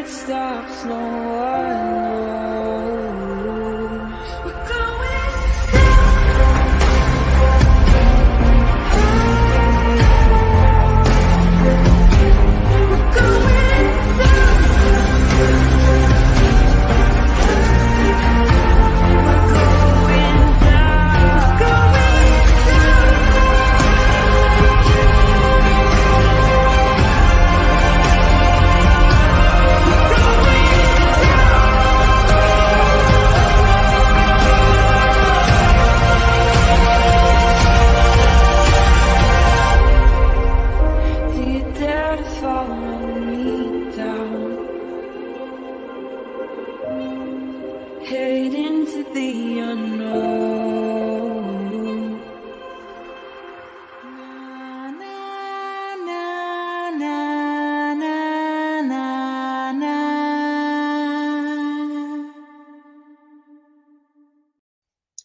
stops, no one knows. We're going head into the unknown. Na, na, na, na, na, na, na.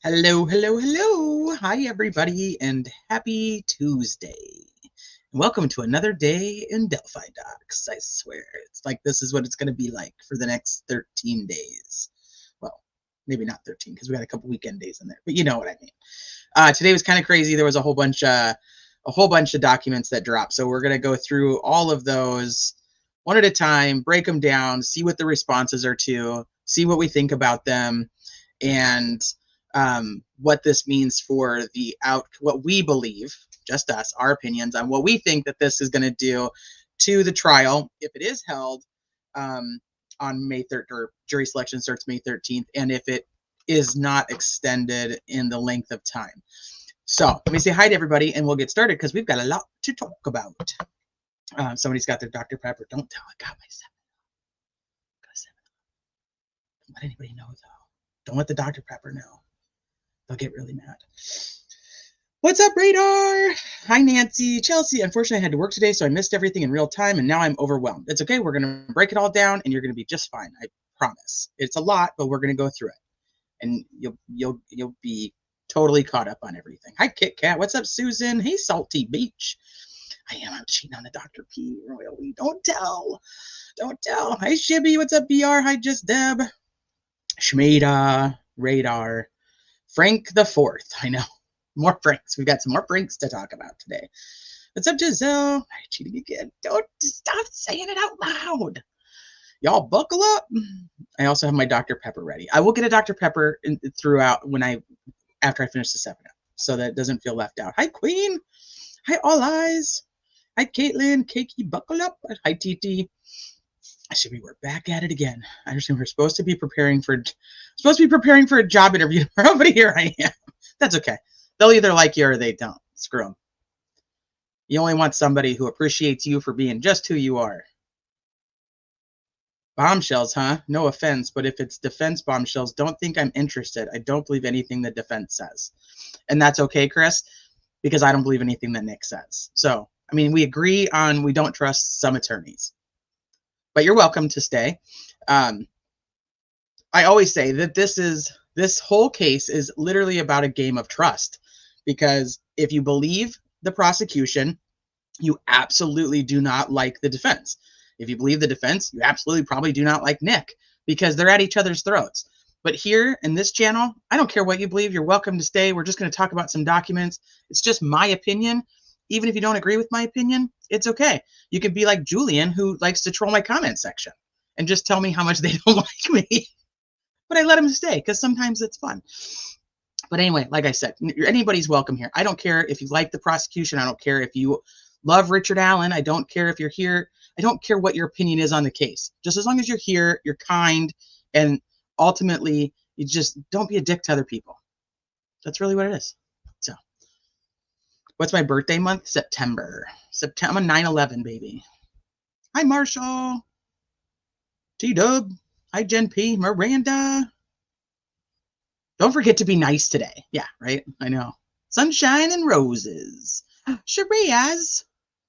Hello, hello, hello. Hi, everybody, and happy Tuesday. Welcome to another day in Delphi Docs. I swear, it's like this is what it's going to be like for the next 13 days. Well, maybe not 13 because we got a couple weekend days in there, but you know what I mean. Today was kind of crazy. There was a whole bunch of documents that dropped, so we're going to go through all of those one at a time, break them down, see what the responses are to, see what we think about them, and what this means for what we believe, just us, our opinions on what we think that this is going to do to the trial if it is held on May 3rd, or jury selection starts May 13th, and if it is not extended in the length of time. So let me say hi to everybody and we'll get started because we've got a lot to talk about. Somebody's got their Dr. Pepper. Don't tell, I got my 7. Got a 7. Don't let anybody know though. Don't let the Dr. Pepper know. They'll get really mad. What's up, Radar? Hi, Nancy. Chelsea, unfortunately, I had to work today, so I missed everything in real time, and now I'm overwhelmed. It's okay. We're going to break it all down, and you're going to be just fine. I promise. It's a lot, but we're going to go through it, and you'll be totally caught up on everything. Hi, Kit Kat. What's up, Susan? Hey, Salty Beach. I'm cheating on the Dr. P. Royally. Don't tell. Don't tell. Hi, Shibby. What's up, BR? Hi, Just Deb. Shmeda. Radar. Frank the Fourth. I know. More Franks. We've got some more Franks to talk about today. What's up, Giselle? I'm cheating again. Don't stop saying it out loud. Y'all buckle up. I also have my Dr. Pepper ready. I will get a Dr. Pepper throughout after I finish the 7-Up, so that it doesn't feel left out. Hi, Queen. Hi, All Eyes. Hi, Caitlin. Cakey, buckle up. Hi, TT. We're back at it again. I understand we're supposed to be preparing for a job interview tomorrow, but here I am. That's okay. They'll either like you or they don't. Screw them. You only want somebody who appreciates you for being just who you are. Bombshells, huh? No offense, but if it's defense bombshells, don't think I'm interested. I don't believe anything the defense says. And that's okay, Chris, because I don't believe anything that Nick says. So, I mean, we agree on we don't trust some attorneys. But you're welcome to stay. I always say that this whole case is literally about a game of trust. Because if you believe the prosecution, you absolutely do not like the defense. If you believe the defense, you absolutely probably do not like Nick, because they're at each other's throats. But here in this channel, I don't care what you believe. You're welcome to stay. We're just going to talk about some documents. It's just my opinion. Even if you don't agree with my opinion, it's okay. You can be like Julian, who likes to troll my comment section and just tell me how much they don't like me. But I let him stay because sometimes it's fun. But anyway, like I said, anybody's welcome here. I don't care if you like the prosecution. I don't care if you love Richard Allen. I don't care if you're here. I don't care what your opinion is on the case. Just as long as you're here, you're kind, and ultimately, you just don't be a dick to other people. That's really what it is. So, what's my birthday month? September. September 9/11, baby. Hi, Marshall. T-Dub. Hi, Jen P. Miranda. Don't forget to be nice today. Yeah, right? I know. Sunshine and roses. Shariaz.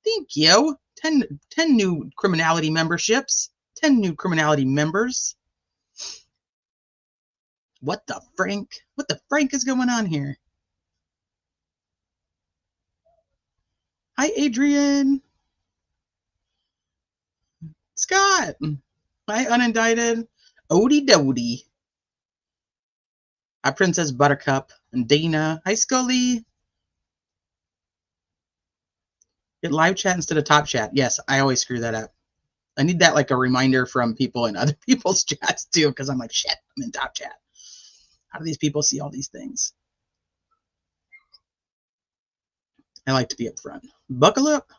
Thank you. 10 new criminality memberships. 10 new criminality members. What the Frank? What the Frank is going on here? Hi, Adrian. Scott. Hi, unindicted. Odie Doty. Hi, Princess Buttercup and Dana. Hi, Scully. Get live chat instead of top chat. Yes, I always screw that up. I need that like a reminder from people in other people's chats too, because I'm like, shit, I'm in top chat. How do these people see all these things? I like to be up front. Buckle up.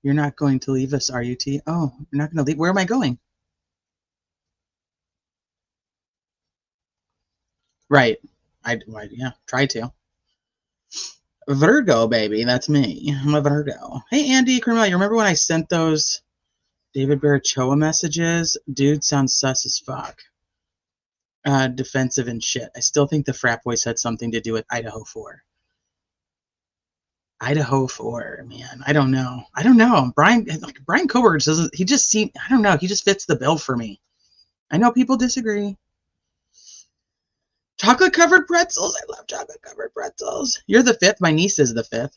You're not going to leave us, are you, T? Oh, you're not going to leave. Where am I going? Right. Yeah, try to. Virgo, baby. That's me. I'm a Virgo. Hey, Andy, Criminal, you remember when I sent those David Barachoa messages? Dude sounds sus as fuck. Defensive and shit. I still think the frat boys had something to do with Idaho 4. Idaho 4, man. I don't know. Brian Coburn doesn't. He just seems. I don't know. He just fits the bill for me. I know people disagree. Chocolate covered pretzels. I love chocolate covered pretzels. You're the 5th. My niece is the 5th.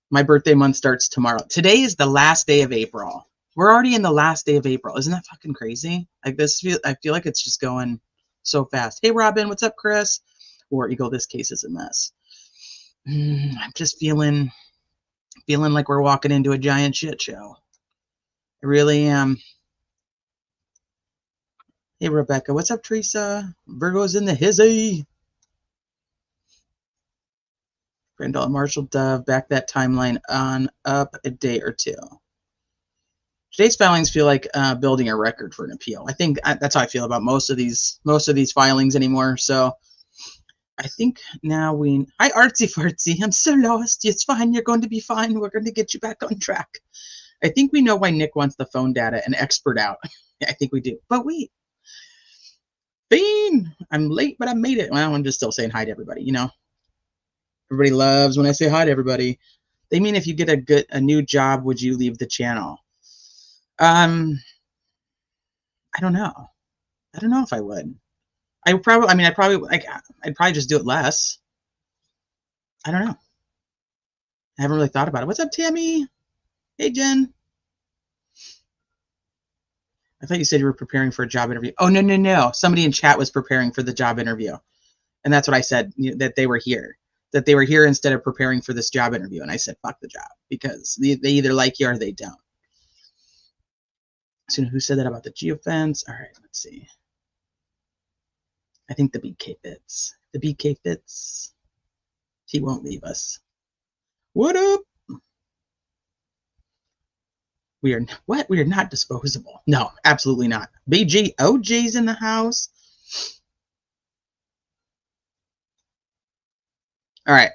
My birthday month starts tomorrow. Today is the last day of April. We're already in the last day of April. Isn't that fucking crazy? Like this. I feel like it's just going so fast. Hey, Robin. What's up, Chris? War Eagle. This case is a mess. I'm just feeling like we're walking into a giant shit show. I really am. Hey, Rebecca. What's up, Teresa? Virgo's in the hizzy. Randall Marshall Dove, back that timeline on up a day or two. Today's filings feel like building a record for an appeal. I think that's how I feel about most of these filings anymore. So I think now hi, Artsy Fartsy. I'm so lost. It's fine. You're going to be fine. We're going to get you back on track. I think we know why Nick wants the phone data and expert out. I think we do. But wait. Bean! I'm late, but I made it. Well, I'm just still saying hi to everybody, you know. Everybody loves when I say hi to everybody. They mean if you get a new job, would you leave the channel? I don't know. I don't know if I would. I'd probably just do it less. I don't know. I haven't really thought about it. What's up, Tammy? Hey, Jen. I thought you said you were preparing for a job interview. Oh, no. Somebody in chat was preparing for the job interview. And that's what I said, that they were here. That they were here instead of preparing for this job interview. And I said, fuck the job. Because they either like you or they don't. So who said that about the geofence? All right, let's see. I think the BK fits. The BK fits. He won't leave us. What up? We are not disposable. No, absolutely not. BG OJ's in the house. All right.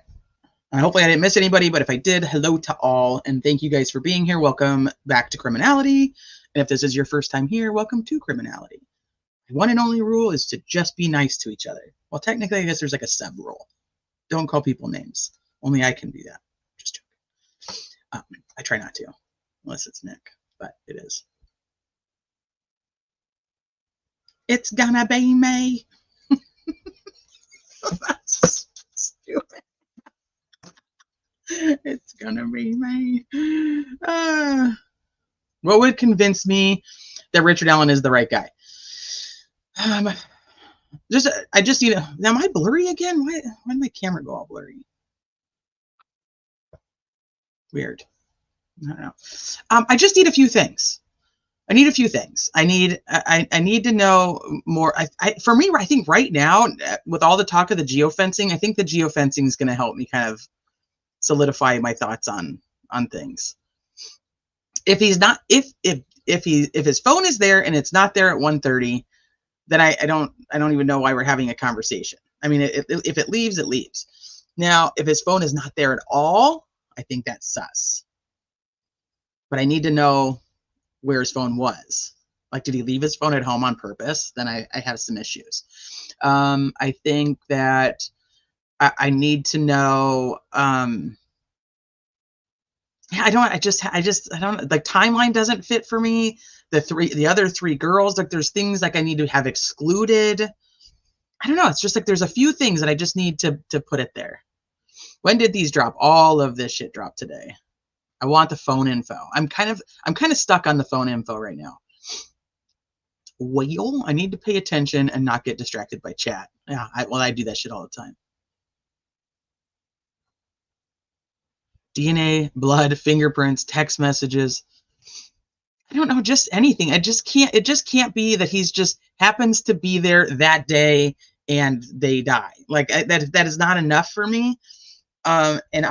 Hopefully I didn't miss anybody, but if I did, hello to all, and thank you guys for being here. Welcome back to Criminality. And if this is your first time here, welcome to Criminality. The one and only rule is to just be nice to each other. Well, technically, I guess there's like a sub rule. Don't call people names. Only I can do that. Just joking. I try not to, unless it's Nick, but it is. It's gonna be me. That's stupid. It's gonna be me. What would convince me that Richard Allen is the right guy? I just need to. Am I blurry again? Why did my camera go all blurry? Weird. I don't know. I just need a few things. I need to know more. For me, I think right now, with all the talk of the geofencing, I think the geofencing is going to help me kind of solidify my thoughts on things. If he's not, if his phone is there and it's not there at 1:30, then I don't even know why we're having a conversation. I mean, if it leaves, it leaves. Now, if his phone is not there at all, I think that's sus. But I need to know where his phone was. Like, did he leave his phone at home on purpose? Then I have some issues. I think that I need to know. Yeah, I don't. Like, timeline doesn't fit for me. The other three girls, like, there's things like I need to have excluded. I don't know. It's just like there's a few things that I just need to put it there. When did these drop? All of this shit dropped today. I want the phone info. I'm kind of stuck on the phone info right now. whale. I need to pay attention and not get distracted by chat. Yeah, I do that shit all the time. DNA, blood, fingerprints, text messages. I don't know, just anything. It just can't be that he's just happens to be there that day and they die. Like that is not enough for me. And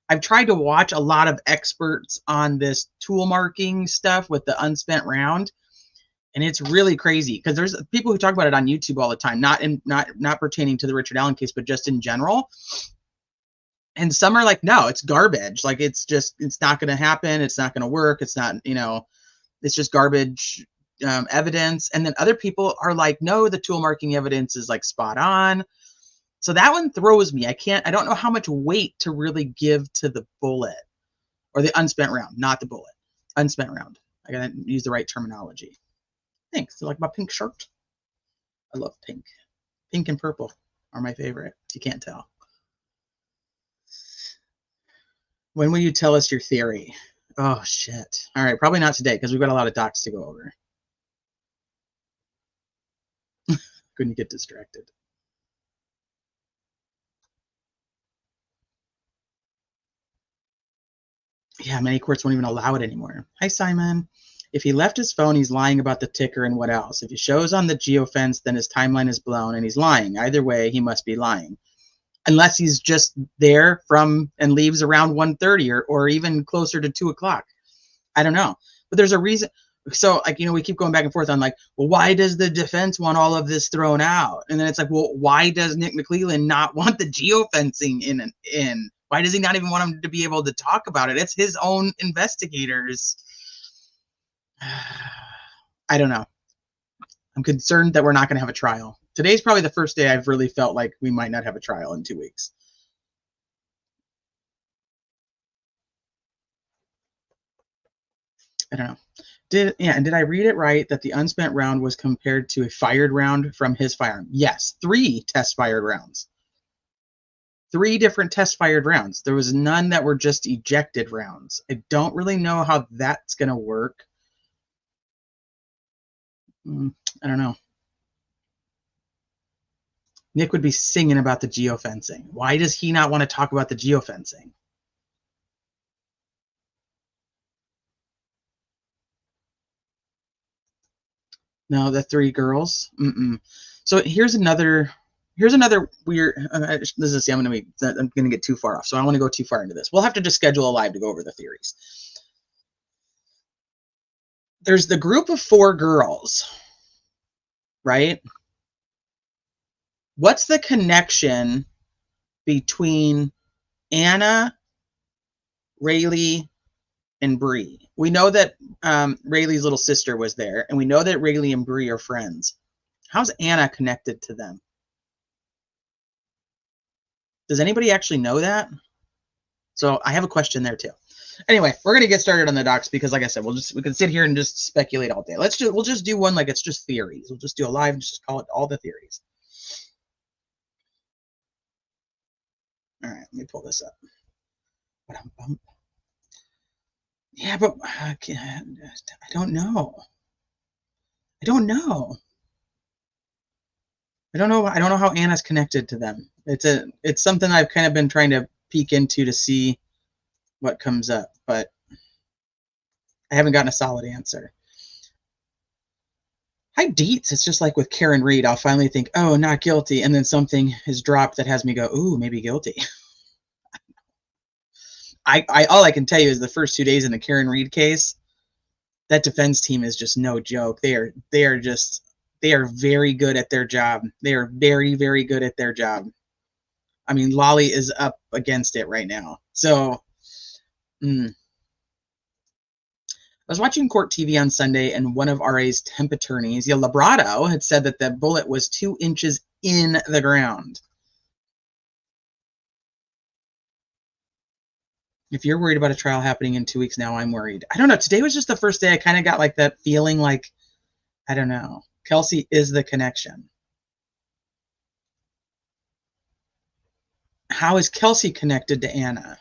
I've tried to watch a lot of experts on this tool marking stuff with the unspent round, and it's really crazy because there's people who talk about it on YouTube all the time, not pertaining to the Richard Allen case, but just in general. And some are like, no, it's garbage. Like it's not going to happen. It's not going to work. It's not, it's just garbage evidence. And then other people are like, no, the tool marking evidence is like spot on. So that one throws me. I don't know how much weight to really give to the bullet or the unspent round, not the bullet, unspent round. I got to use the right terminology. Thanks. You like my pink shirt? I love pink. Pink and purple are my favorite. You can't tell. When will you tell us your theory? Oh, shit. All right. Probably not today because we've got a lot of docs to go over. Couldn't get distracted. Yeah, many courts won't even allow it anymore. Hi, Simon. If he left his phone, he's lying about the ticker and what else? If he shows on the geofence, then his timeline is blown and he's lying. Either way, he must be lying. Unless he's just there and leaves around 1:30 or even closer to 2 o'clock. I don't know. But there's a reason. So, like, we keep going back and forth on like, well, why does the defense want all of this thrown out? And then it's like, well, why does Nick McClelland not want the geofencing in? Why does he not even want him to be able to talk about it? It's his own investigators. I don't know. I'm concerned that we're not going to have a trial. Today's probably the first day I've really felt like we might not have a trial in 2 weeks. I don't know. Did I read it right that the unspent round was compared to a fired round from his firearm? Yes, 3 test fired rounds. 3 different test fired rounds. There was none that were just ejected rounds. I don't really know how that's going to work. I don't know. Nick would be singing about the geofencing. Why does he not want to talk about the geofencing? No, the 3 girls. So here's another weird. I'm gonna get too far off, so I don't want to go too far into this. We'll have to just schedule a live to go over the theories. There's the group of 4 girls, right? What's the connection between Anna, Rayleigh, and Bree? We know that Rayleigh's little sister was there, and we know that Rayleigh and Bree are friends. How's Anna connected to them? Does anybody actually know that? So I have a question there too. Anyway, we're gonna get started on the docs because, like I said, we can sit here and just speculate all day. We'll just do one like it's just theories. We'll just do a live and just call it all the theories. All right, let me pull this up. Yeah, but I don't know. I don't know how Anna's connected to them. It's something I've kind of been trying to peek into to see what comes up, but I haven't gotten a solid answer. Hi, Deets. It's just like with Karen Reed. I'll finally think, oh, not guilty, and then something is dropped that has me go, ooh, maybe guilty. All I can tell you is the first 2 days in the Karen Reed case, that defense team is just no joke. They are very good at their job. They are very, very good at their job. I mean, Lolly is up against it right now. So, I was watching court TV on Sunday, and one of RA's temp attorneys, Labrado, had said that the bullet was 2 inches in the ground. If you're worried about a trial happening in 2 weeks now, I'm worried. I don't know. Today was just the first day I kind of got like that feeling like, I don't know. Kelsey is the connection. How is Kelsey connected to Anna?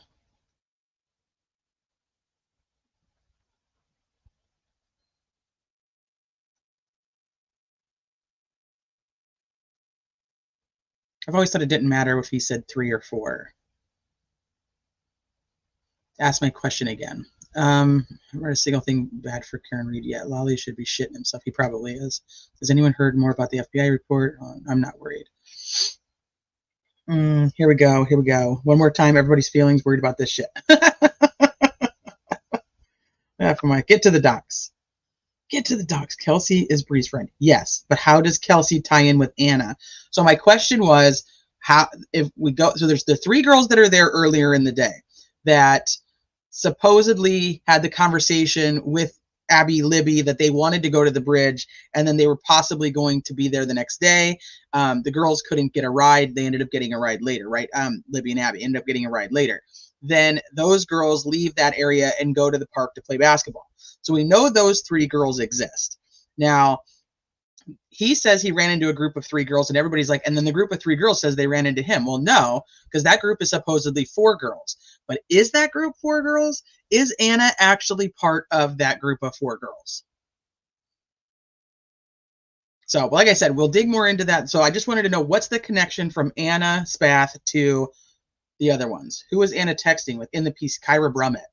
I've always thought it didn't matter if he said 3 or 4. Ask my question again. I read a single thing bad for Karen Reed yet. Lolly should be shitting himself. He probably is. Has anyone heard more about the FBI report? I'm not worried. Here we go. Here we go. One more time. Everybody's feelings worried about this shit. Get to the docs. Get to the docs. Kelsey is Bree's friend. Yes, but how does Kelsey tie in with Anna? So my question was, how if we go? So there's the 3 girls that are there earlier in the day that supposedly had the conversation with Abby Libby that they wanted to go to the bridge, and then they were possibly going to be there the next day. The girls couldn't get a ride. They ended up getting a ride later, right? Libby and Abby ended up getting a ride later. Then those girls leave that area and go to the park to play basketball. So we know those 3 girls exist. Now, he says he ran into a group of 3 girls, and everybody's like, and then the group of 3 girls says they ran into him. Well, no, because that group is supposedly 4 girls. But is that group 4 girls? Is Anna actually part of that group of 4 girls? So, like I said, we'll dig more into that. So I just wanted to know, what's the connection from Anna Spath to the other ones? Who was Anna texting with in the piece? Kyra Brummett.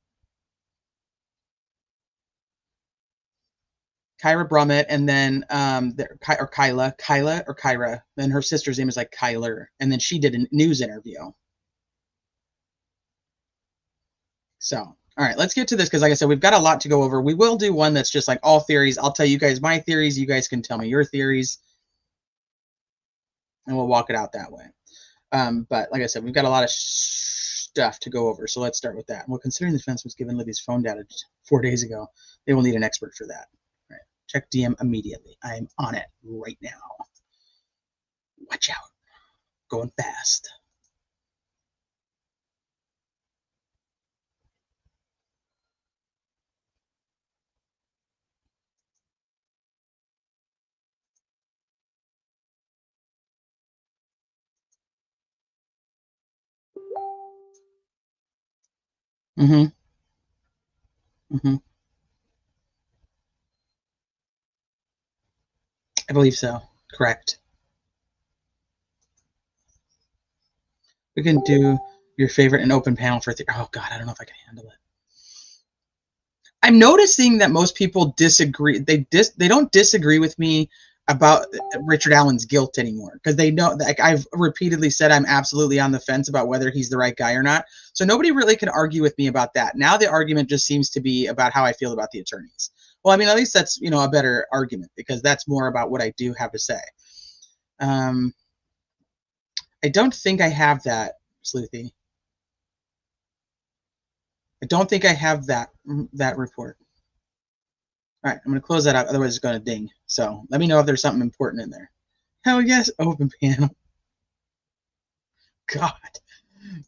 Kyra Brummett, and then Kyra, then her sister's name is like Kyler, and then she did a news interview. So, all right, let's get to this, because like I said, we've got a lot to go over. We will do one that's just like all theories. I'll tell you guys my theories. You guys can tell me your theories, and we'll walk it out that way. But like I said, we've got a lot of stuff to go over, so let's start with that. Well, considering the defense was given Libby's phone data 4 days ago, they will need an expert for that. All right, check DM immediately. I'm on it right now. Watch out. Going fast. Mm-hmm. Mm-hmm. I believe so. Correct. We can do your favorite and open panel for oh God, I don't know if I can handle it. I'm noticing that most people disagree. They don't disagree with me about Richard Allen's guilt anymore, because they know, like I've repeatedly said, I'm absolutely on the fence about whether he's the right guy or not. So nobody really can argue with me about that. Now the argument just seems to be about how I feel about the attorneys. Well, I mean, at least that's, you know, a better argument, because that's more about what I do have to say. I don't think I have that, Sleuthy. I don't think I have that report. All right, I'm going to close that out. Otherwise, it's going to ding. So let me know if there's something important in there. Hell yes, open panel. God,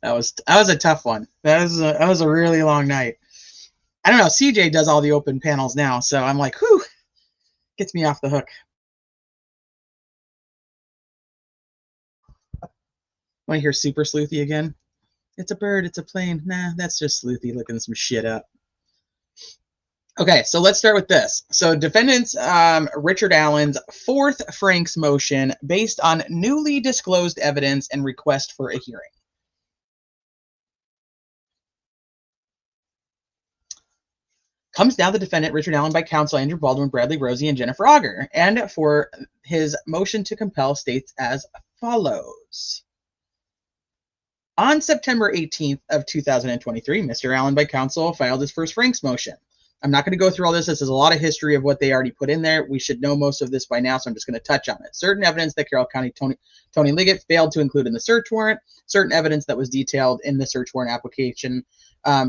that was a tough one. That was a really long night. I don't know. CJ does all the open panels now, so I'm like, whew, gets me off the hook. Want to hear Super Sleuthy again? It's a bird. It's a plane. Nah, that's just Sleuthy looking some shit up. Okay, so let's start with this. So defendants Richard Allen's 4th Franks motion based on newly disclosed evidence and request for a hearing. Comes down the defendant Richard Allen by counsel Andrew Baldwin, Bradley Rosie, and Jennifer Auger, and for his motion to compel states as follows. On September 18th of 2023, Mr. Allen by counsel filed his first Franks motion. I'm not going to go through all this. This is a lot of history of what they already put in there. We should know most of this by now, so I'm just going to touch on it. Certain evidence that Carroll County Tony Liggett failed to include in the search warrant. Certain evidence that was detailed in the search warrant application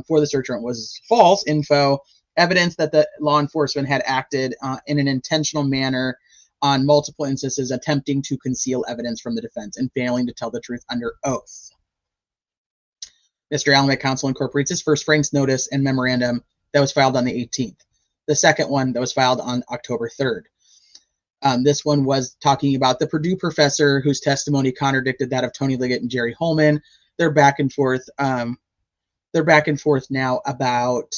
for the search warrant was false info. Evidence that the law enforcement had acted in an intentional manner on multiple instances, attempting to conceal evidence from the defense and failing to tell the truth under oath. Mr. Allen by counsel incorporates his first Franks notice and memorandum that was filed on the 18th. The second one that was filed on October 3rd. This one was talking about the Purdue professor whose testimony contradicted that of Tony Liggett and Jerry Holman. They're back and forth. They're back and forth now about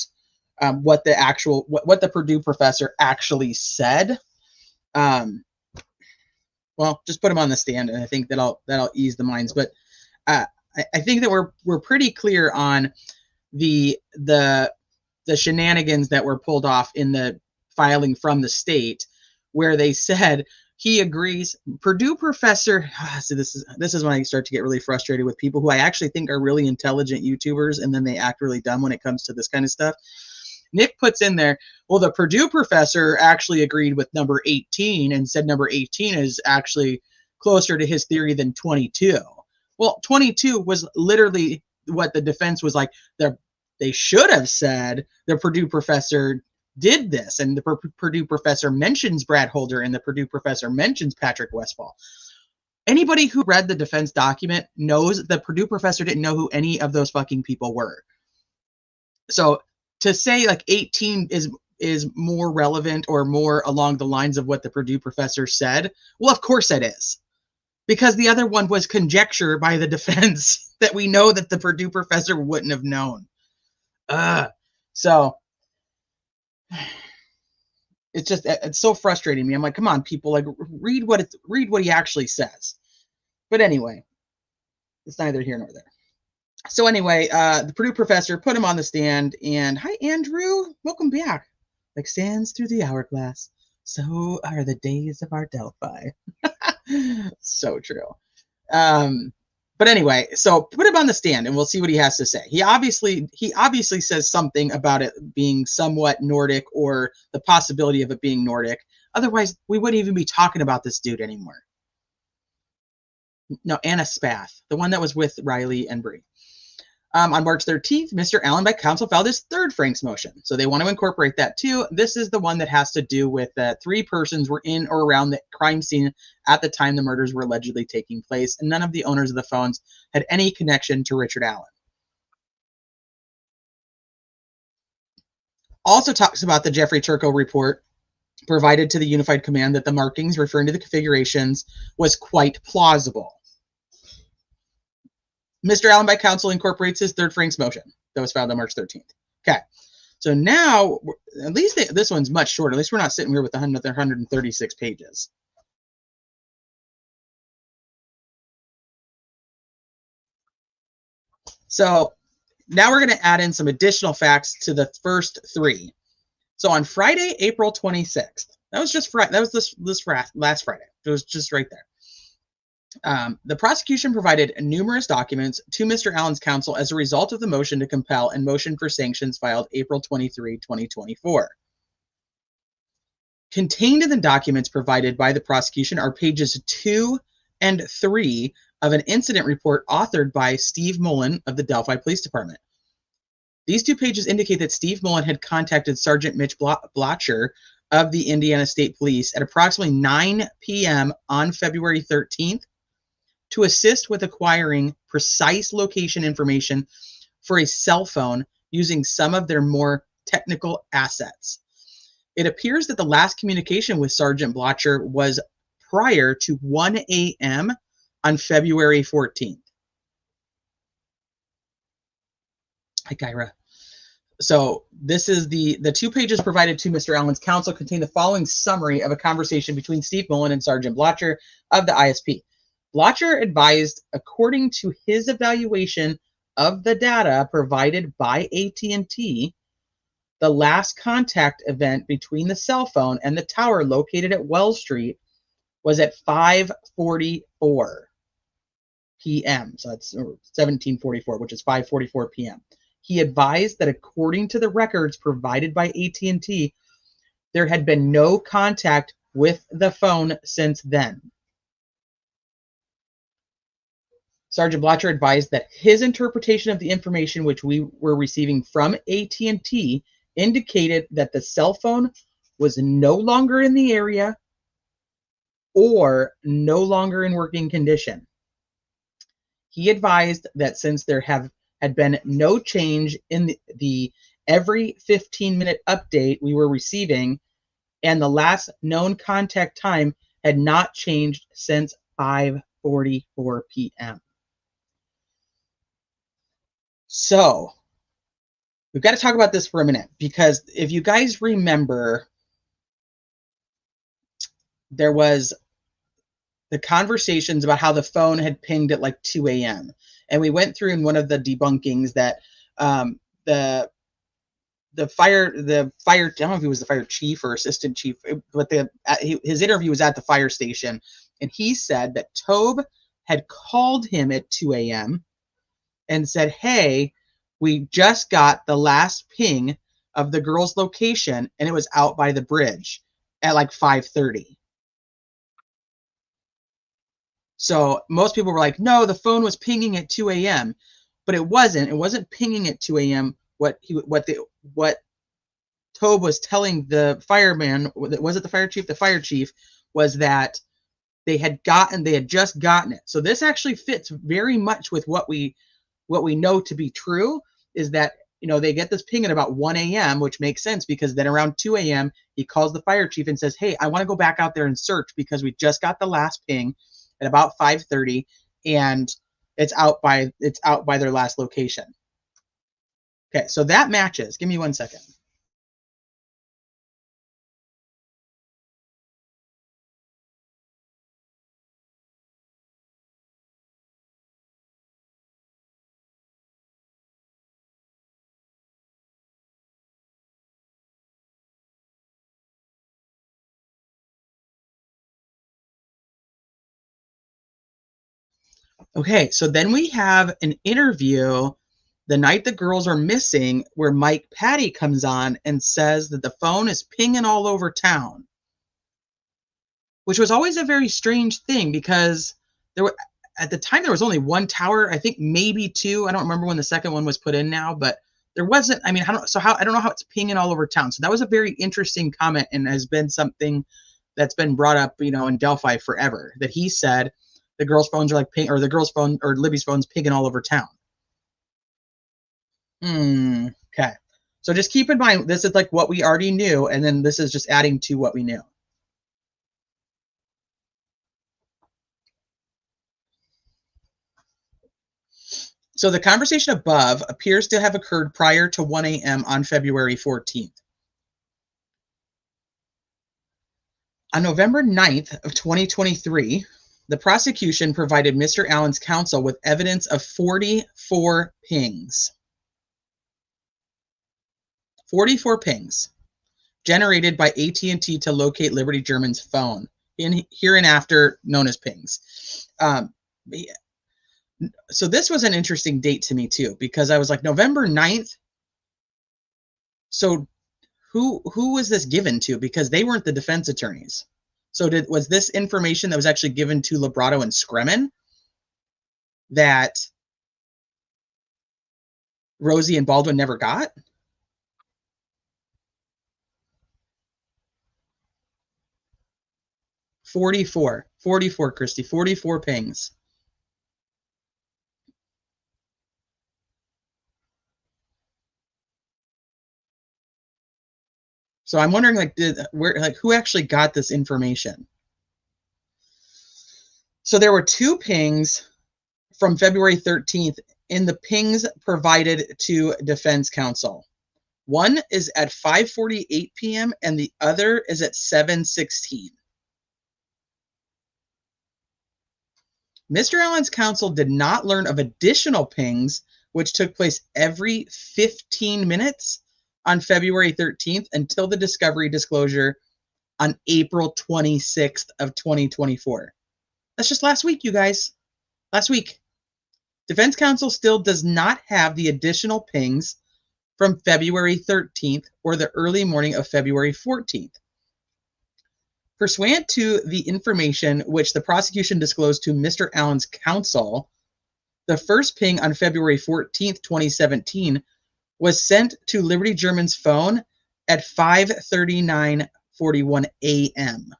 what the Purdue professor actually said. well, just put him on the stand, and I think that'll ease the minds. But I think that we're pretty clear on the shenanigans that were pulled off in the filing from the state, where they said he agrees. Purdue professor. So this is when I start to get really frustrated with people who I actually think are really intelligent YouTubers, and then they act really dumb when it comes to this kind of stuff. Nick puts in there, well, the Purdue professor actually agreed with number 18 and said number 18 is actually closer to his theory than 22. Well, 22 was literally what the defense was like. They should have said the Purdue professor did this, and the Purdue professor mentions Brad Holder, and the Purdue professor mentions Patrick Westfall. Anybody who read the defense document knows the Purdue professor didn't know who any of those fucking people were. So to say like 18 is more relevant or more along the lines of what the Purdue professor said, well, of course it is. Because the other one was conjecture by the defense that we know that the Purdue professor wouldn't have known. So it's so frustrating me. I'm like, come on, people, like read what he actually says. But anyway, it's neither here nor there. So anyway, the Purdue professor put him on the stand, and hi, Andrew, welcome back. Like sands through the hourglass, so are the days of our Delphi. So true. But anyway, so put him on the stand, and we'll see what he has to say. He obviously says something about it being somewhat Nordic, or the possibility of it being Nordic. Otherwise, we wouldn't even be talking about this dude anymore. No, Anna Spath, the one that was with Riley and Bree. On March 13th, Mr. Allen by counsel filed his third Franks motion. So they want to incorporate that too. This is the one that has to do with that 3 persons were in or around the crime scene at the time the murders were allegedly taking place, and none of the owners of the phones had any connection to Richard Allen. Also talks about the Jeffrey Turco report provided to the Unified Command that the markings referring to the configurations was quite plausible. Mr. Allen by counsel incorporates his third Franks motion that was filed on March 13th. Okay, so now, at least this one's much shorter. At least we're not sitting here with 136 pages. So now we're going to add in some additional facts to the first 3. So on Friday, April 26th, that was just Friday. That was this last Friday. It was just right there. The prosecution provided numerous documents to Mr. Allen's counsel as a result of the motion to compel and motion for sanctions filed April 23, 2024. Contained in the documents provided by the prosecution are pages 2 and 3 of an incident report authored by Steve Mullen of the Delphi Police Department. These 2 pages indicate that Steve Mullen had contacted Sergeant Mitch Blotcher of the Indiana State Police at approximately 9 p.m. on February 13th to assist with acquiring precise location information for a cell phone using some of their more technical assets. It appears that the last communication with Sergeant Blotcher was prior to 1 a.m. on February 14th. Hi, Kyra. So this is the 2 pages provided to Mr. Allen's counsel contain the following summary of a conversation between Steve Mullen and Sergeant Blotcher of the ISP. Blotcher advised, according to his evaluation of the data provided by AT&T, the last contact event between the cell phone and the tower located at Wells Street was at 5:44 p.m. So that's 17:44, which is 5:44 p.m. He advised that according to the records provided by AT&T, there had been no contact with the phone since then. Sergeant Blotcher advised that his interpretation of the information which we were receiving from AT&T indicated that the cell phone was no longer in the area or no longer in working condition. He advised that since there had been no change in the every 15-minute update we were receiving, and the last known contact time had not changed since 5:44 p.m. So we've got to talk about this for a minute, because if you guys remember, there was the conversations about how the phone had pinged at like 2 a.m. And we went through in one of the debunkings that the fire, I don't know if he was the fire chief or assistant chief, but his interview was at the fire station, and he said that Tobe had called him at 2 a.m. and said, hey, we just got the last ping of the girl's location, and it was out by the bridge at like 5:30. So most people were like, no, the phone was pinging at 2 a.m. But it wasn't. It wasn't pinging at 2 a.m. What Tobe was telling the fireman, was it the fire chief? The fire chief was that they had just gotten it. So this actually fits very much with what we know to be true, is that, they get this ping at about 1 a.m., which makes sense because then around 2 a.m., he calls the fire chief and says, hey, I want to go back out there and search because we just got the last ping at about 5:30 and it's out by their last location. Okay, so that matches. Give me 1 second. Okay, so then we have an interview the night the girls are missing where Mike Patty comes on and says that the phone is pinging all over town, which was always a very strange thing because at the time there was only one tower, I think maybe two. I don't remember when the second one was put in now, but there wasn't. I mean, I don't know how it's pinging all over town. So that was a very interesting comment and has been something that's been brought up, in Delphi forever, that he said the girls' phones are like ping, or the girls' phone or Libby's phone's pinging all over town. Okay. So just keep in mind, this is like what we already knew, and then this is just adding to what we knew. So the conversation above appears to have occurred prior to 1 a.m. on February 14th. On November 9th of 2023, the prosecution provided Mr. Allen's counsel with evidence of 44 pings. 44 pings generated by AT&T to locate Liberty German's phone, hereinafter known as pings. So this was an interesting date to me too, because I was like, November 9th. So who was this given to? Because they weren't the defense attorneys. So was this information that was actually given to Librato and Scremin that Rosie and Baldwin never got? Forty-four, Christy, 44 pings. So I'm wondering, who actually got this information? So there were two pings from February 13th in the pings provided to defense counsel. One is at 5:48 p.m. and the other is at 7:16. Mr. Allen's counsel did not learn of additional pings, which took place every 15 minutes on February 13th until the discovery disclosure on April 26th of 2024. That's just last week, you guys. Last week. Defense counsel still does not have the additional pings from February 13th or the early morning of February 14th. Pursuant to the information which the prosecution disclosed to Mr. Allen's counsel, the first ping on February 14th, 2017 was sent to Liberty German's phone at 5:39:41 a.m.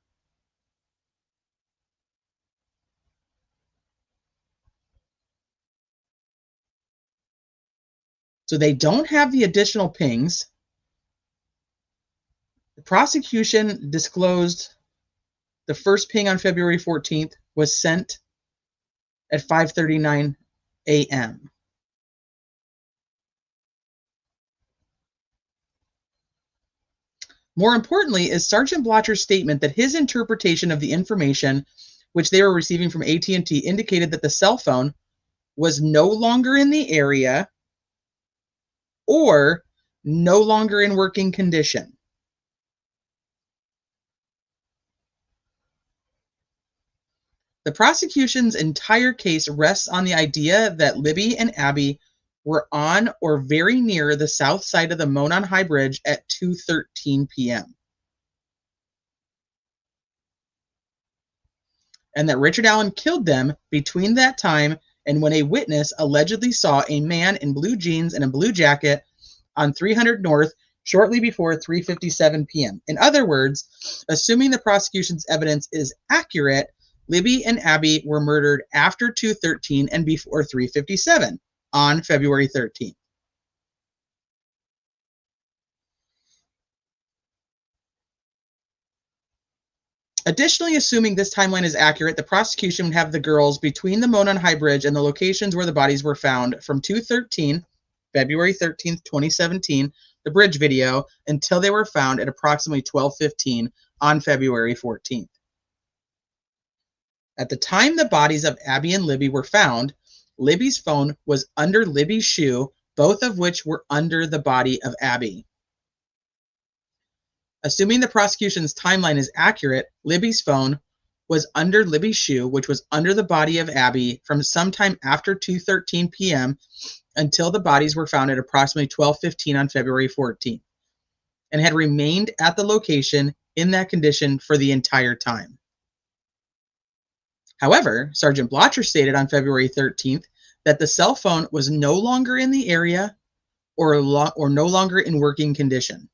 So they don't have the additional pings. The prosecution disclosed the first ping on February 14th was sent at 5:39 a.m. More importantly is Sergeant Blotcher's statement that his interpretation of the information which they were receiving from AT&T indicated that the cell phone was no longer in the area or no longer in working condition. The prosecution's entire case rests on the idea that Libby and Abby were on or very near the south side of the Monon High Bridge at 2:13 p.m. and that Richard Allen killed them between that time and when a witness allegedly saw a man in blue jeans and a blue jacket on 300 North shortly before 3:57 p.m. In other words, assuming the prosecution's evidence is accurate, Libby and Abby were murdered after 2:13 and before 3:57 on February 13th. Additionally, assuming this timeline is accurate, the prosecution would have the girls between the Monon High Bridge and the locations where the bodies were found from 2:13, February 13th, 2017, the bridge video, until they were found at approximately 12:15 on February 14th. At the time the bodies of Abby and Libby were found, Libby's phone was under Libby's shoe, both of which were under the body of Abby. Assuming the prosecution's timeline is accurate, Libby's phone was under Libby's shoe, which was under the body of Abby from sometime after 2:13 p.m. until the bodies were found at approximately 12:15 on February 14th, and had remained at the location in that condition for the entire time. However, Sergeant Blotcher stated on February 13th that the cell phone was no longer in the area or no longer in working condition.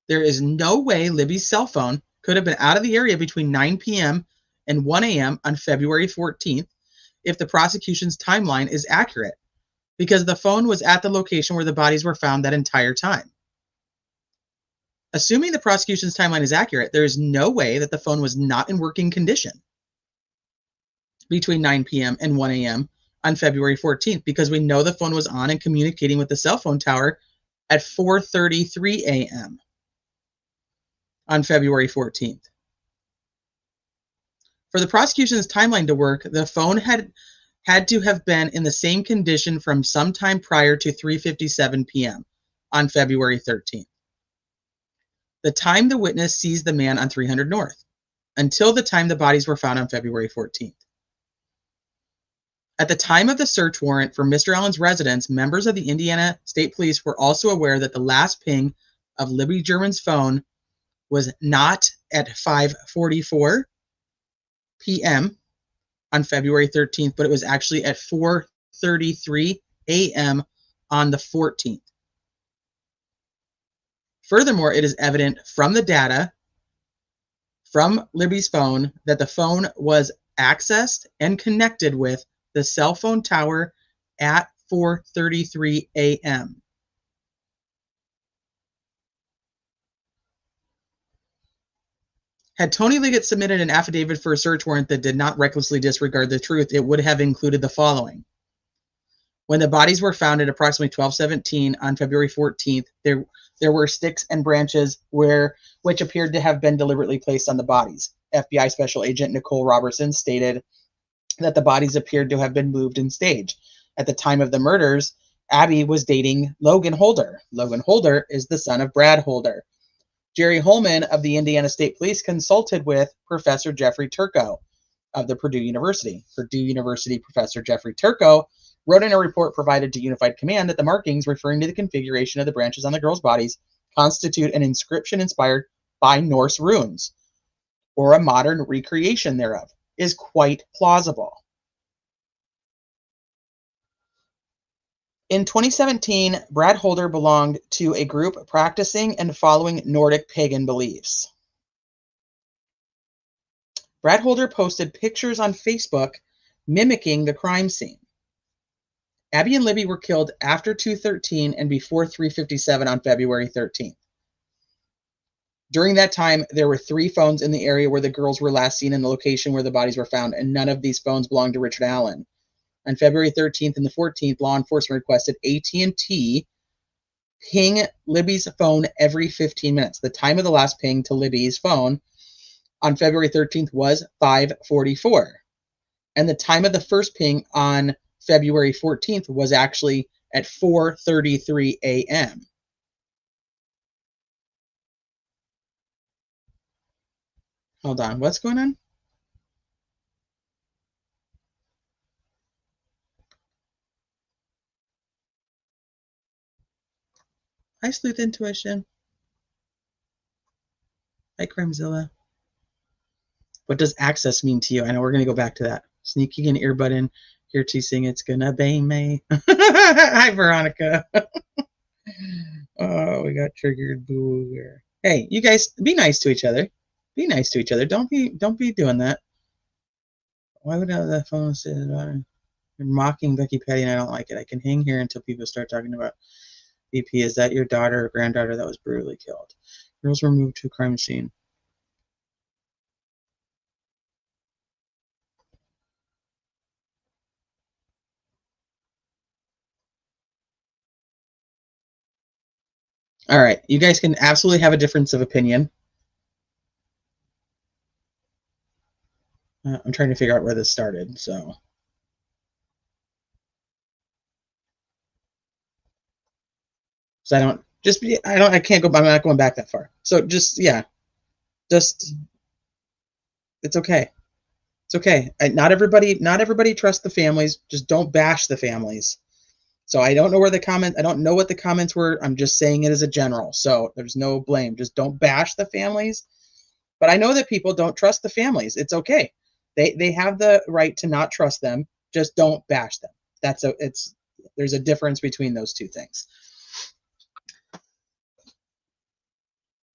There is no way Libby's cell phone could have been out of the area between 9 p.m. and 1 a.m. on February 14th if the prosecution's timeline is accurate, because the phone was at the location where the bodies were found that entire time. Assuming the prosecution's timeline is accurate, there is no way that the phone was not in working condition between 9 p.m. and 1 a.m. on February 14th, because we know the phone was on and communicating with the cell phone tower at 4:33 a.m. on February 14th. For the prosecution's timeline to work, the phone had to have been in the same condition from sometime prior to 3:57 p.m. on February 13th, the time the witness sees the man on 300 North, until the time the bodies were found on February 14th. At the time of the search warrant for Mr. Allen's residence, members of the Indiana State Police were also aware that the last ping of Libby German's phone was not at 5:44 p.m. on February 13th, but it was actually at 4:33 a.m. on the 14th. Furthermore, it is evident from the data from Libby's phone that the phone was accessed and connected with the cell phone tower at 4:33 a.m. Had Tony Liggett submitted an affidavit for a search warrant that did not recklessly disregard the truth, it would have included the following. When the bodies were found at approximately 12:17 on February 14th, there were sticks and branches which appeared to have been deliberately placed on the bodies. FBI Special Agent Nicole Robertson stated that the bodies appeared to have been moved and staged. At the time of the murders, Abby was dating Logan Holder. Logan Holder is the son of Brad Holder. Jerry Holman of the Indiana State Police consulted with Professor Jeffrey Turco of the Purdue University. Purdue University Professor Jeffrey Turco wrote in a report provided to Unified Command that the markings referring to the configuration of the branches on the girls' bodies constitute an inscription inspired by Norse runes, or a modern recreation thereof, is quite plausible. In 2017, Brad Holder belonged to a group practicing and following Nordic pagan beliefs. Brad Holder posted pictures on Facebook mimicking the crime scene. Abby and Libby were killed after 2:13 and before 3:57 on February 13th. During that time, there were 3 phones in the area where the girls were last seen and the location where the bodies were found, and none of these phones belonged to Richard Allen. On February 13th and the 14th, law enforcement requested AT&T ping Libby's phone every 15 minutes. The time of the last ping to Libby's phone on February 13th was 5:44. And the time of the first ping on February 14th was actually at 4:33 a.m. Hold on, what's going on? Hi, Sleuth Intuition. Hi, Crimezilla. What does access mean to you? I know we're going to go back to that. Sneaking an earbud in here to sing It's Gonna Be Me. Hi, Veronica. Oh, we got triggered. Boo here. Hey, you guys, be nice to each other. Be nice to each other. Don't be doing that. Why would I have that phone say that? You're mocking Becky Patty, and I don't like it. I can hang here until people start talking about BP. Is that your daughter or granddaughter that was brutally killed? Girls were moved to a crime scene. All right, you guys can absolutely have a difference of opinion. I'm trying to figure out where this started, so. So I can't go, I'm not going back that far. So just, yeah, just, it's okay. It's okay. Not everybody trusts the families. Just don't bash the families. So I don't know where I don't know what the comments were. I'm just saying it as a general. So there's no blame. Just don't bash the families. But I know that people don't trust the families. It's okay. They have the right to not trust them. Just don't bash them. There's a difference between those two things.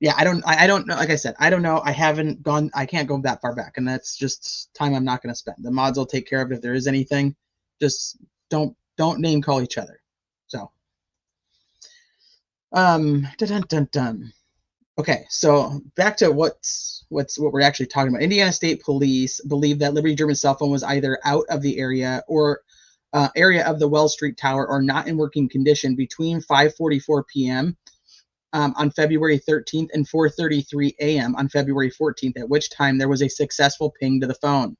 Yeah, I don't know. Like I said, I don't know. I can't go that far back, and that's just time I'm not going to spend. The mods will take care of it if there is anything. Just don't name call each other. So, dun dun dun dun. Okay, so back to what we're actually talking about. Indiana State Police believe that Liberty German's cell phone was either out of the area or area of the Wells Street Tower or not in working condition between 5:44 p.m. On February 13th and 4:33 a.m. on February 14th, at which time there was a successful ping to the phone.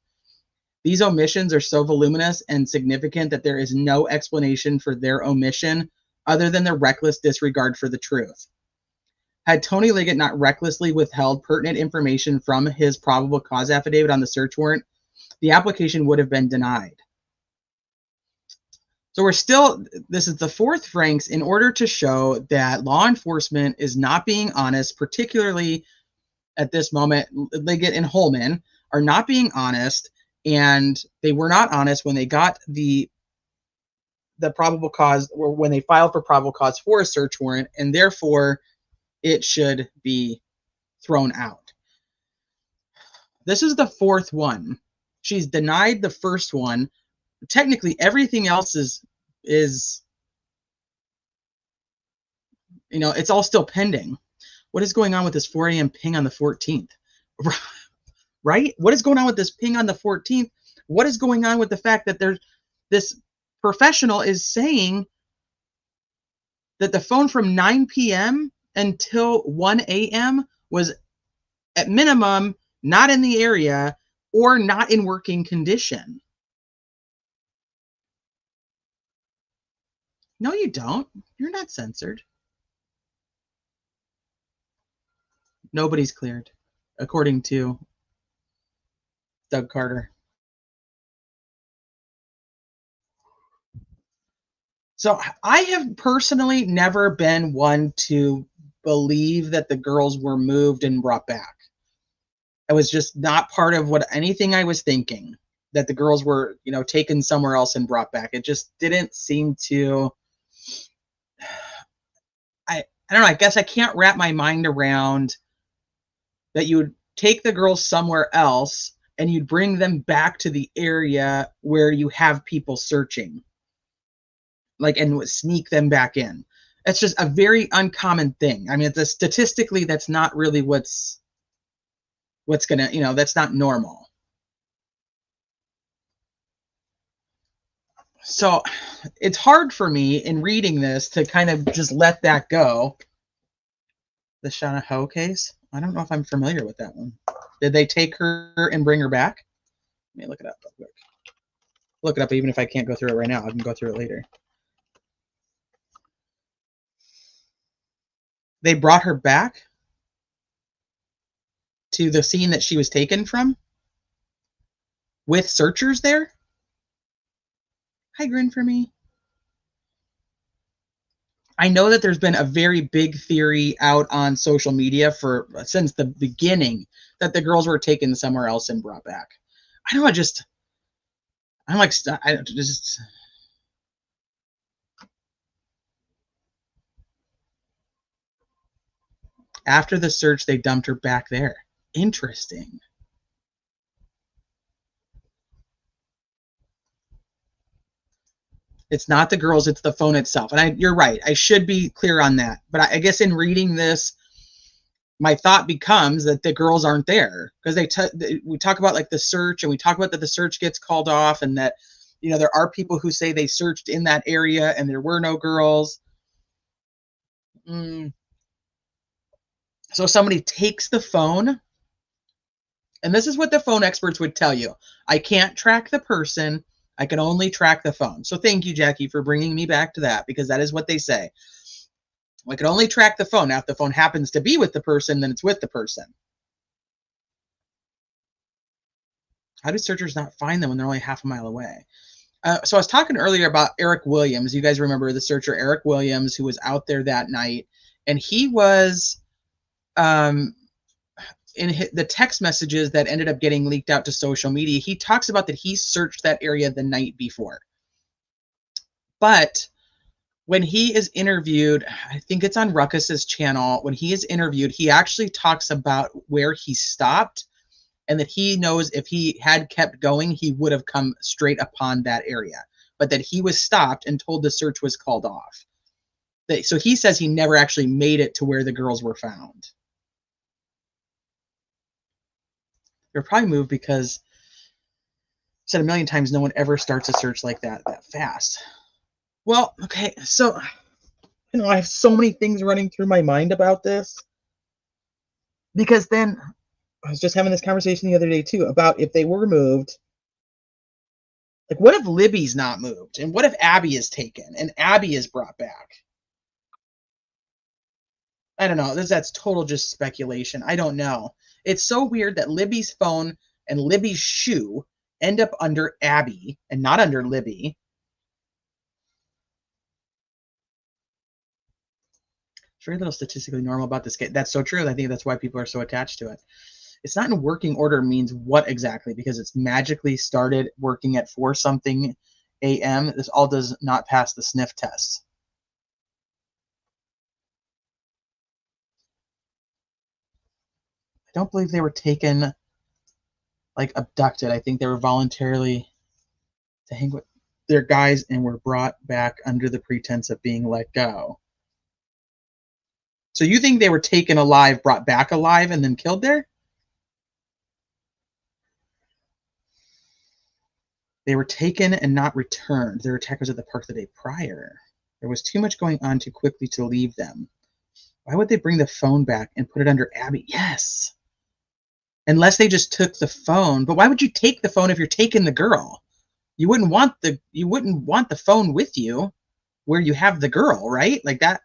These omissions are so voluminous and significant that there is no explanation for their omission other than the reckless disregard for the truth. Had Tony Liggett not recklessly withheld pertinent information from his probable cause affidavit on the search warrant, the application would have been denied. So this is the fourth Franks in order to show that law enforcement is not being honest, particularly at this moment, Liggett and Holman are not being honest, and they were not honest when they got the probable cause, or when they filed for probable cause for a search warrant, and therefore it should be thrown out. This is the fourth one. She's denied the first one. Technically, everything else is it's all still pending. What is going on with this 4 a.m. ping on the 14th? Right? What is going on with this ping on the 14th? What is going on with the fact that this professional is saying that the phone from 9 p.m. until 1 a.m. was at minimum not in the area or not in working condition? No, you don't. You're not censored. Nobody's cleared, according to Doug Carter. So I have personally never been one to believe that the girls were moved and brought back. It was just not part of anything I was thinking, that the girls were, taken somewhere else and brought back. It just didn't seem to. I don't know. I guess I can't wrap my mind around that you would take the girls somewhere else and you'd bring them back to the area where you have people searching, and sneak them back in. It's just a very uncommon thing. I mean, statistically, that's not really what's gonna, that's not normal. So it's hard for me in reading this to kind of just let that go. The Shauna Ho case? I don't know if I'm familiar with that one. Did they take her and bring her back? Let me look it up real quick. Look it up even if I can't go through it right now. I can go through it later. They brought her back to the scene that she was taken from with searchers there. Hi, grin for me. I know that there's been a very big theory out on social media since the beginning that the girls were taken somewhere else and brought back. I know. After the search, they dumped her back there. Interesting. It's not the girls, it's the phone itself. And you're right. I should be clear on that. But I guess in reading this, my thought becomes that the girls aren't there because we talk about like the search, and we talk about that the search gets called off, and that, you know, there are people who say they searched in that area and there were no girls. So somebody takes the phone, and this is what the phone experts would tell you. I can't track the person. I can only track the phone. So thank you, Jackie, for bringing me back to that, because that is what they say. I can only track the phone. Now, if the phone happens to be with the person, then it's with the person. How do searchers not find them when they're only half a mile away? So I was talking earlier about Eric Williams. You guys remember the searcher Eric Williams, who was out there that night, and he was in the text messages that ended up getting leaked out to social media. He talks about that he searched that area the night before. But when he is interviewed, I think it's on Ruckus's channel, when he is interviewed, he actually talks about where he stopped, and that he knows if he had kept going, he would have come straight upon that area, but that he was stopped and told the search was called off. So he says he never actually made it to where the girls were found. They're probably moved because, I've said a million times, no one ever starts a search like that fast. Well, okay, so, you know, I have so many things running through my mind about this, because then I was just having this conversation the other day too about if they were moved. Like, what if Libby's not moved? And what if Abby is taken and Abby is brought back? I don't know. That's total just speculation. I don't know. It's so weird that Libby's phone and Libby's shoe end up under Abby and not under Libby. It's very little statistically normal about this case. That's so true. I think that's why people are so attached to it. It's not in working order means what exactly? Because it's magically started working at 4-something a.m. This all does not pass the sniff test. I don't believe they were taken, like, abducted. I think they were voluntarily to hang with their guys and were brought back under the pretense of being let go. So you think they were taken alive, brought back alive, and then killed there? They were taken and not returned. Their attack was at the park the day prior. There was too much going on too quickly to leave them. Why would they bring the phone back and put it under Abby? Yes. Unless they just took the phone. But why would you take the phone if you're taking the girl? You wouldn't want the phone with you where you have the girl, right? Like that.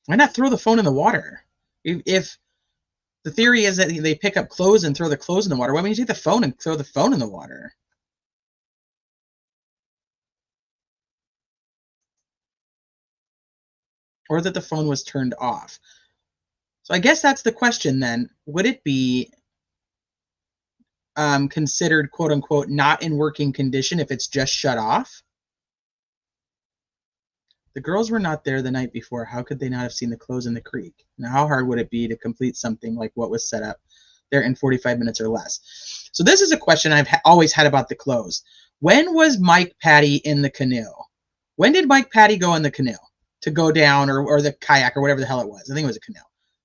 Why not throw the phone in the water? If the theory is that they pick up clothes and throw the clothes in the water, why wouldn't you take the phone and throw the phone in the water? Or that the phone was turned off. So I guess that's the question then. Would it be considered, quote unquote, not in working condition if it's just shut off? The girls were not there the night before. How could they not have seen the clothes in the creek? Now, how hard would it be to complete something like what was set up there in 45 minutes or less? So this is a question I've always had about the clothes. When was Mike Patty in the canoe? When did Mike Patty go in the canoe to go down, or the kayak, or whatever the hell it was? I think it was a canoe,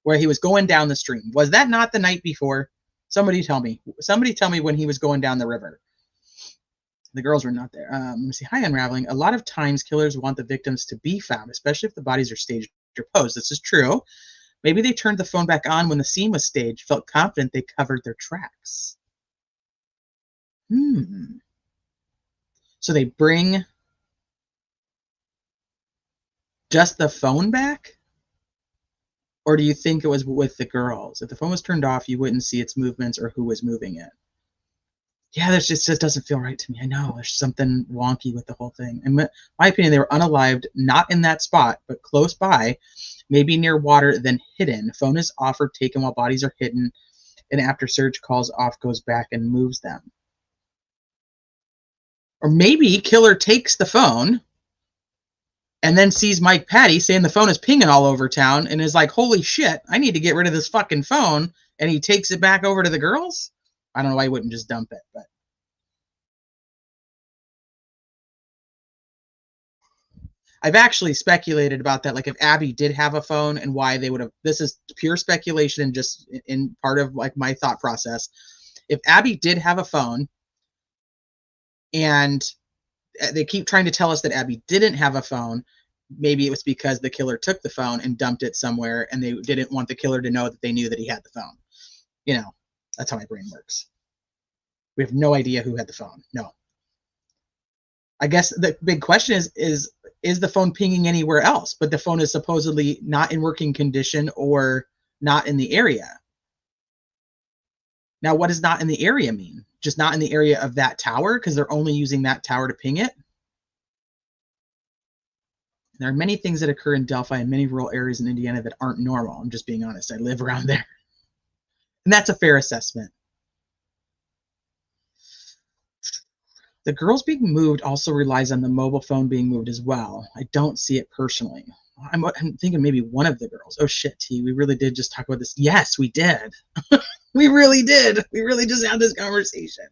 where he was going down the stream. Was that not the night before? Somebody tell me. Somebody tell me when he was going down the river. The girls were not there. Let me see. Hi, Unraveling. A lot of times killers want the victims to be found, especially if the bodies are staged interposed. This is true. Maybe they turned the phone back on when the scene was staged, felt confident they covered their tracks. So they bring just the phone back? Or do you think it was with the girls? If the phone was turned off, you wouldn't see its movements or who was moving it. Yeah, that just doesn't feel right to me. I know, there's something wonky with the whole thing. In my opinion, they were unalived, not in that spot, but close by, maybe near water, then hidden. Phone is offered, taken while bodies are hidden, and after search calls off, goes back and moves them. Or maybe killer takes the phone and then sees Mike Patty saying the phone is pinging all over town and is like, holy shit, I need to get rid of this fucking phone. And he takes it back over to the girls. I don't know why he wouldn't just dump it, but. I've actually speculated about that. Like if Abby did have a phone and why they would have, this is pure speculation and just in part of like my thought process. If Abby did have a phone and they keep trying to tell us that Abby didn't have a phone, maybe it was because the killer took the phone and dumped it somewhere and they didn't want the killer to know that they knew that he had the phone. You know, that's how my brain works. We have no idea who had the phone. No. I guess the big question is the phone pinging anywhere else? But the phone is supposedly not in working condition or not in the area. Now, what does not in the area mean? Just not in the area of that tower because they're only using that tower to ping it? There are many things that occur in Delphi and many rural areas in Indiana that aren't normal. I'm just being honest. I live around there. And that's a fair assessment. The girls being moved also relies on the mobile phone being moved as well. I don't see it personally. I'm thinking maybe one of the girls. Oh shit, T, we really did just talk about this. Yes, we did. We really did. We really just had this conversation.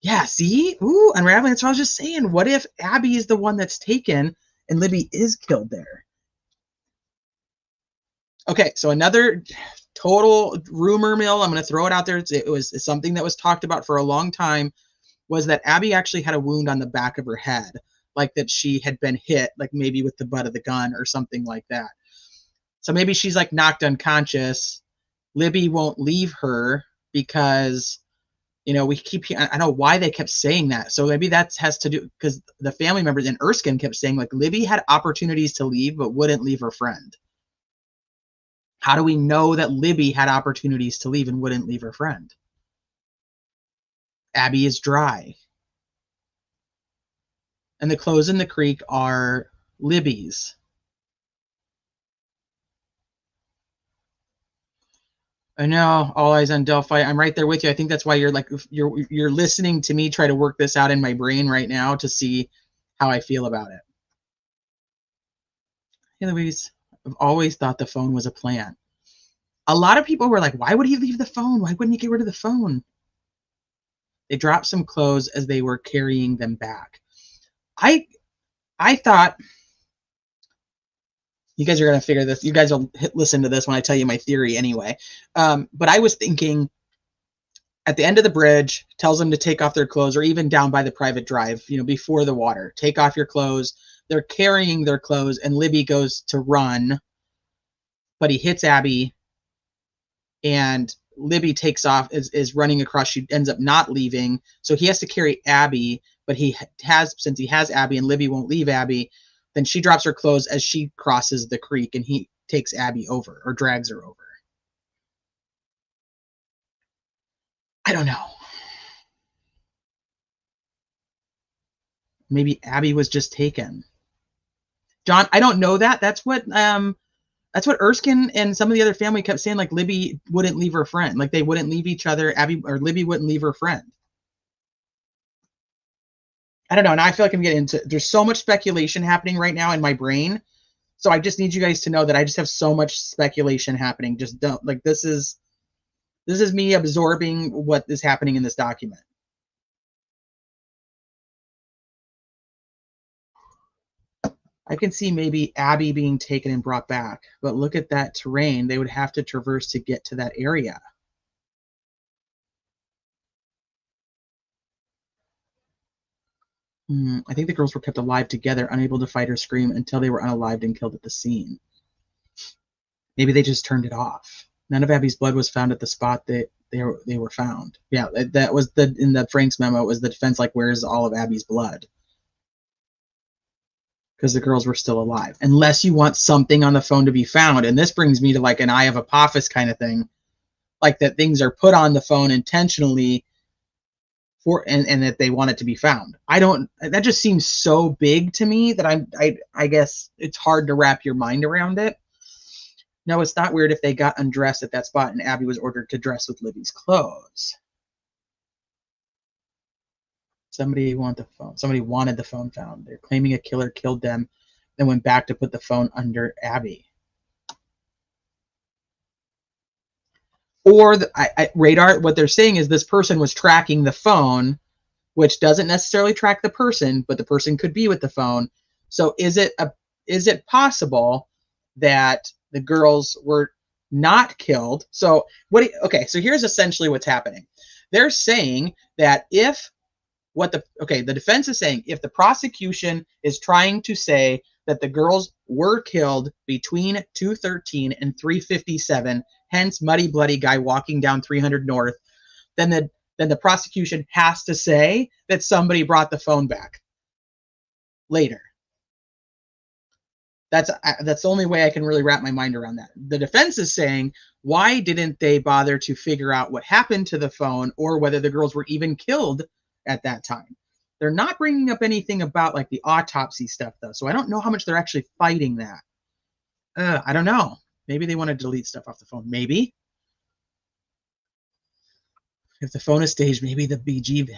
Yeah, see? Ooh, unraveling. That's what I was just saying. What if Abby is the one that's taken and Libby is killed there? Okay, so another total rumor mill, I'm going to throw it out there. It's something that was talked about for a long time, was that Abby actually had a wound on the back of her head, like that she had been hit, like maybe with the butt of the gun or something like that. So maybe she's like knocked unconscious. Libby won't leave her because, you know, we keep, I don't know why they kept saying that. So maybe that has to do, because the family members in Erskine kept saying like Libby had opportunities to leave, but wouldn't leave her friend. How do we know that Libby had opportunities to leave and wouldn't leave her friend? Abby is dry. And the clothes in the creek are Libby's. I know, all eyes on Delphi. I'm right there with you. I think that's why you're like you're listening to me try to work this out in my brain right now to see how I feel about it. Hey, Louise, I've always thought the phone was a plant. A lot of people were like, why would he leave the phone? Why wouldn't he get rid of the phone? They dropped some clothes as they were carrying them back. I thought, you guys are going to figure this. You guys will listen to this when I tell you my theory anyway. But I was thinking at the end of the bridge, tells them to take off their clothes, or even down by the private drive, you know, before the water. Take off your clothes. They're carrying their clothes, and Libby goes to run, but he hits Abby, and Libby takes off, is running across. She ends up not leaving, so he has to carry Abby, but since he has Abby and Libby won't leave Abby, then she drops her clothes as she crosses the creek, and he takes Abby over, or drags her over. I don't know. Maybe Abby was just taken. John, I don't know that. That's what Erskine and some of the other family kept saying, like Libby wouldn't leave her friend. Like they wouldn't leave each other. Abby or Libby wouldn't leave her friend. I don't know. And I feel like I'm getting into, there's so much speculation happening right now in my brain. So I just need you guys to know that I just have so much speculation happening. Just don't, like, this is me absorbing what is happening in this document. I can see maybe Abby being taken and brought back, but look at that terrain they would have to traverse to get to that area. I think the girls were kept alive together, unable to fight or scream until they were unalived and killed at the scene. Maybe they just turned it off. None of Abby's blood was found at the spot that they were found. Yeah, that was in the Frank's memo. It was the defense like, where's all of Abby's blood? Because the girls were still alive. Unless you want something on the phone to be found. And this brings me to like an eye of Apophis kind of thing. Like that things are put on the phone intentionally for and that they want it to be found. That just seems so big to me that I guess it's hard to wrap your mind around it. No, it's not weird if they got undressed at that spot and Abby was ordered to dress with Libby's clothes. Somebody wanted the phone found. They're claiming a killer killed them, then went back to put the phone under Abby. Or radar, what they're saying is this person was tracking the phone, which doesn't necessarily track the person, but the person could be with the phone. So is it possible that the girls were not killed? So so here's essentially what's happening. They're saying that the defense is saying if the prosecution is trying to say that the girls were killed between 2:13 and 3:57, hence muddy bloody guy walking down 300 North, then the prosecution has to say that somebody brought the phone back later. That's the only way I can really wrap my mind around that. The defense is saying, why didn't they bother to figure out what happened to the phone or whether the girls were even killed at that time? They're not bringing up anything about like the autopsy stuff though, so I don't know how much they're actually fighting that. I don't know. Maybe they want to delete stuff off the phone. Maybe. If the phone is staged, maybe the BG.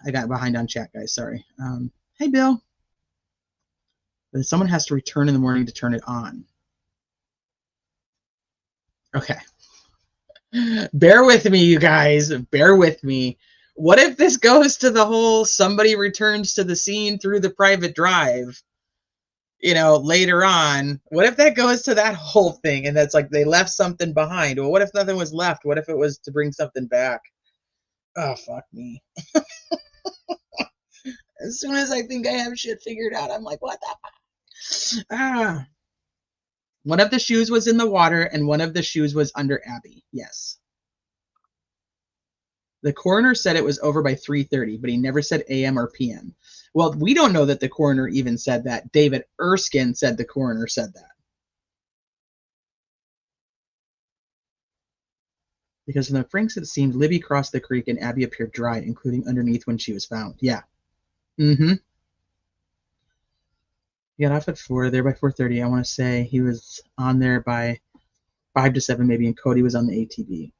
I got behind on chat, guys. Sorry. Hey, Bill. But someone has to return in the morning to turn it on. Okay. Bear with me, you guys. Bear with me. What if this goes to the whole somebody returns to the scene through the private drive, later on? What if that goes to that whole thing and that's like they left something behind? Well, what if nothing was left? What if it was to bring something back? Oh, fuck me. As soon as I think I have shit figured out, I'm like, what the fuck? One of the shoes was in the water and one of the shoes was under Abby. Yes. The coroner said it was over by 3:30, but he never said AM or PM. Well, we don't know that the coroner even said that. David Erskine said the coroner said that. Because from the Franks, it seemed Libby crossed the creek and Abby appeared dry, including underneath when she was found. Yeah. Mm-hmm. He got off at 4, there by 4:30. I want to say he was on there by 5 to 7 maybe, and Cody was on the ATV.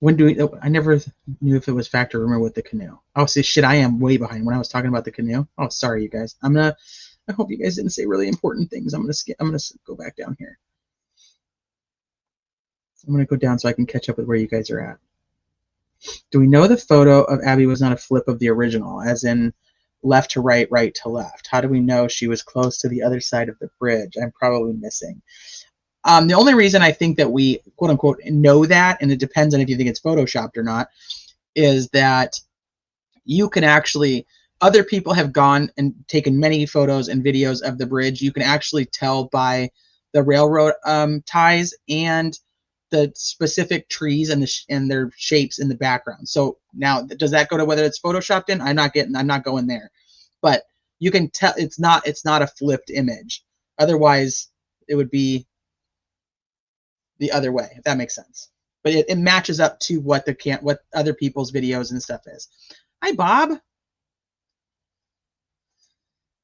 I never knew if it was fact or rumor with the canoe. Oh, see, shit, I am way behind when I was talking about the canoe. Oh, sorry, you guys. I hope you guys didn't say really important things. I'm gonna go back down here. I'm gonna go down so I can catch up with where you guys are at. Do we know the photo of Abby was not a flip of the original, as in left to right, right to left? How do we know she was close to the other side of the bridge? I'm probably missing. The only reason I think that we, quote unquote, know that, and it depends on if you think it's photoshopped or not, is that you can actually, other people have gone and taken many photos and videos of the bridge. You can actually tell by the railroad ties and the specific trees and their shapes in the background. So now, does that go to whether it's photoshopped in? I'm not going there, but you can tell it's not a flipped image. Otherwise, it would be the other way, if that makes sense. But it matches up to what other people's videos and stuff is. Hi, Bob.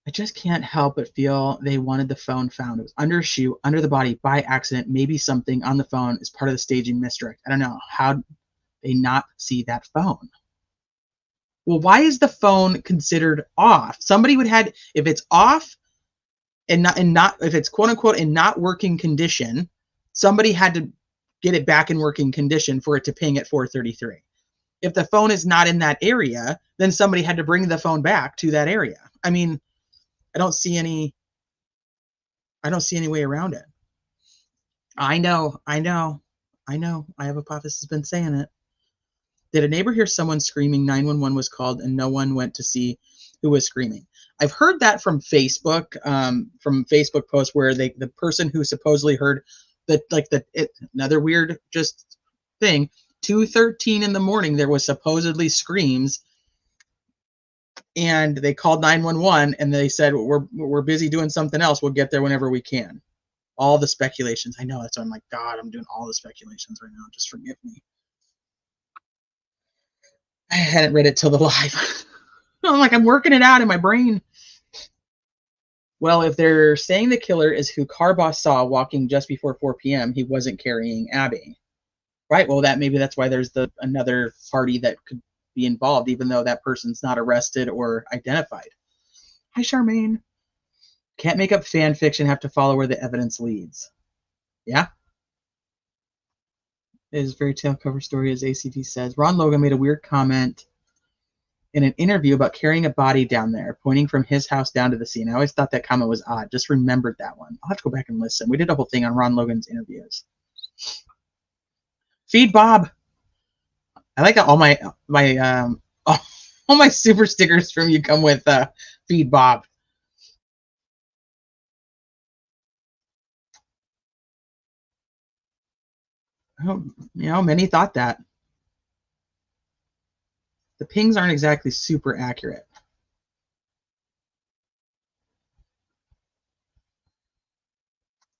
I just can't help but feel they wanted the phone found. It was under a shoe, under the body, by accident. Maybe something on the phone is part of the staging misdirect. I don't know. How they not see that phone? Well, why is the phone considered off? Somebody would have, if it's off and not if it's quote unquote in not working condition, somebody had to get it back in working condition for it to ping at 4:33. If the phone is not in that area, then somebody had to bring the phone back to that area. I mean, I don't see any way around it. I know. I have Apophis has been saying it. Did a neighbor hear someone screaming? 911 was called and no one went to see who was screaming. I've heard that from Facebook posts where the person who supposedly heard another weird just thing, 2:13 in the morning, there was supposedly screams, and they called 911 and they said, we're busy doing something else. We'll get there whenever we can. All the speculations. I know, that's why I'm like, God, I'm doing all the speculations right now. Just forgive me. I hadn't read it till the live. I'm like, I'm working it out in my brain. Well, if they're saying the killer is who car boss saw walking just before 4 p.m., he wasn't carrying Abby. Right, well, maybe that's why there's another party that could be involved, even though that person's not arrested or identified. Hi, Charmaine. Can't make up fan fiction, have to follow where the evidence leads. Yeah? It is a fairy tale cover story, as ACT says. Ron Logan made a weird comment in an interview about carrying a body down there, pointing from his house down to the scene. I always thought that comment was odd. Just remembered that one. I'll have to go back and listen. We did a whole thing on Ron Logan's interviews. Feed Bob. I like that all my super stickers from you come with Feed Bob. Oh, many thought that. The pings aren't exactly super accurate.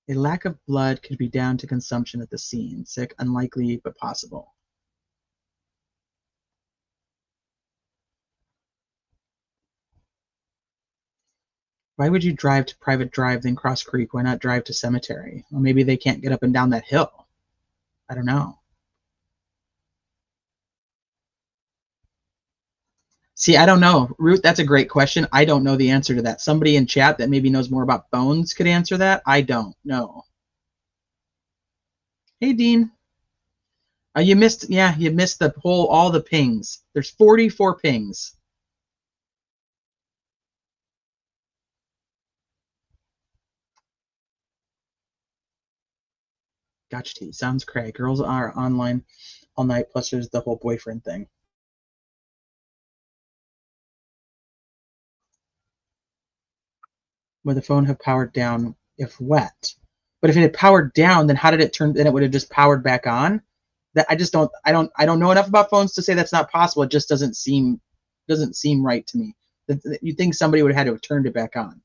A lack of blood could be down to consumption at the scene. Sick, unlikely, but possible. Why would you drive to Private Drive, then cross creek? Why not drive to Cemetery? Well, maybe they can't get up and down that hill. I don't know. See, I don't know. Ruth, that's a great question. I don't know the answer to that. Somebody in chat that maybe knows more about bones could answer that. I don't know. Hey, Dean. You missed all the pings. There's 44 pings. Gotcha, T. Sounds cray. Girls are online all night, plus there's the whole boyfriend thing. Would the phone have powered down if wet? But if it had powered down, then how did it turn? Then it would have just powered back on. That I don't know enough about phones to say that's not possible. It just doesn't seem right to me. You'd think somebody would have had to have turned it back on.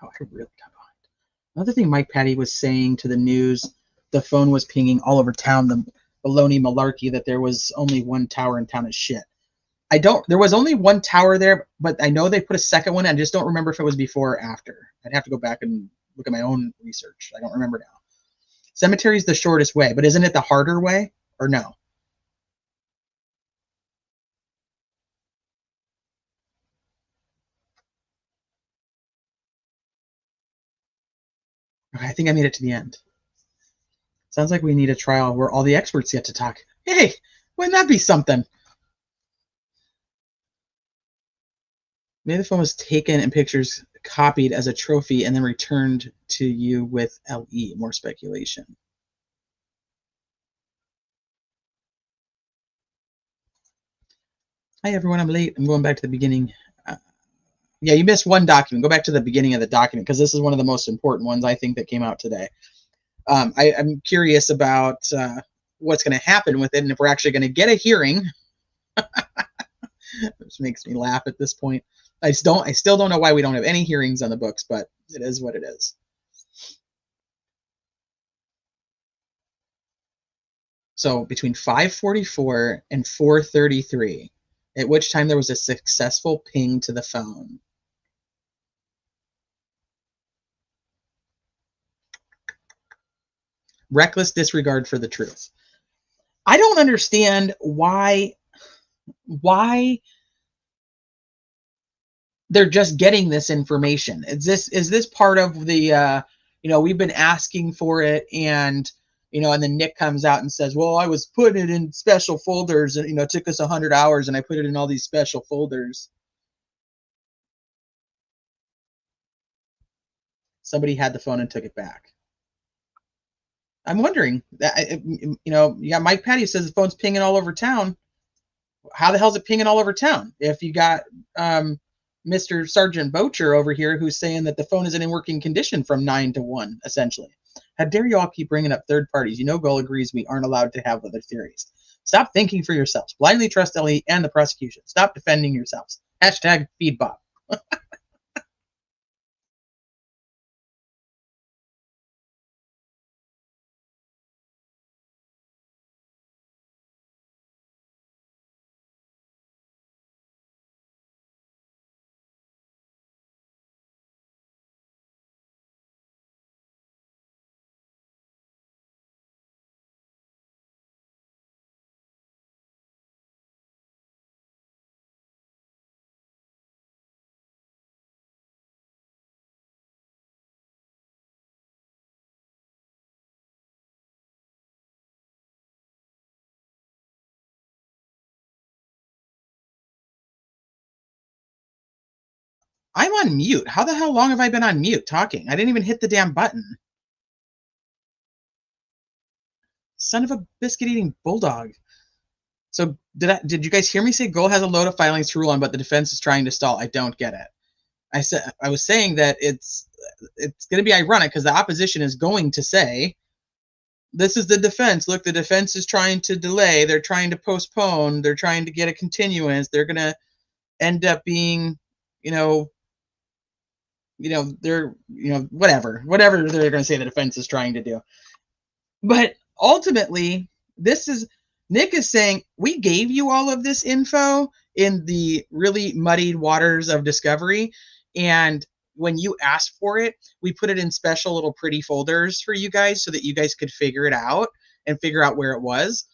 Oh, I really got behind. Another thing Mike Patty was saying to the news, the phone was pinging all over town, the baloney malarkey that there was only one tower in town is shit. There was only one tower there, but I know they put a second one. I just don't remember if it was before or after. I'd have to go back and look at my own research. I don't remember now. Cemetery is the shortest way, but isn't it the harder way, or no? Okay, I think I made it to the end. Sounds like we need a trial where all the experts get to talk. Hey, wouldn't that be something? Maybe the phone was taken and pictures copied as a trophy and then returned to you with LE. More speculation. Hi, everyone. I'm late. I'm going back to the beginning. Yeah, you missed one document. Go back to the beginning of the document because this is one of the most important ones I think that came out today. I'm curious about what's going to happen with it and if we're actually going to get a hearing. Which makes me laugh at this point. I still don't know why we don't have any hearings on the books, but it is what it is. So between 5:44 and 4:33, at which time there was a successful ping to the phone. Reckless disregard for the truth. I don't understand why they're just getting this information. Is this part of the we've been asking for it, and and then Nick comes out and says, well, I was putting it in special folders, and it took us 100 hours and I put it in all these special folders. somebody had the phone and took it back. I'm wondering, yeah, Mike Patty says the phone's pinging all over town. How the hell is it pinging all over town? If you got Mr. Sergeant Bocher over here who's saying that the phone isn't in working condition from 9 to 1, essentially. How dare you all keep bringing up third parties? You know Goal agrees we aren't allowed to have other theories. Stop thinking for yourselves. Blindly trust LE and the prosecution. Stop defending yourselves. Hashtag feed Bob. I'm on mute. How the hell long have I been on mute talking? I didn't even hit the damn button. Son of a biscuit-eating bulldog. So did you guys hear me say Goal has a load of filings to rule on, but the defense is trying to stall? I don't get it. I was saying that it's going to be ironic because the opposition is going to say, this is the defense. Look, the defense is trying to delay. They're trying to postpone. They're trying to get a continuance. They're going to end up being, they're, whatever they're going to say the defense is trying to do. But ultimately, Nick is saying, we gave you all of this info in the really muddied waters of discovery. And when you asked for it, we put it in special little pretty folders for you guys so that you guys could figure it out and figure out where it was.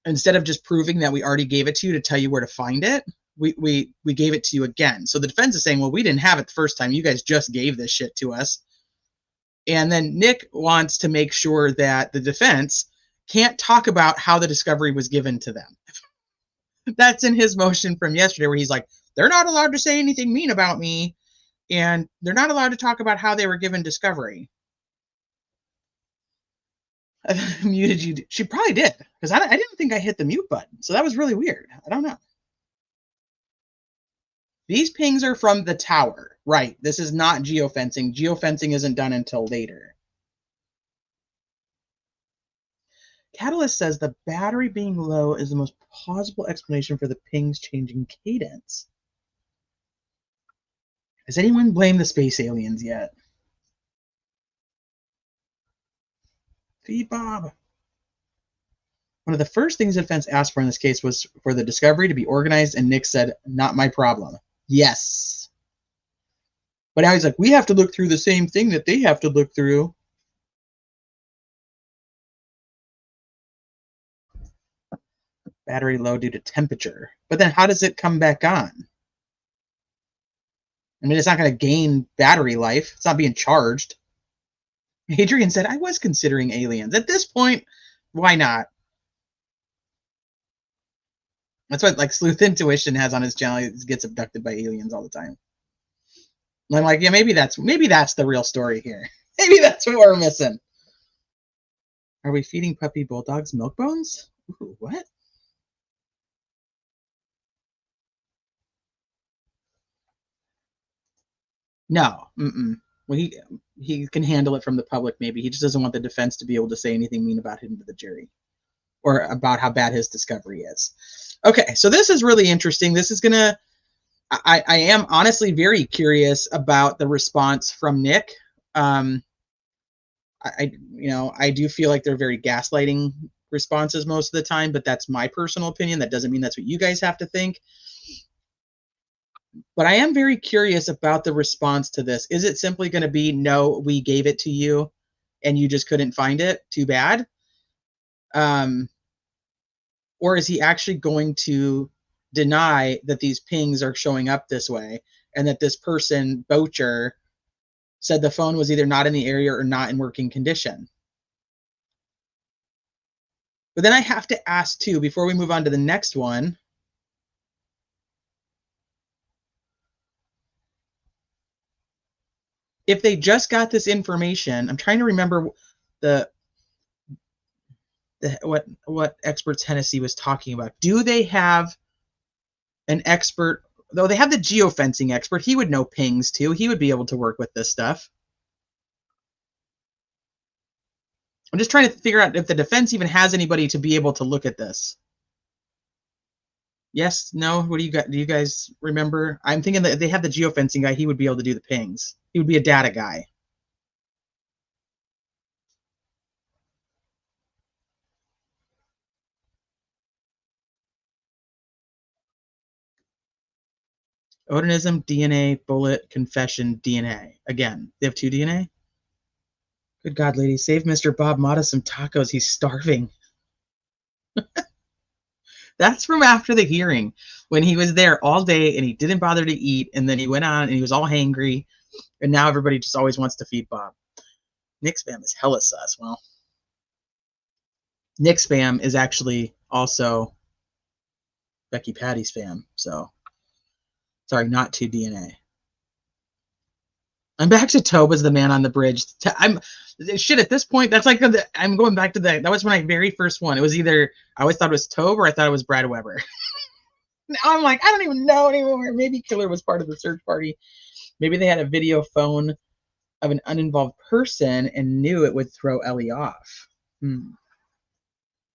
Instead of just proving that we already gave it to you to tell you where to find it, we gave it to you again. So the defense is saying, well, we didn't have it the first time. You guys just gave this shit to us. And then Nick wants to make sure that the defense can't talk about how the discovery was given to them. That's in his motion from yesterday where he's like, they're not allowed to say anything mean about me. And they're not allowed to talk about how they were given discovery. I muted you. She probably did, because I didn't think I hit the mute button. So that was really weird. I don't know. These pings are from the tower. Right. This is not geofencing. Geofencing isn't done until later. Catalyst says the battery being low is the most plausible explanation for the pings changing cadence. Has anyone blamed the space aliens yet? Feed Bob. One of the first things the defense asked for in this case was for the discovery to be organized, and Nick said, not my problem. Yes. But now he's like, we have to look through the same thing that they have to look through. Battery low due to temperature. But then how does it come back on? I mean, it's not going to gain battery life. It's not being charged. Adrian said, I was considering aliens. At this point, why not? That's what like Sleuth Intuition has on his channel. He gets abducted by aliens all the time. And I'm like, yeah, maybe that's the real story here. Maybe that's what we're missing. Are we feeding puppy bulldogs milk bones? Ooh, what? No. Well, he can handle it from the public, maybe. He just doesn't want the defense to be able to say anything mean about him to the jury or about how bad his discovery is. Okay, so this is really interesting. This is gonna. I am honestly very curious about the response from Nick. I do feel like they're very gaslighting responses most of the time, but that's my personal opinion. That doesn't mean that's what you guys have to think. But I am very curious about the response to this. Is it simply going to be, no, we gave it to you and you just couldn't find it? Too bad. Or is he actually going to deny that these pings are showing up this way and that this person, Bocher, said the phone was either not in the area or not in working condition? But then I have to ask, too, before we move on to the next one, if they just got this information, I'm trying to remember what experts Hennessy was talking about. Do they have an expert? Though they have the geofencing expert, he would know pings too. He would be able to work with this stuff. I'm just trying to figure out if the defense even has anybody to be able to look at this. Yes, no, what do you got? Do you guys remember? I'm thinking that they have the geofencing guy. He would be able to do the pings. He would be a data guy. Odinism, DNA, bullet, confession, DNA. Again, they have 2 DNA? Good God, lady, save Mr. Bob Motta some tacos. He's starving. That's from after the hearing, when he was there all day and he didn't bother to eat, and then he went on and he was all hangry, and now everybody just always wants to feed Bob. Nick Spam is hella sus. Well, Nick Spam is actually also Becky Patty Spam, so sorry, not 2 DNA. I'm back to Tobe as the man on the bridge. I'm shit at this point. That's like I'm going back to that was my very first one. It was either I always thought it was Tobe or I thought it was Brad Weber. Now I'm like, I don't even know anymore. Maybe Killer was part of the search party. Maybe they had a video phone of an uninvolved person and knew it would throw Ellie off.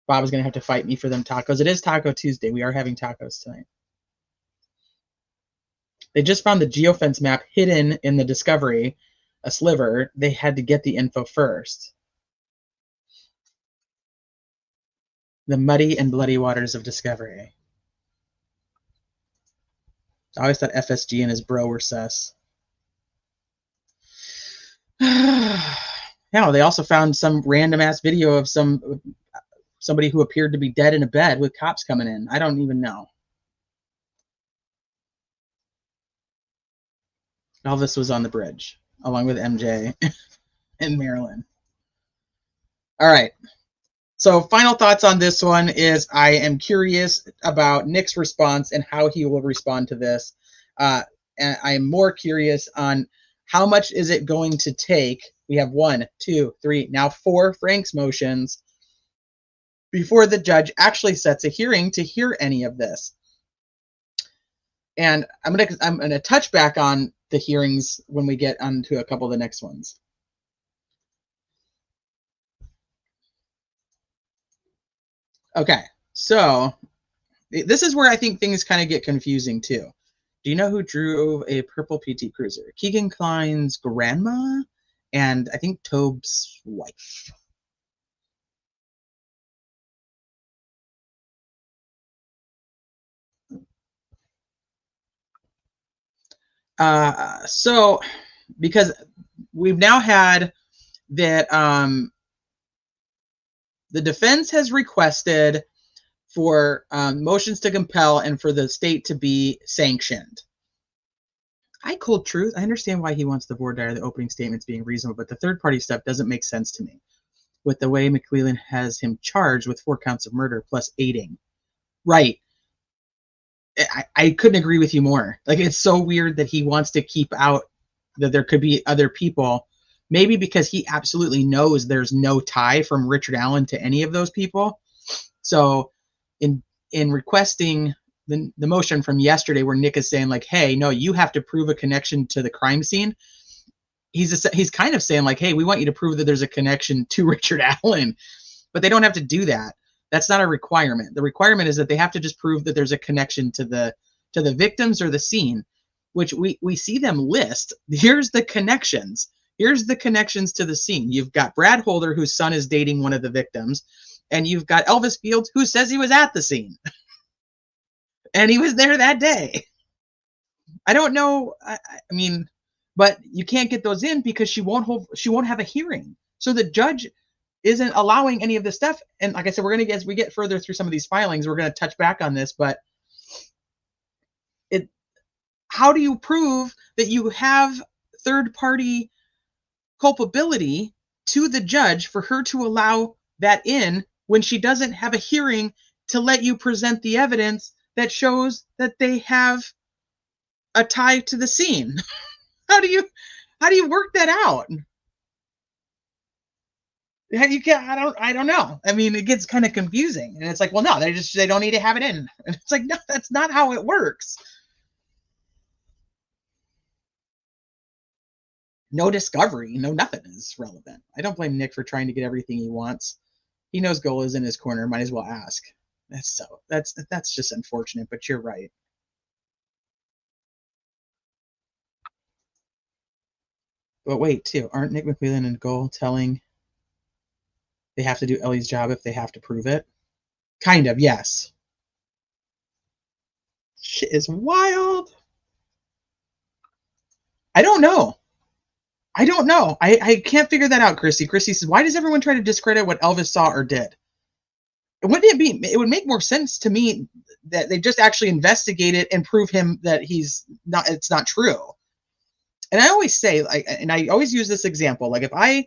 Bob is gonna have to fight me for them tacos. It is Taco Tuesday. We are having tacos tonight. They just found the geofence map hidden in the Discovery, a sliver. They had to get the info first. The muddy and bloody waters of Discovery. I always thought FSG and his bro were sus. Yeah, they also found some random ass video of somebody who appeared to be dead in a bed with cops coming in. I don't even know. Elvis was on the bridge, along with MJ and Marilyn. All right. So final thoughts on this one is I am curious about Nick's response and how he will respond to this. And I am more curious on how much is it going to take. We have 1, 2, 3, now 4 Frank's motions before the judge actually sets a hearing to hear any of this. And I'm gonna touch back on the hearings when we get onto a couple of the next ones. Okay, so this is where I think things kind of get confusing too. Do you know who drove a purple PT Cruiser? Keegan Klein's grandma and I think Tobe's wife. So because we've now had that the defense has requested for motions to compel and for the state to be sanctioned. Cold truth, I understand why he wants the voir dire, the opening statements being reasonable, but the third party stuff doesn't make sense to me with the way McClellan has him charged with 4 counts of murder plus aiding. Right. I couldn't agree with you more. Like, it's so weird that he wants to keep out that there could be other people, maybe because he absolutely knows there's no tie from Richard Allen to any of those people. So in requesting the motion from yesterday where Nick is saying like, hey, no, you have to prove a connection to the crime scene. He's kind of saying like, hey, we want you to prove that there's a connection to Richard Allen, but they don't have to do that. That's not a requirement. The requirement is that they have to just prove that there's a connection to the victims or the scene, which we see them list. Here's the connections. Here's the connections to the scene. You've got Brad Holder, whose son is dating one of the victims, and you've got Elvis Fields, who says he was at the scene. And he was there that day. I don't know. I mean, but you can't get those in because she won't have a hearing. So the judge isn't allowing any of this stuff. And like I said, as we get further through some of these filings, we're going to touch back on this, but how do you prove that you have third party culpability to the judge for her to allow that in when she doesn't have a hearing to let you present the evidence that shows that they have a tie to the scene? How do How do you work that out? You can't. I don't know. I mean, it gets kind of confusing, and it's like, well, no, they don't need to have it in. And it's like, no, that's not how it works. No discovery, no nothing is relevant. I don't blame Nick for trying to get everything he wants. He knows goal is in his corner. Might as well ask. That's just unfortunate. But you're right. But wait, too, aren't Nick McWheelan and Goal telling they have to do Ellie's job if they have to prove it? Kind of, yes. Shit is wild. I don't know. I can't figure that out, Chrissy. Chrissy says, why does everyone try to discredit what Elvis saw or did? It would make more sense to me that they just actually investigate it and prove him that it's not true. And I always say, and I always use this example, like if I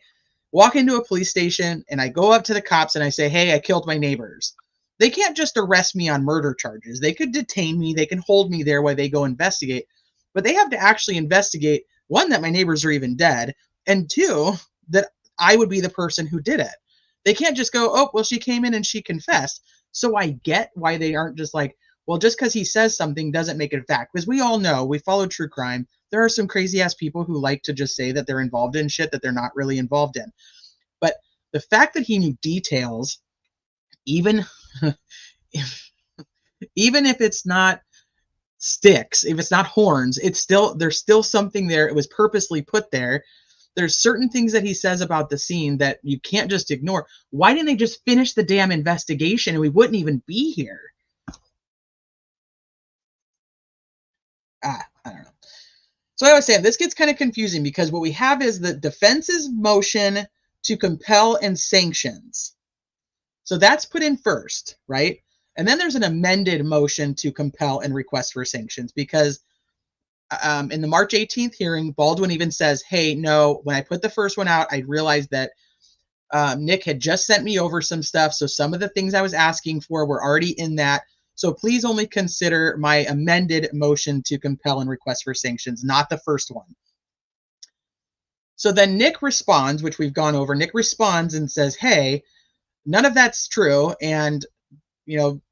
walk into a police station and I go up to the cops and I say, hey, I killed my neighbors. They can't just arrest me on murder charges. They could detain me. They can hold me there while they go investigate. But they have to actually investigate, one, that my neighbors are even dead, and two, that I would be the person who did it. They can't just go, oh, well, she came in and she confessed. So I get why they aren't just like, well, just because he says something doesn't make it a fact. Because we all know, we follow true crime. There are some crazy ass people who like to just say that they're involved in shit that they're not really involved in. But the fact that he knew details, even if it's not sticks, if it's not horns, there's still something there. It was purposely put there. There's certain things that he says about the scene that you can't just ignore. Why didn't they just finish the damn investigation and we wouldn't even be here? I don't know. So I was saying, this gets kind of confusing because what we have is the defense's motion to compel and sanctions. So that's put in first, right? And then there's an amended motion to compel and request for sanctions because in the March 18th hearing, Baldwin even says, hey, no, when I put the first one out, I realized that Nick had just sent me over some stuff. So some of the things I was asking for were already in that. So please only consider my amended motion to compel and request for sanctions, not the first one. So then Nick responds, which we've gone over. Nick responds and says, hey, none of that's true. And,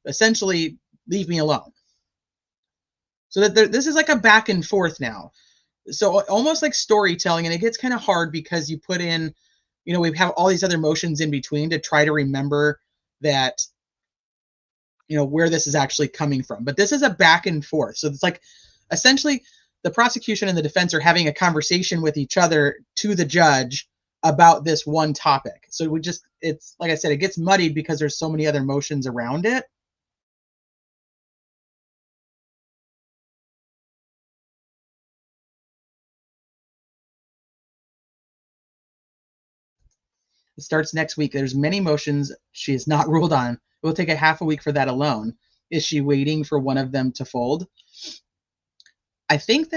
essentially leave me alone. So that this is like a back and forth now. So almost like storytelling. And it gets kind of hard because you put in, we have all these other motions in between to try to remember that, where this is actually coming from. But this is a back and forth. So it's like essentially the prosecution and the defense are having a conversation with each other to the judge about this one topic. So it's like I said, it gets muddied because there's so many other motions around it. It starts next week. There's many motions she is not ruled on. It will take a half a week for that alone. Is she waiting for one of them to fold? I think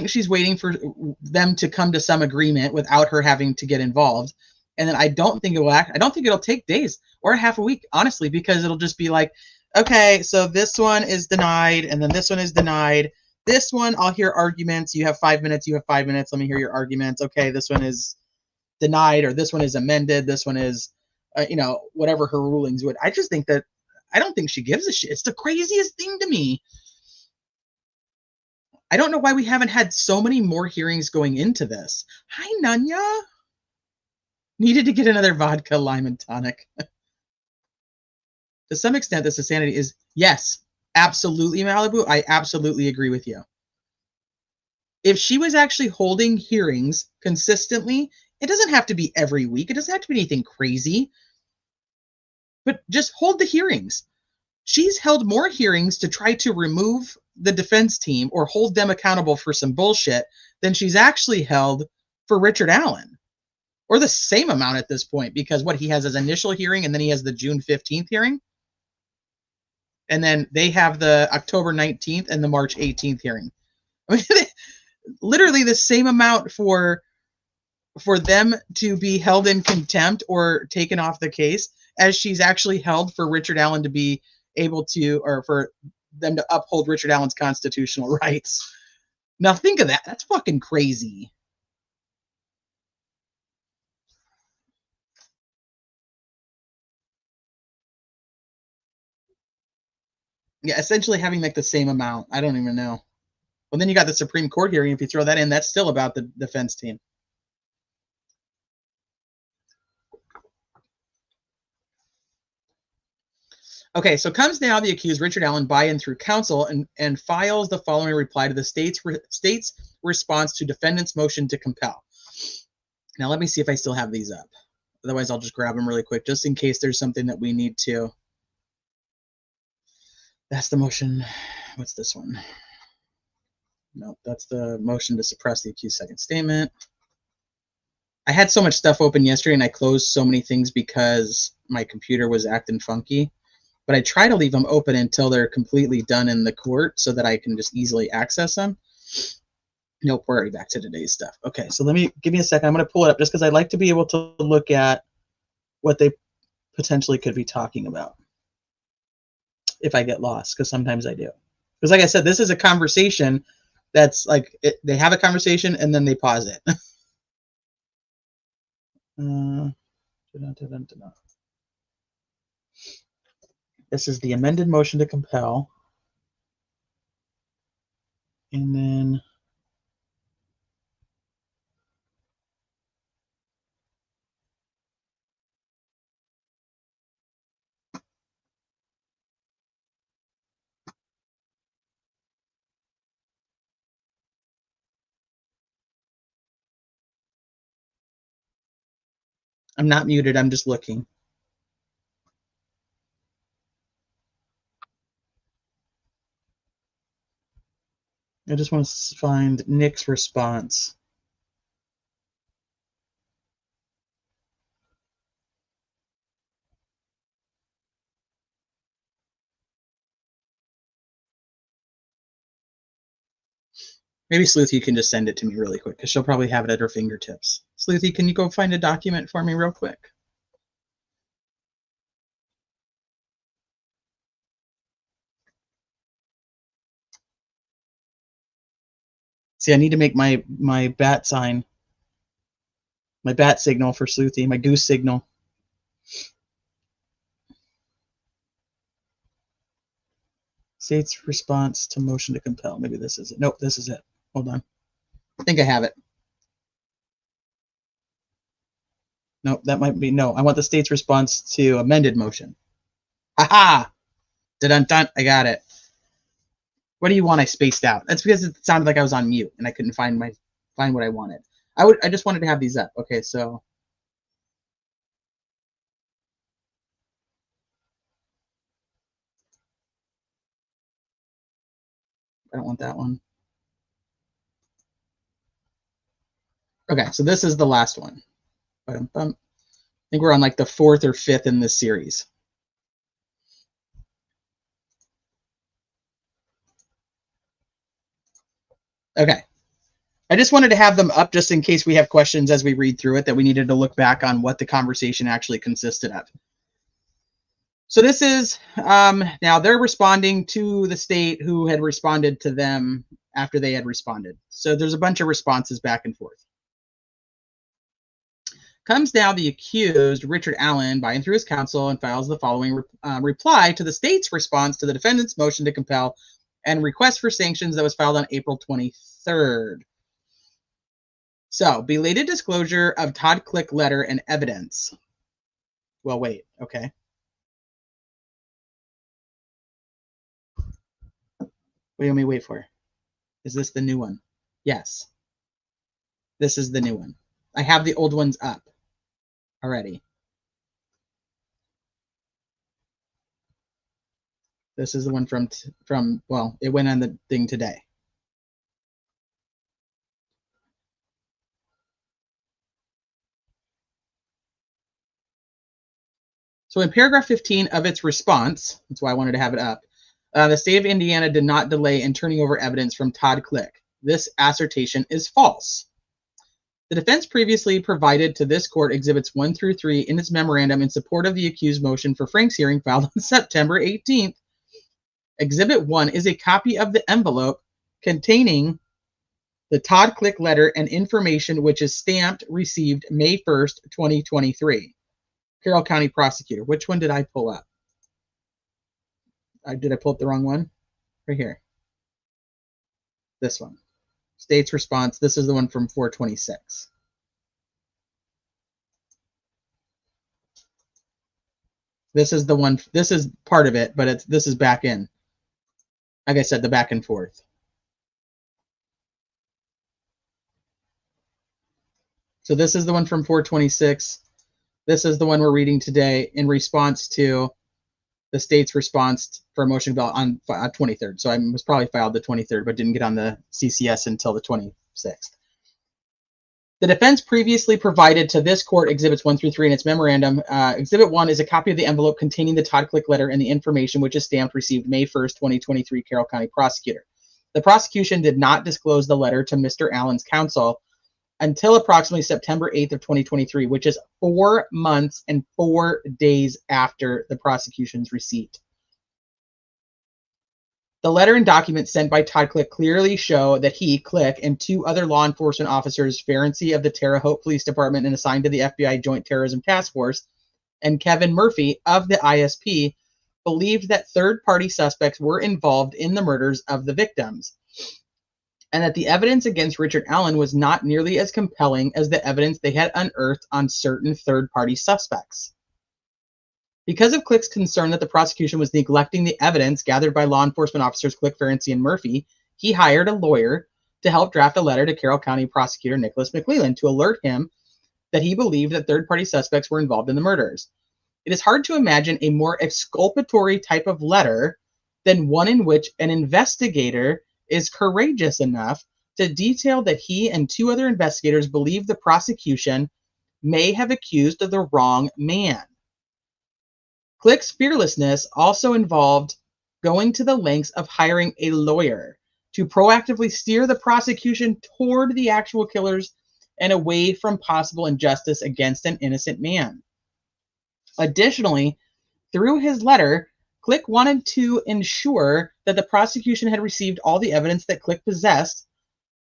she's waiting for them to come to some agreement without her having to get involved. And then I don't think it'll take days or a half a week, honestly, because it'll just be like, okay, so this one is denied, and then this one is denied. This one, I'll hear arguments. You have 5 minutes. You have 5 minutes. Let me hear your arguments. Okay, this one is denied, or this one is amended. This one is, whatever her rulings would. I just think that I don't think she gives a shit. It's the craziest thing to me. I don't know why we haven't had so many more hearings going into this. Hi, Nanya. Needed to get another vodka, lime, and tonic. To some extent, this insanity is, yes, absolutely, Malibu. I absolutely agree with you. If she was actually holding hearings consistently, it doesn't have to be every week. It doesn't have to be anything crazy. But just hold the hearings. She's held more hearings to try to remove the defense team or hold them accountable for some bullshit than she's actually held for Richard Allen. Or the same amount at this point, because he has his initial hearing and then he has the June 15th hearing. And then they have the October 19th and the March 18th hearing. I mean, literally the same amount for them to be held in contempt or taken off the case as she's actually held for Richard Allen to be able to, or for them to uphold Richard Allen's constitutional rights. Now think of that. That's fucking crazy. Yeah, essentially having like the same amount. I don't even know. Well, then you got the Supreme Court hearing. If you throw that in, that's still about the defense team. Okay, so comes now the accused Richard Allen by and through counsel and files the following reply to the state's response to defendant's motion to compel. Now let me see if I still have these up. Otherwise, I'll just grab them really quick, just in case there's something that we need to. That's the motion. What's this one? Nope, that's the motion to suppress the accused's second statement. I had so much stuff open yesterday, and I closed so many things because my computer was acting funky. But I try to leave them open until they're completely done in the court so that I can just easily access them. Nope, we're already back to today's stuff. Okay, so give me a second. I'm going to pull it up just because I'd like to be able to look at what they potentially could be talking about if I get lost, because sometimes I do. Because like I said, this is a conversation that's like, they have a conversation and then they pause it. This is the amended motion to compel. And then I'm not muted, I'm just looking. I just want to find Nick's response. Maybe Sleuthy can just send it to me really quick because she'll probably have it at her fingertips. Sleuthy, can you go find a document for me real quick? See, I need to make my bat sign, my bat signal for Sleuthy, my goose signal. State's response to motion to compel. Maybe this is it. Nope, this is it. Hold on. I think I have it. Nope, that might be, no. I want the state's response to amended motion. Aha! Dun-dun-dun, I got it. What do you want? I spaced out. That's because it sounded like I was on mute and I couldn't find what I wanted. I just wanted to have these up. Okay, so I don't want that one. Okay, so this is the last one. I think we're on like the 4th or 5th in this series. Okay. I just wanted to have them up just in case we have questions as we read through it that we needed to look back on what the conversation actually consisted of. So this is, now they're responding to the state who had responded to them after they had responded. So there's a bunch of responses back and forth. Comes now the accused, Richard Allen, by and through his counsel, and files the following reply to the state's response to the defendant's motion to compel and request for sanctions that was filed on April 23rd. So, belated disclosure of Todd Click letter and evidence. Well, wait, okay. What do you want me to wait for? Is this the new one? Yes. This is the new one. I have the old ones up already. This is the one from well, it went on the thing today. So in paragraph 15 of its response, that's why I wanted to have it up, the state of Indiana did not delay in turning over evidence from Todd Click. This assertion is false. The defense previously provided to this court exhibits 1 through 3 in its memorandum in support of the accused motion for Frank's hearing filed on September 18th. Exhibit 1 is a copy of the envelope containing The Todd Click letter and information which is stamped received May 1st, 2023. Carroll County Prosecutor. Which one did I pull up? Did I pull up the wrong one? Right here. This one. State's response. This is the one from 426. This is the one. This is part of it, but this is back in. Like I said, the back and forth. So this is the one from 426. This is the one we're reading today in response to the state's response for a motion on 23rd. So I was probably filed the 23rd, but didn't get on the CCS until the 26th. The defense previously provided to this court Exhibits 1 through 3 in its memorandum. Exhibit 1 is a copy of the envelope containing the Todd Click letter and the information which is stamped received May 1st, 2023, Carroll County Prosecutor. The prosecution did not disclose the letter to Mr. Allen's counsel until approximately September 8th of 2023, which is 4 months and 4 days after the prosecution's receipt. The letter and documents sent by Todd Click clearly show that he, Click, and 2 other law enforcement officers, Ferenczi of the Terre Haute Police Department and assigned to the FBI Joint Terrorism Task Force, and Kevin Murphy of the ISP, believed that third-party suspects were involved in the murders of the victims, and that the evidence against Richard Allen was not nearly as compelling as the evidence they had unearthed on certain third-party suspects. Because of Click's concern that the prosecution was neglecting the evidence gathered by law enforcement officers Click, Ferenczi, and Murphy, he hired a lawyer to help draft a letter to Carroll County Prosecutor Nicholas McClellan to alert him that he believed that third-party suspects were involved in the murders. It is hard to imagine a more exculpatory type of letter than one in which an investigator is courageous enough to detail that he and 2 other investigators believe the prosecution may have accused the wrong man. Click's fearlessness also involved going to the lengths of hiring a lawyer to proactively steer the prosecution toward the actual killers and away from possible injustice against an innocent man. Additionally, through his letter, Click wanted to ensure that the prosecution had received all the evidence that Click possessed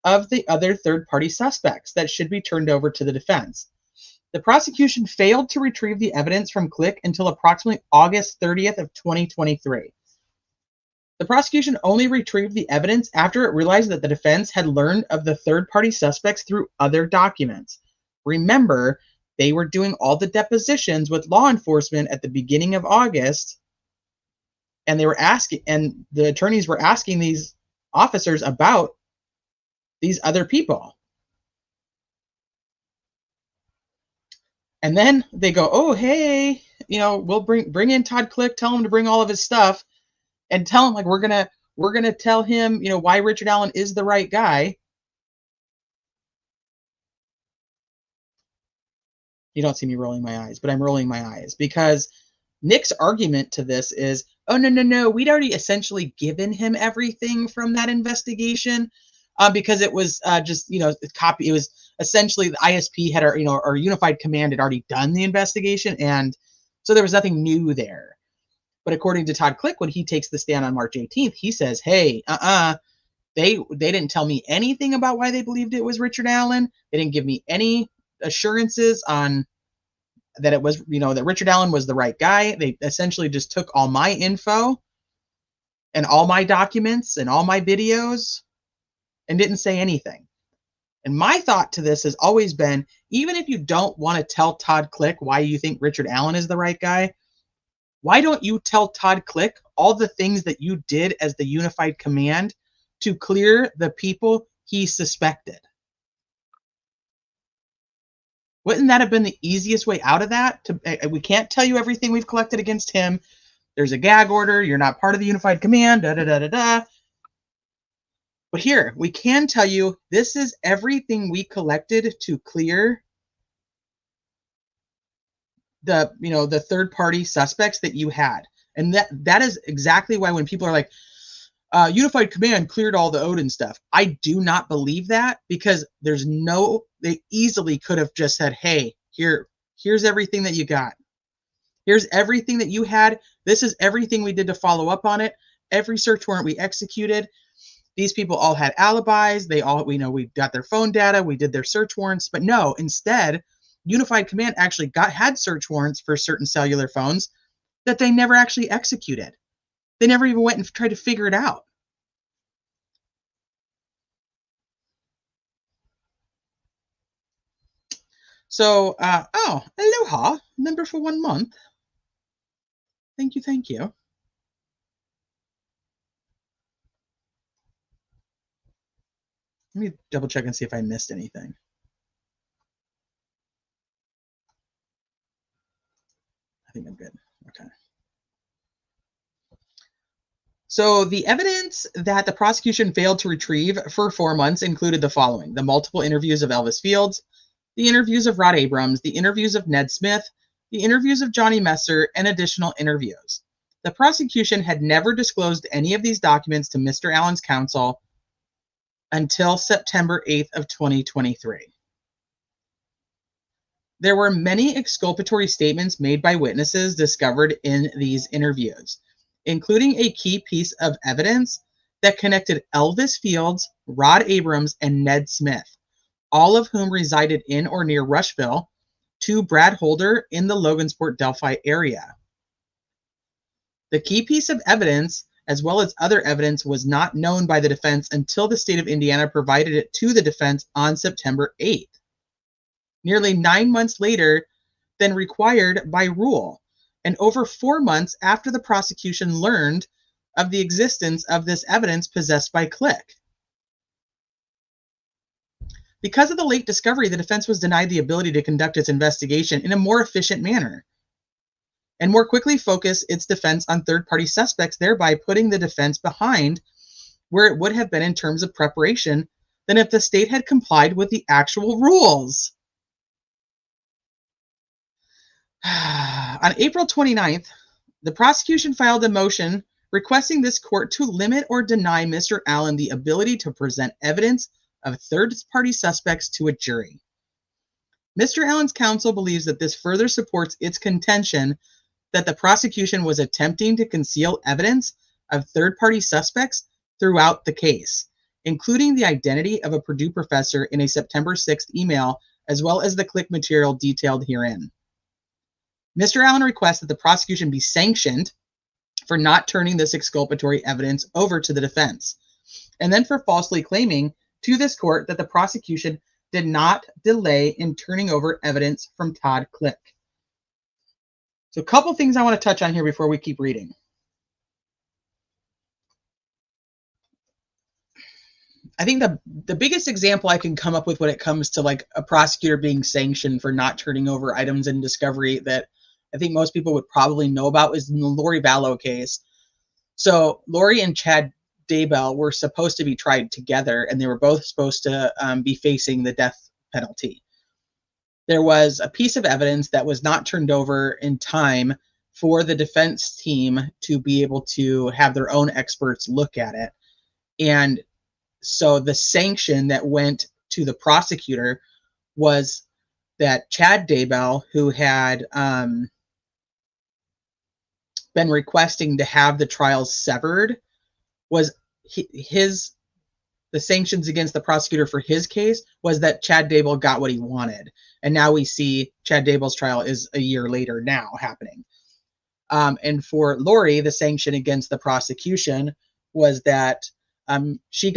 of the other third-party suspects that should be turned over to the defense. The prosecution failed to retrieve the evidence from Click until approximately August 30th of 2023. The prosecution only retrieved the evidence after it realized that the defense had learned of the third-party suspects through other documents. Remember, they were doing all the depositions with law enforcement at the beginning of August, and they were asking, and the attorneys were asking these officers about these other people. And then they go, oh, hey, we'll bring in Todd Click, tell him to bring all of his stuff, and tell him, like, we're gonna tell him, why Richard Allen is the right guy. You don't see me rolling my eyes, but I'm rolling my eyes because Nick's argument to this is, oh, no, we'd already essentially given him everything from that investigation because it was just, copy. It was essentially the ISP had our unified command had already done the investigation, and so there was nothing new there. But according to Todd Click, when he takes the stand on March 18th, he says, hey, they didn't tell me anything about why they believed it was Richard Allen. They didn't give me any assurances on that it was, that Richard Allen was the right guy. They essentially just took all my info and all my documents and all my videos and didn't say anything. And my thought to this has always been, even if you don't want to tell Todd Click why you think Richard Allen is the right guy, why don't you tell Todd Click all the things that you did as the unified command to clear the people he suspected? Wouldn't that have been the easiest way out of that? We can't tell you everything we've collected against him. There's a gag order. You're not part of the unified command. But here, we can tell you this is everything we collected to clear the third-party suspects that you had. And that is exactly why when people are like, unified command cleared all the Odin stuff, I do not believe that, because they easily could have just said, hey, here's everything that you got. Here's everything that you had. This is everything we did to follow up on it. Every search warrant we executed. these people all had alibis. They all, we got their phone data. We did their search warrants. But no, instead, Unified Command actually had search warrants for certain cellular phones that they never actually executed. They never even went and tried to figure it out. So, oh, aloha, member for 1 month. Thank you, thank you. Let me double check and see if I missed anything. I think I'm good. Okay. So the evidence that the prosecution failed to retrieve for 4 months included the following: the multiple interviews of Elvis Fields, the interviews of Rod Abrams, the interviews of Ned Smith, the interviews of Johnny Messer, and additional interviews. The prosecution had never disclosed any of these documents to Mr. Allen's counsel until September 8th of 2023. There were many exculpatory statements made by witnesses discovered in these interviews, including a key piece of evidence that connected Elvis Fields, Rod Abrams, and Ned Smith, all of whom resided in or near Rushville, to Brad Holder in the Logansport, Delphi area. The key piece of evidence, as well as other evidence, was not known by the defense until the state of Indiana provided it to the defense on September 8th, nearly 9 months later than required by rule, and over 4 months after the prosecution learned of the existence of this evidence possessed by Click. Because of the late discovery, the defense was denied the ability to conduct its investigation in a more efficient manner and more quickly focus its defense on third-party suspects, thereby putting the defense behind where it would have been in terms of preparation than if the state had complied with the actual rules. On April 29th, the prosecution filed a motion requesting this court to limit or deny Mr. Allen the ability to present evidence of third-party suspects to a jury. Mr. Allen's counsel believes that this further supports its contention that the prosecution was attempting to conceal evidence of third-party suspects throughout the case, including the identity of a Purdue professor in a September 6th email, as well as the Click material detailed herein. Mr. Allen requests that the prosecution be sanctioned for not turning this exculpatory evidence over to the defense, and then for falsely claiming to this court that the prosecution did not delay in turning over evidence from Todd Click. So a couple things I want to touch on here before we keep reading. I think the biggest example I can come up with when it comes to like a prosecutor being sanctioned for not turning over items in discovery that I think most people would probably know about is in the Lori Vallow case. So Lori and Chad Daybell were supposed to be tried together, and they were both supposed to be facing the death penalty. There was a piece of evidence that was not turned over in time for the defense team to be able to have their own experts look at it. And so the sanction that went to the prosecutor was that Chad Daybell, who had been requesting to have the trials severed, was the sanctions against the prosecutor for his case was that Chad Daybell got what he wanted. And now we see Chad Daybell's trial is a year later now happening. And for Lori, the sanction against the prosecution was that she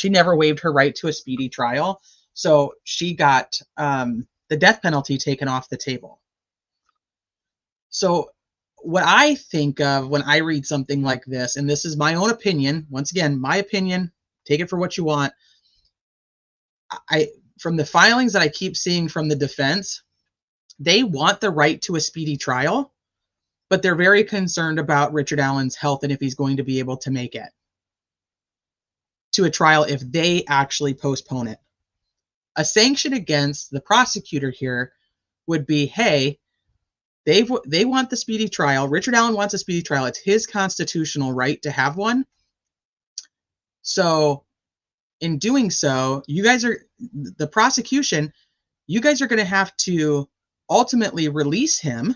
never waived her right to a speedy trial. So she got the death penalty taken off the table. So what I think of when I read something like this, and this is my own opinion, once again, my opinion, take it for what you want. From the filings that I keep seeing from the defense, they want the right to a speedy trial, but they're very concerned about Richard Allen's health and if he's going to be able to make it to a trial if they actually postpone it. A sanction against the prosecutor here would be, hey, they want the speedy trial. Richard Allen wants a speedy trial. It's his constitutional right to have one. So in doing so, the prosecution, you guys are going to have to ultimately release him,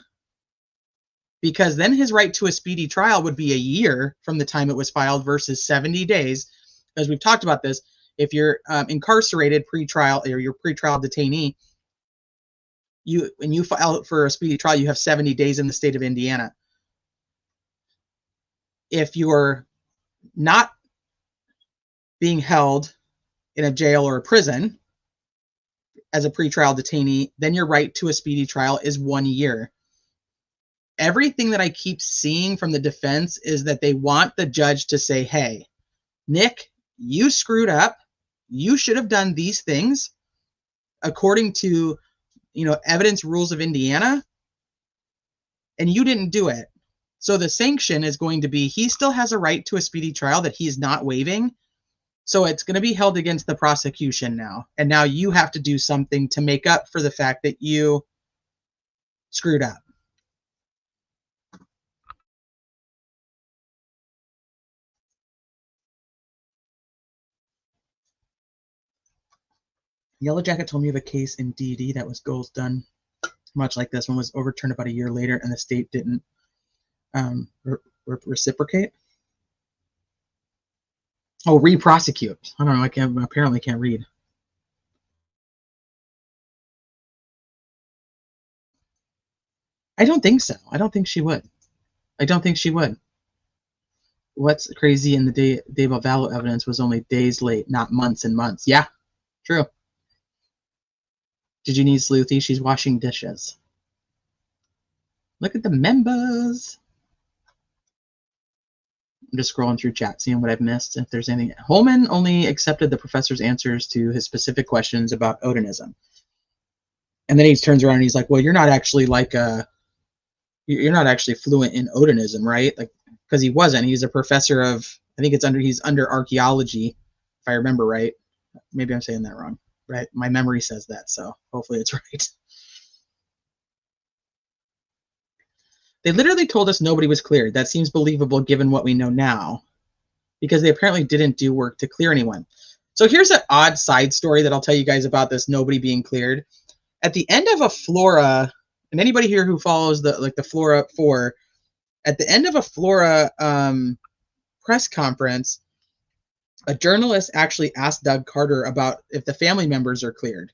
because then his right to a speedy trial would be a year from the time it was filed versus 70 days. because we've talked about this. If you're incarcerated pre-trial or you're pre-trial detainee, when you file for a speedy trial, you have 70 days in the state of Indiana. If you're not being held in a jail or a prison as a pretrial detainee, then your right to a speedy trial is 1 year. Everything that I keep seeing from the defense is that they want the judge to say, hey, Nick, you screwed up. You should have done these things according to, evidence rules of Indiana, and you didn't do it. So the sanction is going to be he still has a right to a speedy trial that he's not waiving. So it's going to be held against the prosecution now. And now you have to do something to make up for the fact that you screwed up. Yellow Jacket told me of a case in D.D. that was goals done much like this one, was overturned about a year later and the state didn't reciprocate. Oh, re-prosecute. I don't know. I apparently can't read. I don't think so. I don't think she would. What's crazy in the Daybell Vallow evidence was only days late, not months and months. Yeah, true. Did you need Sleuthy? She's washing dishes. Look at the members. I'm just scrolling through chat, seeing what I've missed. If there's anything. Holman only accepted the professor's answers to his specific questions about Odinism. And then he turns around and he's like, well, you're not actually you're not actually fluent in Odinism, right? Like, because he wasn't. He's a professor of, I think he's under archaeology, if I remember right. Maybe I'm saying that wrong, right? My memory says that, so hopefully it's right. They literally told us nobody was cleared. That seems believable given what we know now, because they apparently didn't do work to clear anyone. So here's an odd side story that I'll tell you guys about this nobody being cleared. At the end of a Flora, and anybody here who follows the Flora 4, at the end of a Flora press conference, a journalist actually asked Doug Carter about if the family members are cleared,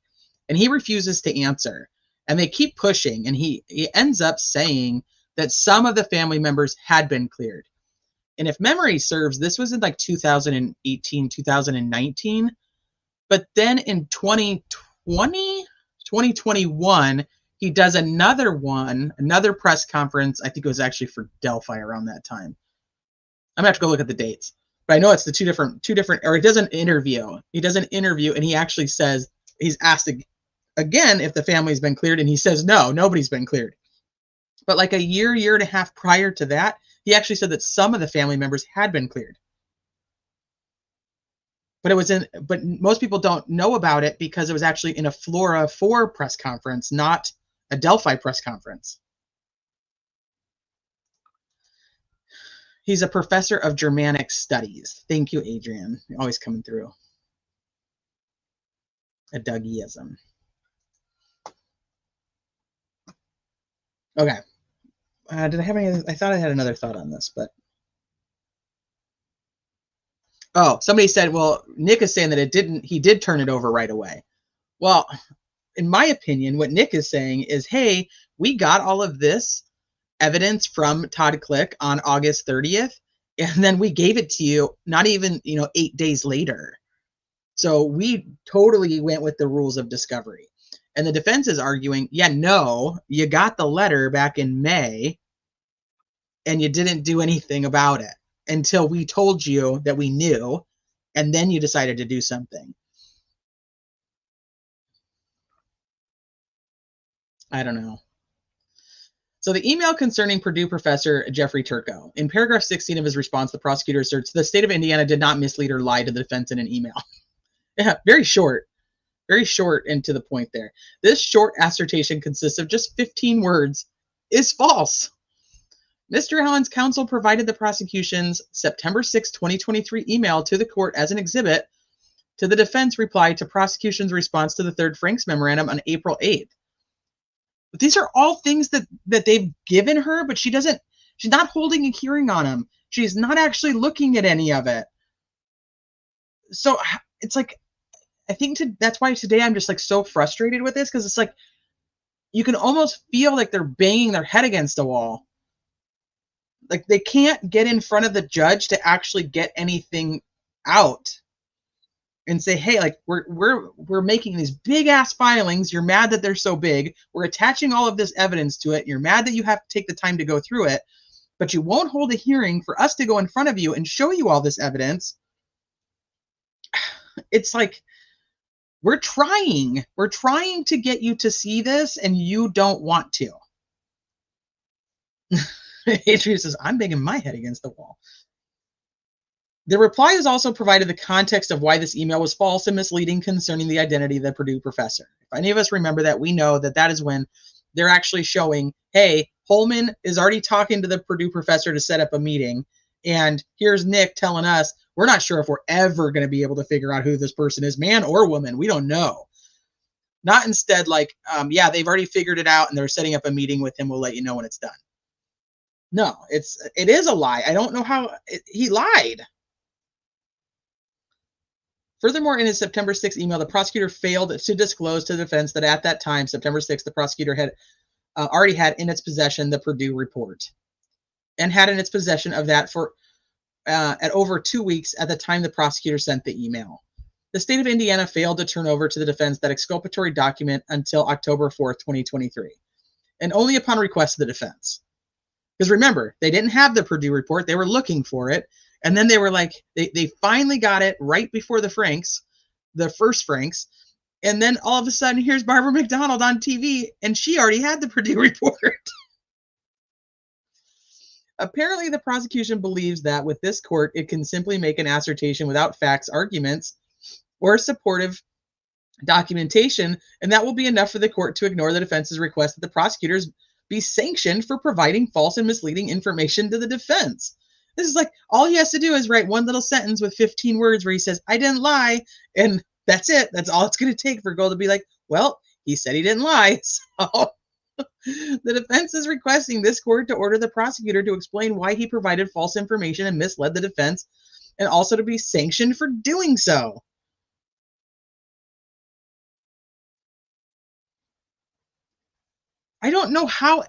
and he refuses to answer. And they keep pushing, and he ends up saying that some of the family members had been cleared. And if memory serves, this was in like 2018, 2019. But then in 2021, he does another press conference. I think it was actually for Delphi around that time. I'm gonna have to go look at the dates, but I know it's the two different, or he does an interview. He does an interview, and he actually says, he's asked again if the family's been cleared, and he says, no, nobody's been cleared. But like a year and a half prior to that, he actually said that some of the family members had been cleared. But most people don't know about it because it was actually in a Flora 4 press conference, not a Delphi press conference. He's a professor of Germanic studies. Thank you, Adrian. You're always coming through. A Dougieism. Okay. Did I have any? I thought I had another thought on this, but. Oh, somebody said, well, Nick is saying that he did turn it over right away. Well, in my opinion, what Nick is saying is, hey, we got all of this evidence from Todd Click on August 30th, and then we gave it to you not even, 8 days later. So we totally went with the rules of discovery. And the defense is arguing, yeah, no, you got the letter back in May, and you didn't do anything about it until we told you that we knew, and then you decided to do something. I don't know. So the email concerning Purdue professor Jeffrey Turco. In paragraph 16 of his response, the prosecutor asserts the state of Indiana did not mislead or lie to the defense in an email. Yeah, very short and to the point there. This short assertion consists of just 15 words, is false. Mr. Allen's counsel provided the prosecution's September 6, 2023 email to the court as an exhibit to the defense reply to prosecution's response to the third Franks memorandum on April 8th. But these are all things that they've given her, but she's not holding a hearing on them. She's not actually looking at any of it. So it's like, I think that's why today I'm just like so frustrated with this, because it's like you can almost feel like they're banging their head against a wall. Like they can't get in front of the judge to actually get anything out and say, hey, like we're making these big ass filings. You're mad that they're so big. We're attaching all of this evidence to it. You're mad that you have to take the time to go through it, but you won't hold a hearing for us to go in front of you and show you all this evidence. It's like, we're trying to get you to see this, and you don't want to. Adrian says, I'm banging my head against the wall. The reply is also provided the context of why this email was false and misleading concerning the identity of the Purdue professor. If any of us remember that, we know that that is when they're actually showing, hey, Holman is already talking to the Purdue professor to set up a meeting, and here's Nick telling us, we're not sure if we're ever going to be able to figure out who this person is, man or woman. We don't know. Not instead like, yeah, they've already figured it out and they're setting up a meeting with him. We'll let you know when it's done. No, it is a lie. I don't know how he lied. Furthermore, in his September 6th email, the prosecutor failed to disclose to the defense that at that time, September 6th, the prosecutor had already had in its possession the Purdue report, and had in its possession of that for at over 2 weeks at the time the prosecutor sent the email. The state of Indiana failed to turn over to the defense that exculpatory document until October 4th, 2023, and only upon request of the defense. Because remember, they didn't have the Purdue report. They were looking for it. And then they were like, they finally got it right before the Franks, the first Franks. And then all of a sudden, here's Barbara McDonald on TV, and she already had the Purdue report. Apparently, the prosecution believes that with this court, it can simply make an assertion without facts, arguments, or supportive documentation, and that will be enough for the court to ignore the defense's request that the prosecutors be sanctioned for providing false and misleading information to the defense. This is like, all he has to do is write one little sentence with 15 words where he says, I didn't lie, and that's it. That's all it's going to take for Gold to be like, well, he said he didn't lie, so the defense is requesting this court to order the prosecutor to explain why he provided false information and misled the defense, and also to be sanctioned for doing so. I don't know how.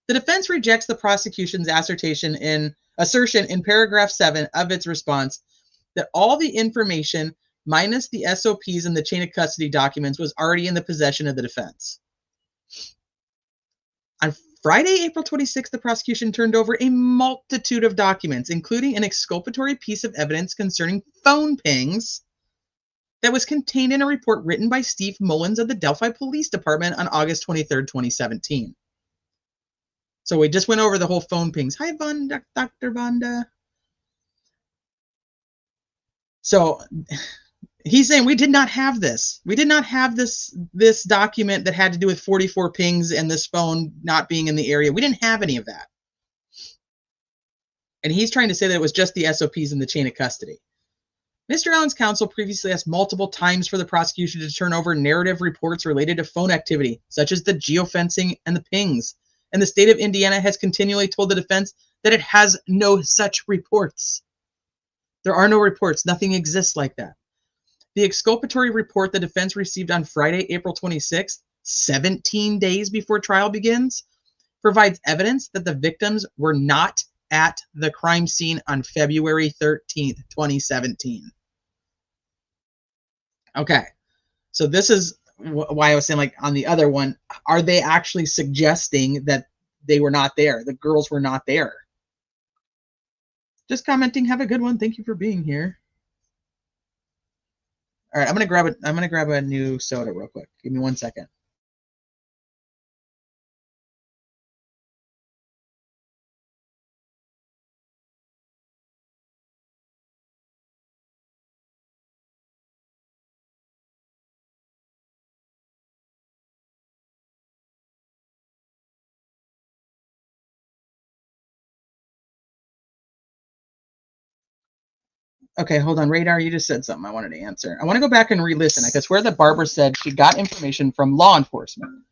The defense rejects the prosecution's assertion in paragraph 7 of its response that all the information minus the SOPs and the chain of custody documents was already in the possession of the defense. On Friday, April 26th, the prosecution turned over a multitude of documents, including an exculpatory piece of evidence concerning phone pings that was contained in a report written by Steve Mullins of the Delphi Police Department on August 23rd, 2017. So we just went over the whole phone pings. Hi, Dr. Vonda. So he's saying we did not have this. We did not have this document that had to do with 44 pings and this phone not being in the area. We didn't have any of that. And he's trying to say that it was just the SOPs and the chain of custody. Mr. Allen's counsel previously asked multiple times for the prosecution to turn over narrative reports related to phone activity, such as the geofencing and the pings. And the state of Indiana has continually told the defense that it has no such reports. There are no reports. Nothing exists like that. The exculpatory report the defense received on Friday, April 26th, 17 days before trial begins, provides evidence that the victims were not at the crime scene on February 13th, 2017. Okay, so this is why I was saying, like, on the other one, are they actually suggesting that they were not there? The girls were not there. Just commenting. Have a good one. Thank you for being here. All right, I'm gonna grab a new soda real quick. Give me 1 second. Okay, hold on. Radar, you just said something I wanted to answer. I want to go back and re-listen. I guess where that Barbara said she got information from law enforcement.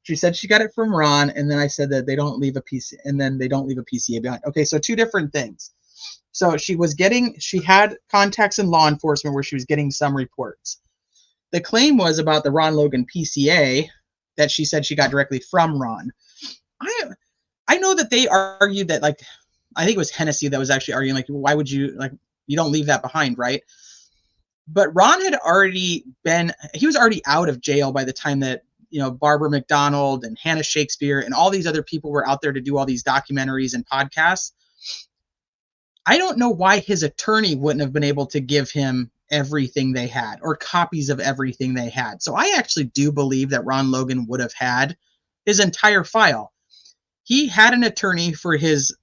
She said she got it from Ron, and then I said that they don't leave a PC, and then they don't leave a PCA behind. Okay, so two different things. So she had contacts in law enforcement where she was getting some reports. The claim was about the Ron Logan PCA that she said she got directly from Ron. I know that they argued that, like, I think it was Hennessy that was actually arguing, like, why would you, like, you don't leave that behind, right? But Ron he was already out of jail by the time that, Barbara McDonald and Hannah Shakespeare and all these other people were out there to do all these documentaries and podcasts. I don't know why his attorney wouldn't have been able to give him everything they had or copies of everything they had. So I actually do believe that Ron Logan would have had his entire file. He had an attorney for his,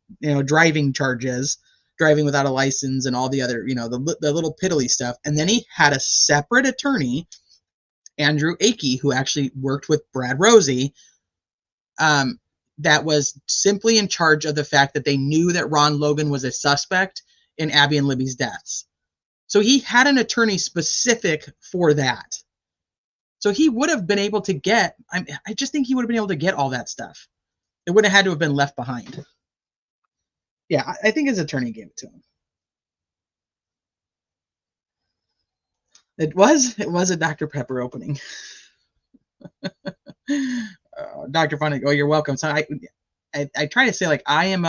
driving charges, driving without a license and all the other, the little piddly stuff. And then he had a separate attorney, Andrew Akey, who actually worked with Brad Rosie, that was simply in charge of the fact that they knew that Ron Logan was a suspect in Abby and Libby's deaths. So he had an attorney specific for that. So he would have been able to get, I just think he would have been able to get all that stuff. It wouldn't have had to have been left behind. Yeah, I think his attorney gave it to him. It was a Dr. Pepper opening. Dr. Funny, oh, you're welcome. So I try to say, like, I'm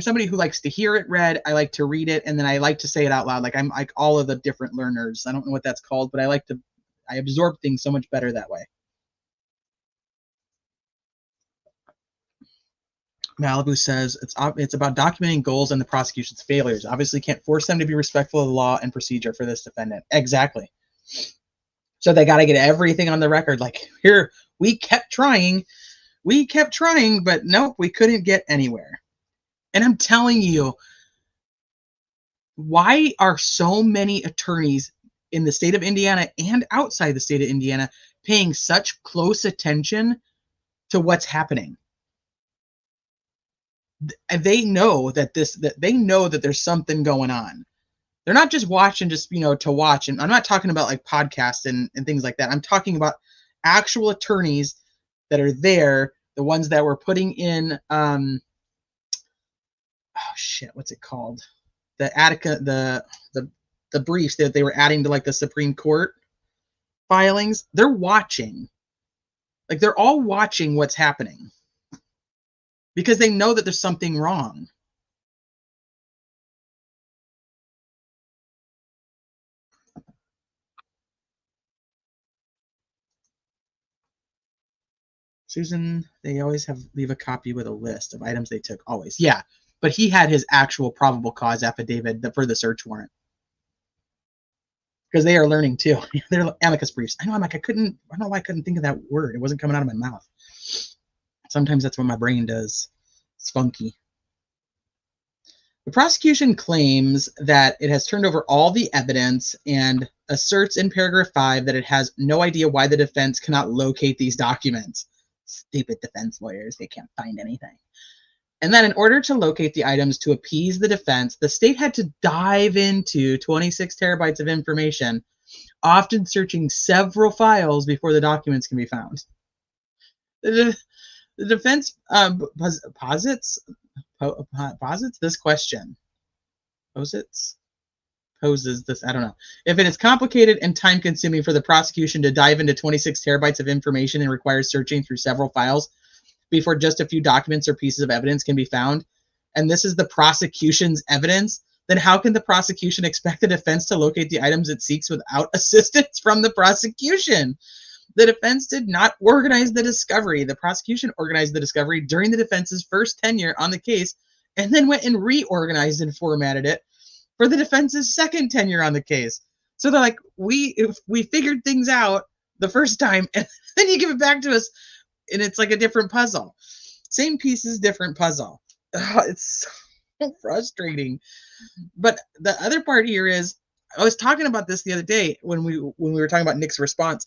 somebody who likes to hear it read. I like to read it, and then I like to say it out loud. Like, I'm like all of the different learners. I don't know what that's called, but I absorb things so much better that way. Malibu says it's about documenting goals and the prosecution's failures. Obviously can't force them to be respectful of the law and procedure for this defendant. Exactly. So they got to get everything on the record. Like, here, we kept trying, but nope, we couldn't get anywhere. And I'm telling you, why are so many attorneys in the state of Indiana and outside the state of Indiana paying such close attention to what's happening? They know that there's something going on. They're not just watching to watch. And I'm not talking about like podcasts and things like that. I'm talking about actual attorneys that are there, the ones that were putting in what's it called? The Attica, the briefs that they were adding to like the Supreme Court filings. They're watching. Like, they're all watching what's happening because they know that there's something wrong. Susan, they always leave a copy with a list of items they took. Always. Yeah. But he had his actual probable cause affidavit for the search warrant. Because they are learning too. They're amicus briefs. I know. I don't know why I couldn't think of that word. It wasn't coming out of my mouth. Sometimes that's what my brain does. It's funky. The prosecution claims that it has turned over all the evidence and asserts in paragraph 5 that it has no idea why the defense cannot locate these documents. Stupid defense lawyers. They can't find anything. And that in order to locate the items to appease the defense, the state had to dive into 26 terabytes of information, often searching several files before the documents can be found. The defense posits this question. Poses this, I don't know. If it is complicated and time-consuming for the prosecution to dive into 26 terabytes of information and requires searching through several files before just a few documents or pieces of evidence can be found, and this is the prosecution's evidence, then how can the prosecution expect the defense to locate the items it seeks without assistance from the prosecution? The defense did not organize the discovery. The prosecution organized the discovery during the defense's first tenure on the case and then went and reorganized and formatted it for the defense's second tenure on the case. So they're like, we figured things out the first time, and then you give it back to us, and it's like a different puzzle. Same pieces, different puzzle. It's so frustrating. But the other part here is, I was talking about this the other day when we were talking about Nick's response.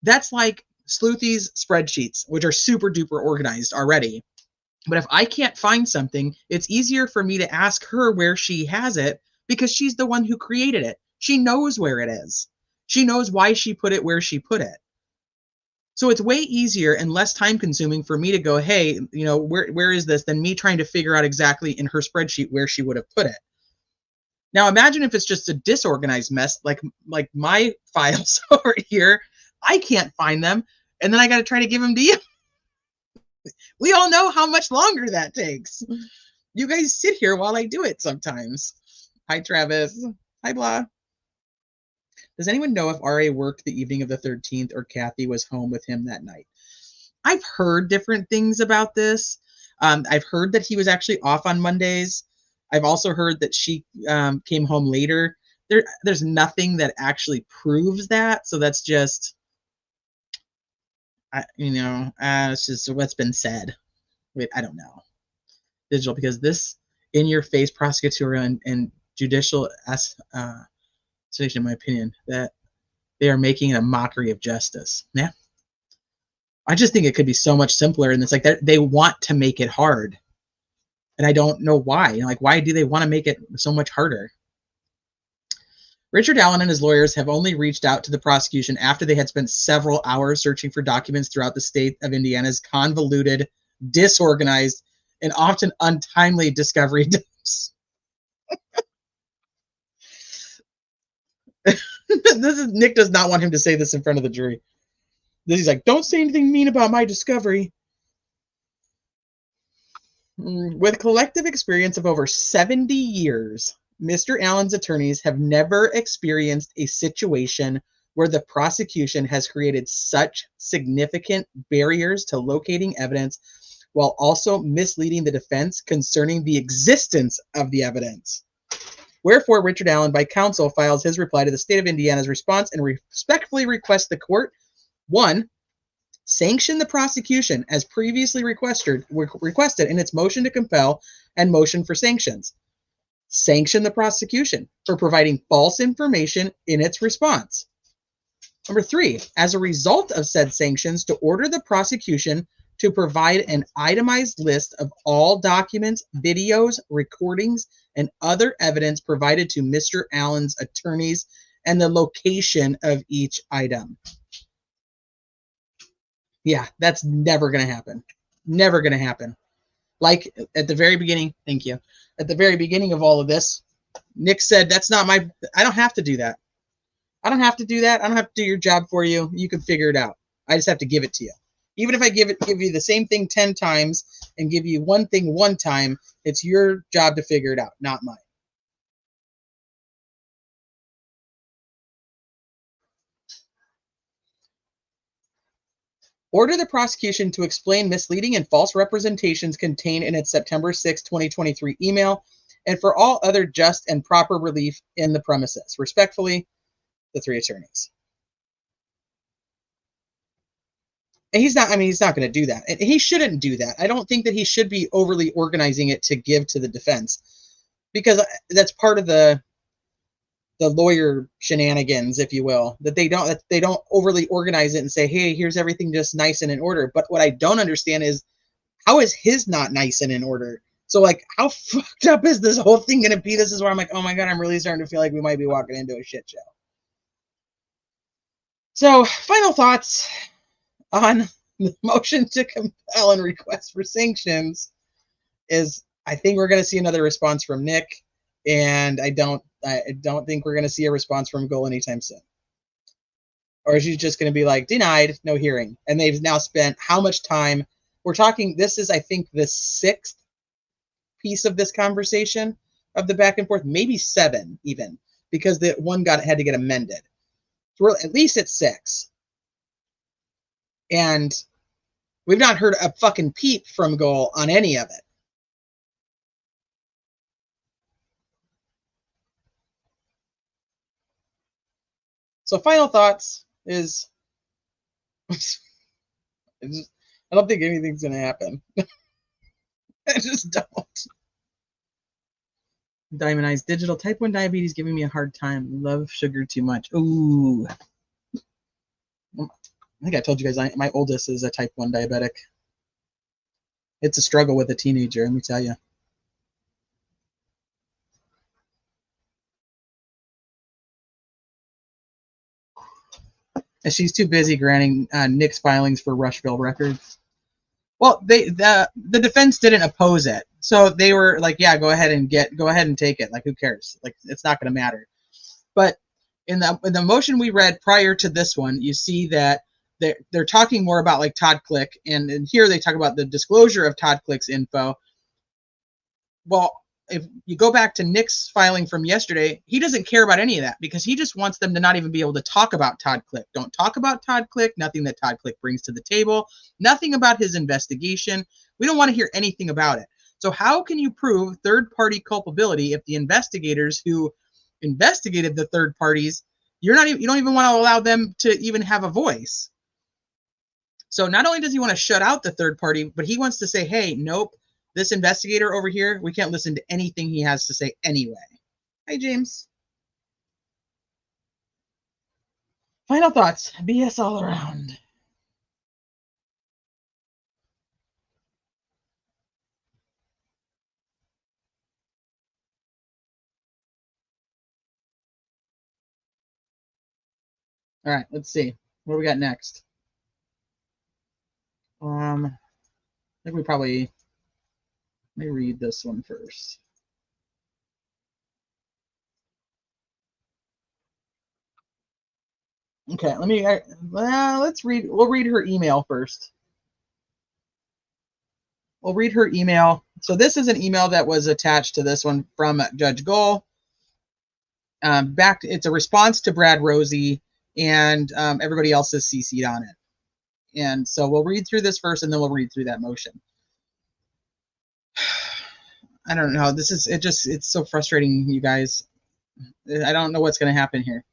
That's like Sleuthy's spreadsheets, which are super duper organized already. But if I can't find something, it's easier for me to ask her where she has it because she's the one who created it. She knows where it is. She knows why she put it where she put it. So it's way easier and less time consuming for me to go, hey, you know, where is this, than me trying to figure out exactly in her spreadsheet where she would have put it. Now imagine if it's just a disorganized mess, like my files over here. I can't find them, and then I got to try to give them to you. We all know how much longer that takes. You guys sit here while I do it sometimes. Hi, Travis. Hi, Blah. Does anyone know if RA worked the evening of the 13th or Kathy was home with him that night? I've heard different things about this. I've heard that he was actually off on Mondays. I've also heard that she came home later. There's nothing that actually proves that. So that's just, it's just what's been said. Wait, I don't know. Digital, because this in-your-face prosecutorial and judicial situation, in my opinion, that they are making a mockery of justice. Yeah. I just think it could be so much simpler, and it's like they want to make it hard. And I don't know why. Like, why do they want to make it so much harder? Richard Allen and his lawyers have only reached out to the prosecution after they had spent several hours searching for documents throughout the state of Indiana's convoluted, disorganized, and often untimely discovery days. Nick does not want him to say this in front of the jury. He's like, don't say anything mean about my discovery. With collective experience of over 70 years, Mr. Allen's attorneys have never experienced a situation where the prosecution has created such significant barriers to locating evidence while also misleading the defense concerning the existence of the evidence. Wherefore, Richard Allen, by counsel, files his reply to the state of Indiana's response and respectfully requests the court, 1, sanction the prosecution as previously requested in its motion to compel and motion for sanctions. Sanction the prosecution for providing false information in its response. Number 3, as a result of said sanctions, to order the prosecution to provide an itemized list of all documents, videos, recordings, and other evidence provided to Mr. Allen's attorneys and the location of each item. Yeah, that's never going to happen. Never going to happen. Like at the very beginning, thank you. At the very beginning of all of this, Nick said, that's not my, I don't have to do that. I don't have to do that. I don't have to do your job for you. You can figure it out. I just have to give it to you. Even if I give you the same thing 10 times and give you one thing one time, it's your job to figure it out, not mine. Order the prosecution to explain misleading and false representations contained in its September 6, 2023 email, and for all other just and proper relief in the premises. Respectfully, the 3 attorneys. And he's not going to do that. And he shouldn't do that. I don't think that he should be overly organizing it to give to the defense, because that's part of the lawyer shenanigans, if you will, that they don't overly organize it and say, hey, here's everything just nice and in order. But what I don't understand is, how is his not nice and in order? So like, how fucked up is this whole thing going to be? This is where I'm like, oh my God, I'm really starting to feel like we might be walking into a shit show. So final thoughts on the motion to compel and request for sanctions is, I think we're going to see another response from Nick, and I don't think we're going to see a response from Goal anytime soon. Or is she just going to be like, denied, no hearing? And they've now spent how much time? We're talking, this is, I think, the 6th piece of this conversation of the back and forth, maybe 7 even, because the one had to get amended. So we're at least at 6. And we've not heard a fucking peep from Goal on any of it. So final thoughts is, I don't think anything's going to happen. I just don't. Diamond Eyes Digital. Type 1 diabetes giving me a hard time. Love sugar too much. Ooh. I think I told you guys my oldest is a type 1 diabetic. It's a struggle with a teenager, let me tell you. And she's too busy granting Nick's filings for Rushville Records. Well, the defense didn't oppose it, so they were like, "Yeah, go ahead and take it. Like, who cares? Like, it's not going to matter." But in the motion we read prior to this one, you see that they're talking more about like Todd Click, and here they talk about the disclosure of Todd Click's info. Well, if you go back to Nick's filing from yesterday, he doesn't care about any of that because he just wants them to not even be able to talk about Todd Click. Don't talk about Todd Click, nothing that Todd Click brings to the table, nothing about his investigation. We don't want to hear anything about it. So how can you prove third-party culpability if the investigators who investigated the third parties, you don't even want to allow them to even have a voice? So not only does he want to shut out the third party, but he wants to say, hey, nope, this investigator over here, we can't listen to anything he has to say anyway. Hi, James. Final thoughts. BS all around. All right, let's see. What do we got next? I think we probably, let me read this one first. Okay, let's read, we'll read her email first. We'll read her email. So this is an email that was attached to this one from Judge Gohl. It's a response to Brad Rosie, and everybody else is CC'd on it. And so we'll read through this first, and then we'll read through that motion. I don't know. It's so frustrating, you guys. I don't know what's going to happen here.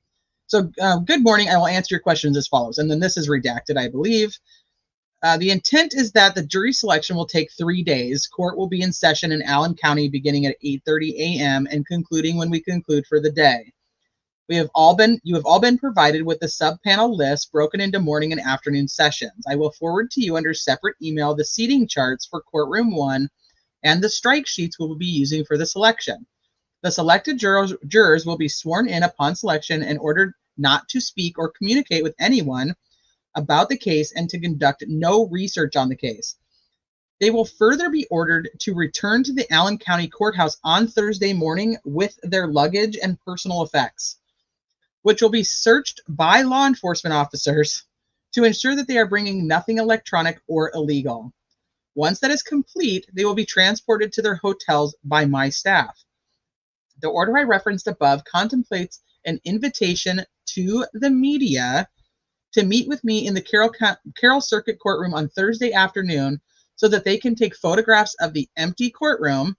So good morning. I will answer your questions as follows. And then this is redacted, I believe. The intent is that the jury selection will take 3 days. Court will be in session in Allen County beginning at 8:30 a.m. and concluding when we conclude for the day. You have all been provided with the sub-panel list broken into morning and afternoon sessions. I will forward to you under separate email the seating charts for courtroom 1 and the strike sheets we will be using for the selection. The selected jurors will be sworn in upon selection and ordered not to speak or communicate with anyone about the case and to conduct no research on the case. They will further be ordered to return to the Allen County Courthouse on Thursday morning with their luggage and personal effects, which will be searched by law enforcement officers to ensure that they are bringing nothing electronic or illegal. Once that is complete, they will be transported to their hotels by my staff. The order I referenced above contemplates an invitation to the media to meet with me in the Carroll Circuit courtroom on Thursday afternoon so that they can take photographs of the empty courtroom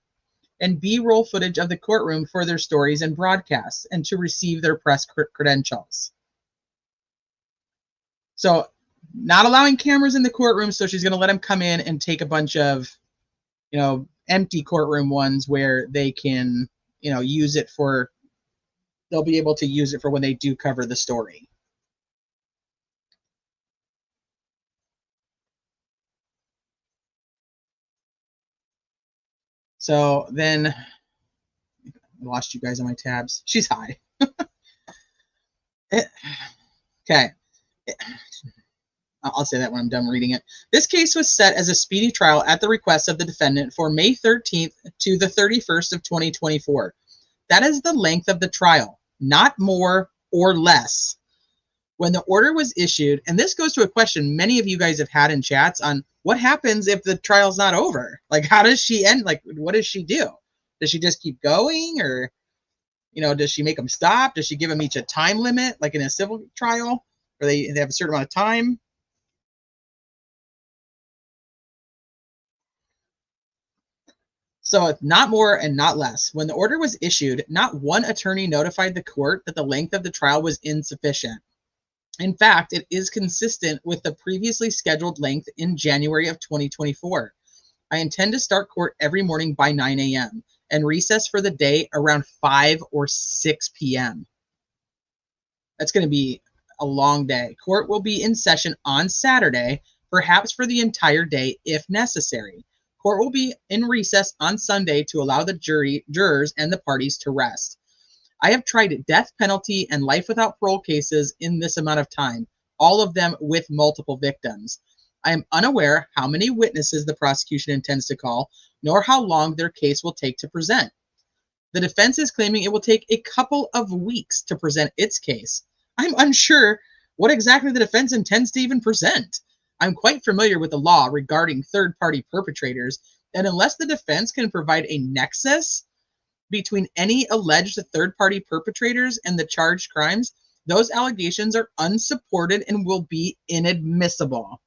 and B-roll footage of the courtroom for their stories and broadcasts and to receive their press credentials. So not allowing cameras in the courtroom, so she's going to let them come in and take a bunch of, empty courtroom ones where they can, use it for, they'll be able to use it for when they do cover the story. So then, I lost you guys on my tabs. She's high. Okay. I'll say that when I'm done reading it. This case was set as a speedy trial at the request of the defendant for May 13th to the 31st of 2024. That is the length of the trial, not more or less. When the order was issued, and this goes to a question many of you guys have had in chats on what happens if the trial's not over? Like, how does she end? Like, what does she do? Does she just keep going? Or, does she make them stop? Does she give them each a time limit, like in a civil trial? Or they have a certain amount of time? So it's not more and not less. When the order was issued, not one attorney notified the court that the length of the trial was insufficient. In fact, it is consistent with the previously scheduled length in January of 2024. I intend to start court every morning by 9 a.m. and recess for the day around 5 or 6 p.m. That's going to be a long day. Court will be in session on Saturday, perhaps for the entire day if necessary. Court will be in recess on Sunday to allow the jurors and the parties to rest. I have tried death penalty and life without parole cases in this amount of time. all of them with multiple victims. I am unaware how many witnesses the prosecution intends to call, nor how long their case will take to present. The defense is claiming it will take a couple of weeks to present its case. I'm unsure what exactly the defense intends to even present. I'm quite familiar with the law regarding third-party perpetrators, and unless the defense can provide a nexus between any alleged third-party perpetrators and the charged crimes, those allegations are unsupported and will be inadmissible.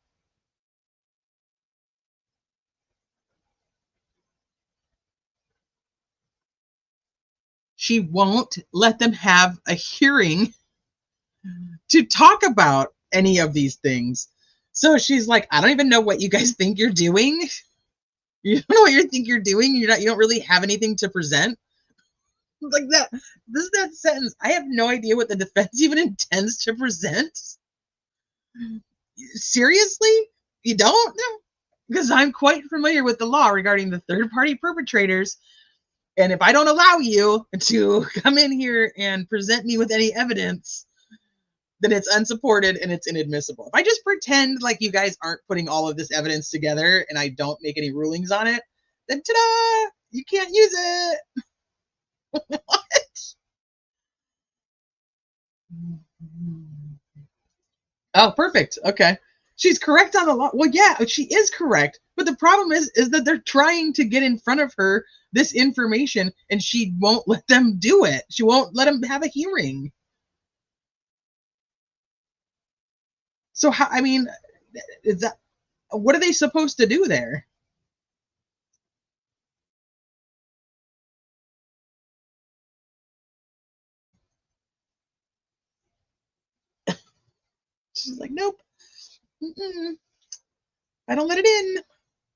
She won't let them have a hearing to talk about any of these things. So she's like, I don't even know what you guys think you're doing. You don't know what you think you're doing. You don't really have anything to present. Like that. This is that sentence. I have no idea what the defense even intends to present. Seriously? You don't? Because I'm quite familiar with the law regarding the third-party perpetrators. And if I don't allow you to come in here and present me with any evidence, then it's unsupported and it's inadmissible. If I just pretend like you guys aren't putting all of this evidence together and I don't make any rulings on it, then ta-da! You can't use it. What? Oh, perfect. Okay. She's correct on the law. Well, yeah, she is correct. But the problem is that they're trying to get in front of her this information and she won't let them do it. She won't let them have a hearing. So how, I mean, is that, what are they supposed to do there? She's like, nope. Mm-mm. If I don't let it in,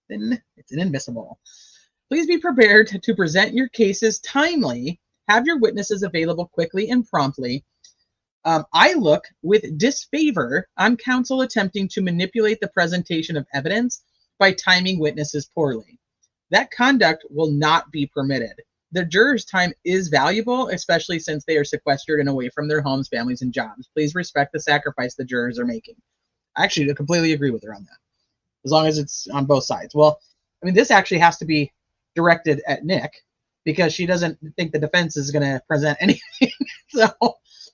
then it's inadmissible. Please be prepared to present your cases timely. Have your witnesses available quickly and promptly. I look with disfavor on counsel attempting to manipulate the presentation of evidence by timing witnesses poorly. That conduct will not be permitted. The jurors' time is valuable, especially since they are sequestered and away from their homes, families, and jobs. Please respect the sacrifice the jurors are making. I actually completely agree with her on that, as long as it's on both sides. Well, I mean, this actually has to be directed at Nick because she doesn't think the defense is going to present anything. So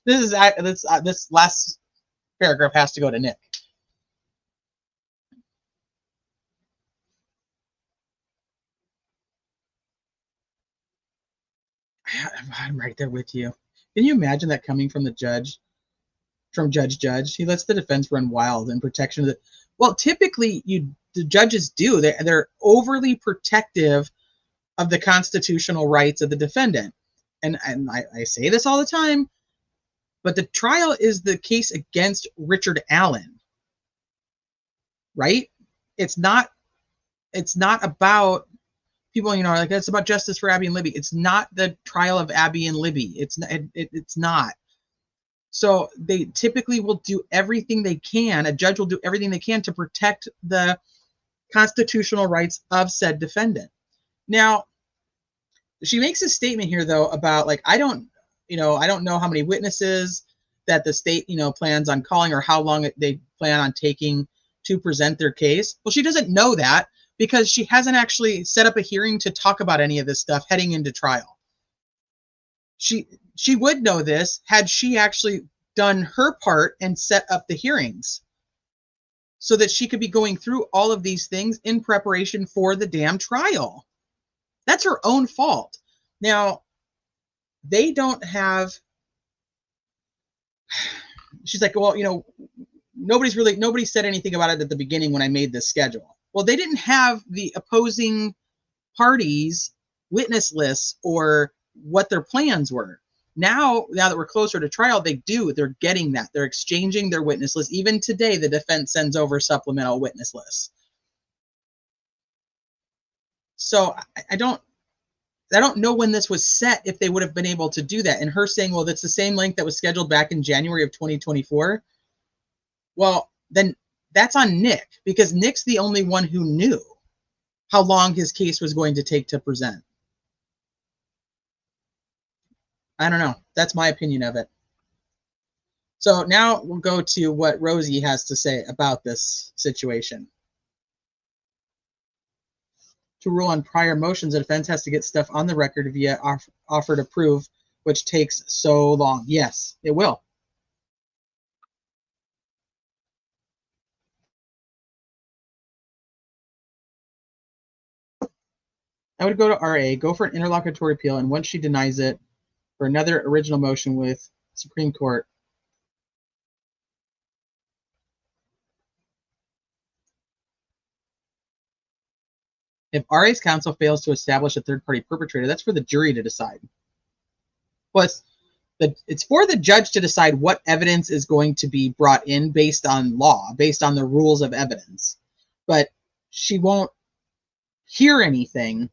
this last paragraph has to go to Nick. I'm right there with you. Can you imagine that coming from the judge, from Judge? He lets the defense run wild in protection of the. Well, typically, the judges do. They're overly protective of the constitutional rights of the defendant, and I say this all the time, but the trial is the case against Richard Allen, right? It's not about people, like it's about justice for Abby and Libby. It's not the trial of Abby and Libby. It's not. So they typically will do everything they can. A judge will do everything they can to protect the constitutional rights of said defendant. Now, she makes a statement here though about like I don't know how many witnesses that the state plans on calling or how long they plan on taking to present their case. Well, she doesn't know that because she hasn't actually set up a hearing to talk about any of this stuff heading into trial. She would know this had she actually done her part and set up the hearings so that she could be going through all of these things in preparation for the damn trial. That's her own fault. Now, they don't have. She's like, well, nobody said anything about it at the beginning when I made this schedule. Well, they didn't have the opposing parties' witness lists or what their plans were. Now that we're closer to trial, they do. They're getting that. They're exchanging their witness lists. Even today, the defense sends over supplemental witness lists. So I don't know when this was set, if they would have been able to do that. And her saying, well, that's the same length that was scheduled back in January of 2024. Well, then that's on Nick, because Nick's the only one who knew how long his case was going to take to present. I don't know. That's my opinion of it. So now we'll go to what Rosie has to say about this situation. To rule on prior motions, the defense has to get stuff on the record via offer to prove, which takes so long. Yes, it will. I would go to RA, go for an interlocutory appeal, and once she denies it, for another original motion with Supreme Court. If RA's counsel fails to establish a third-party perpetrator, that's for the jury to decide. Well, it's for the judge to decide what evidence is going to be brought in based on law, based on the rules of evidence. But she won't hear anything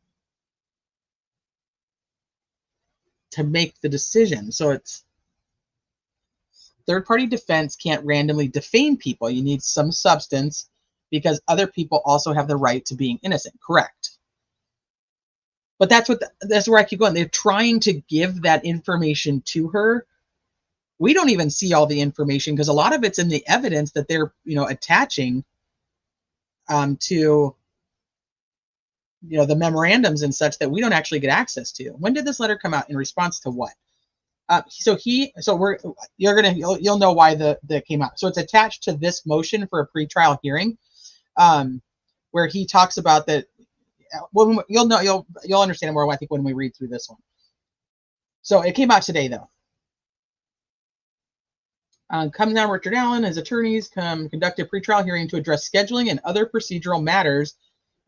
to make the decision. So it's third-party defense can't randomly defame people. You need some substance because other people also have the right to being innocent. Correct. But that's where I keep going. They're trying to give that information to her. We don't even see all the information because a lot of it's in the evidence that they're, attaching to, the memorandums and such that we don't actually get access to. When did this letter come out? In response to what? You'll know why that came out. So it's attached to this motion for a pretrial hearing, where he talks about that. Well, you'll understand more, I think, when we read through this one. So it came out today, though. Comes down, Richard Allen, his attorneys conduct a pretrial hearing to address scheduling and other procedural matters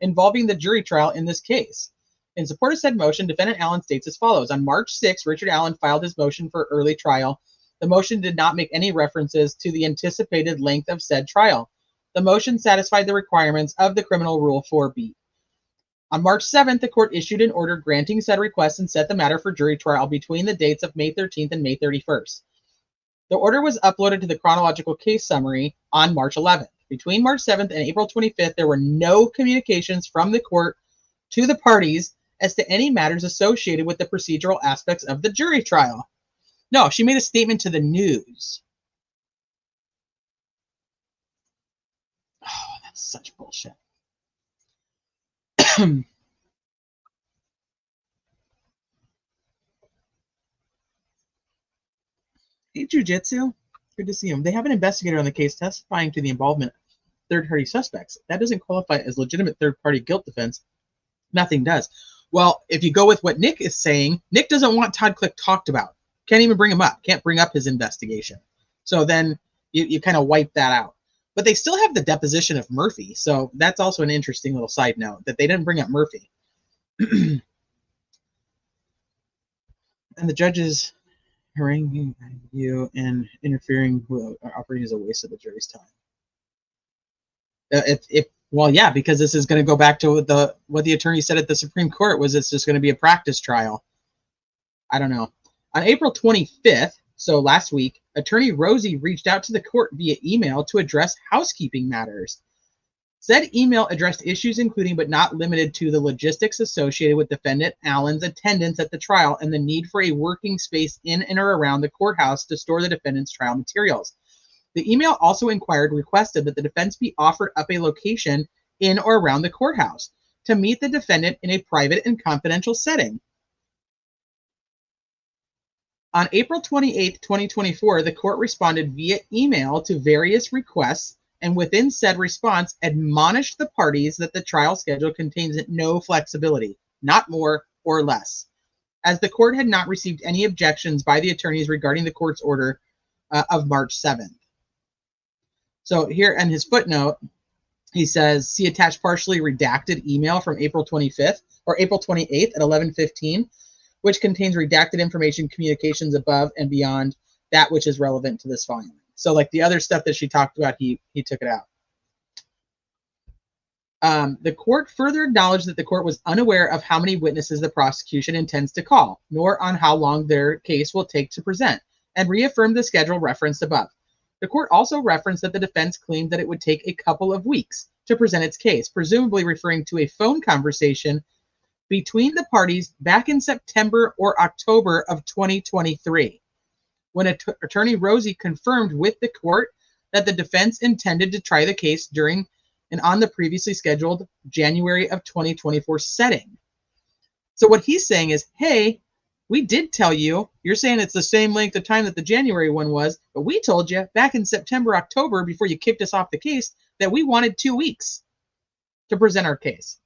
involving the jury trial in this case. In support of said motion, defendant Allen states as follows. On March 6, Richard Allen filed his motion for early trial. The motion did not make any references to the anticipated length of said trial. The motion satisfied the requirements of the Criminal Rule 4B. On March 7th, the court issued an order granting said request and set the matter for jury trial between the dates of May 13th and May 31st. The order was uploaded to the chronological case summary on March 11th. Between March 7th and April 25th, there were no communications from the court to the parties as to any matters associated with the procedural aspects of the jury trial. No, she made a statement to the news. Oh, that's such bullshit. Hey, Jiu-Jitsu. Good to see him. They have an investigator on the case testifying to the involvement of third-party suspects. That doesn't qualify as legitimate third-party guilt defense. Nothing does. Well, if you go with what Nick is saying, Nick doesn't want Todd Click talked about. Can't even bring him up. Can't bring up his investigation. So then you kind of wipe that out. But they still have the deposition of Murphy. So that's also an interesting little side note that they didn't bring up Murphy. And the judges haranguing you and interfering with operating as a waste of the jury's time. Well, yeah, because this is going to go back to what the attorney said at the Supreme Court was it's just going to be a practice trial. I don't know. On April 25th, so last week, attorney Rosie reached out to the court via email to address housekeeping matters. Said email addressed issues including but not limited to the logistics associated with defendant Allen's attendance at the trial and the need for a working space in and or around the courthouse to store the defendant's trial materials. The email also requested that the defense be offered up a location in or around the courthouse to meet the defendant in a private and confidential setting. On April 28, 2024, the court responded via email to various requests and within said response admonished the parties that the trial schedule contains no flexibility, not more or less, as the court had not received any objections by the attorneys regarding the court's order of March 7th. So here in his footnote, he says, see attached partially redacted email from April 25th or April 28th at 11:15, which contains redacted information, communications above and beyond that which is relevant to this volume. So like the other stuff that she talked about, he took it out. The court further acknowledged that the court was unaware of how many witnesses the prosecution intends to call, nor on how long their case will take to present, and reaffirmed the schedule referenced above. The court also referenced that the defense claimed that it would take a couple of weeks to present its case, presumably referring to a phone conversation between the parties back in September or October of 2023. when Attorney Rosie confirmed with the court that the defense intended to try the case during and on the previously scheduled January of 2024 setting. So what he's saying is, hey, we did tell you, you're saying it's the same length of time that the January one was, but we told you back in September, October, before you kicked us off the case, that we wanted 2 weeks to present our case.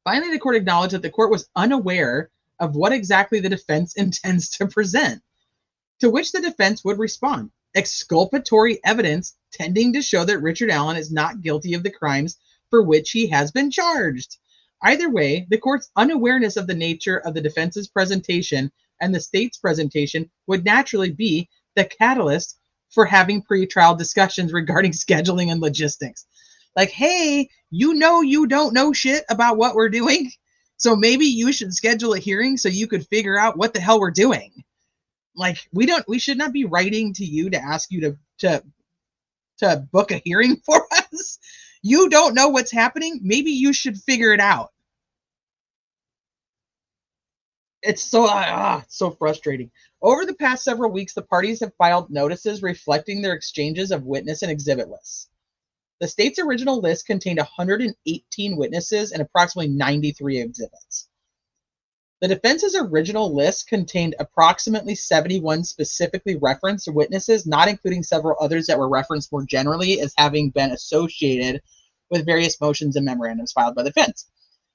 Finally, the court acknowledged that the court was unaware of what exactly the defense intends to present, to which the defense would respond. Exculpatory evidence tending to show that Richard Allen is not guilty of the crimes for which he has been charged. Either way, the court's unawareness of the nature of the defense's presentation and the state's presentation would naturally be the catalyst for having pretrial discussions regarding scheduling and logistics. Like, hey, you know you don't know shit about what we're doing, so maybe you should schedule a hearing so you could figure out what the hell we're doing. Like, we should not be writing to you to ask you to book a hearing for us. You don't know what's happening. Maybe you should figure it out. It's so frustrating. Over the past several weeks, the parties have filed notices reflecting their exchanges of witness and exhibit lists. The state's original list contained 118 witnesses and approximately 93 exhibits. The defense's original list contained approximately 71 specifically referenced witnesses, not including several others that were referenced more generally as having been associated with various motions and memorandums filed by the defense.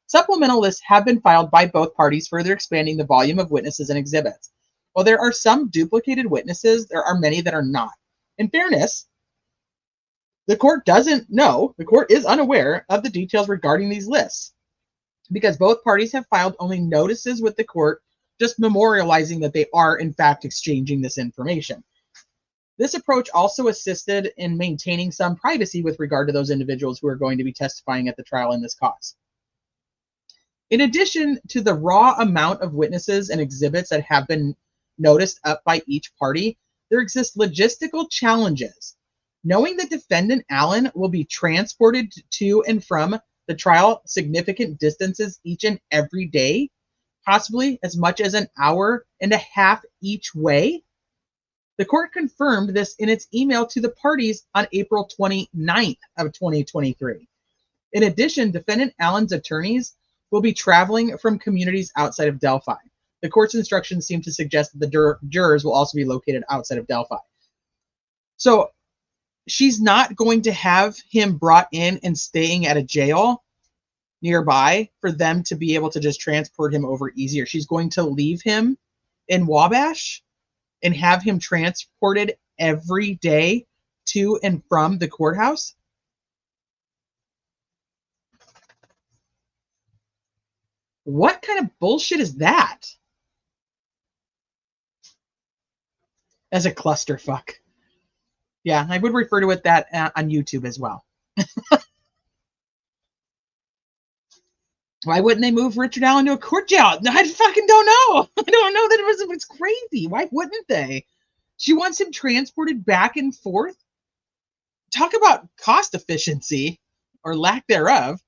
Supplemental lists have been filed by both parties, further expanding the volume of witnesses and exhibits. While there are some duplicated witnesses, there are many that are not. In fairness, the court is unaware of the details regarding these lists, because both parties have filed only notices with the court, just memorializing that they are, in fact, exchanging this information. This approach also assisted in maintaining some privacy with regard to those individuals who are going to be testifying at the trial in this cause. In addition to the raw amount of witnesses and exhibits that have been noticed up by each party, there exist logistical challenges. Knowing that defendant Allen will be transported to and from the trial significant distances each and every day, possibly as much as an hour and a half each way. The court confirmed this in its email to the parties on April 29th of 2023. In addition, defendant Allen's attorneys will be traveling from communities outside of Delphi. The court's instructions seem to suggest that the jurors will also be located outside of Delphi. So she's not going to have him brought in and staying at a jail nearby for them to be able to just transport him over easier. She's going to leave him in Wabash and have him transported every day to and from the courthouse. What kind of bullshit is that? As a clusterfuck. Yeah, I would refer to it that on YouTube as well. Why wouldn't they move Richard Allen to a court jail? I fucking don't know. I don't know that it's crazy. Why wouldn't they? She wants him transported back and forth. Talk about cost efficiency or lack thereof.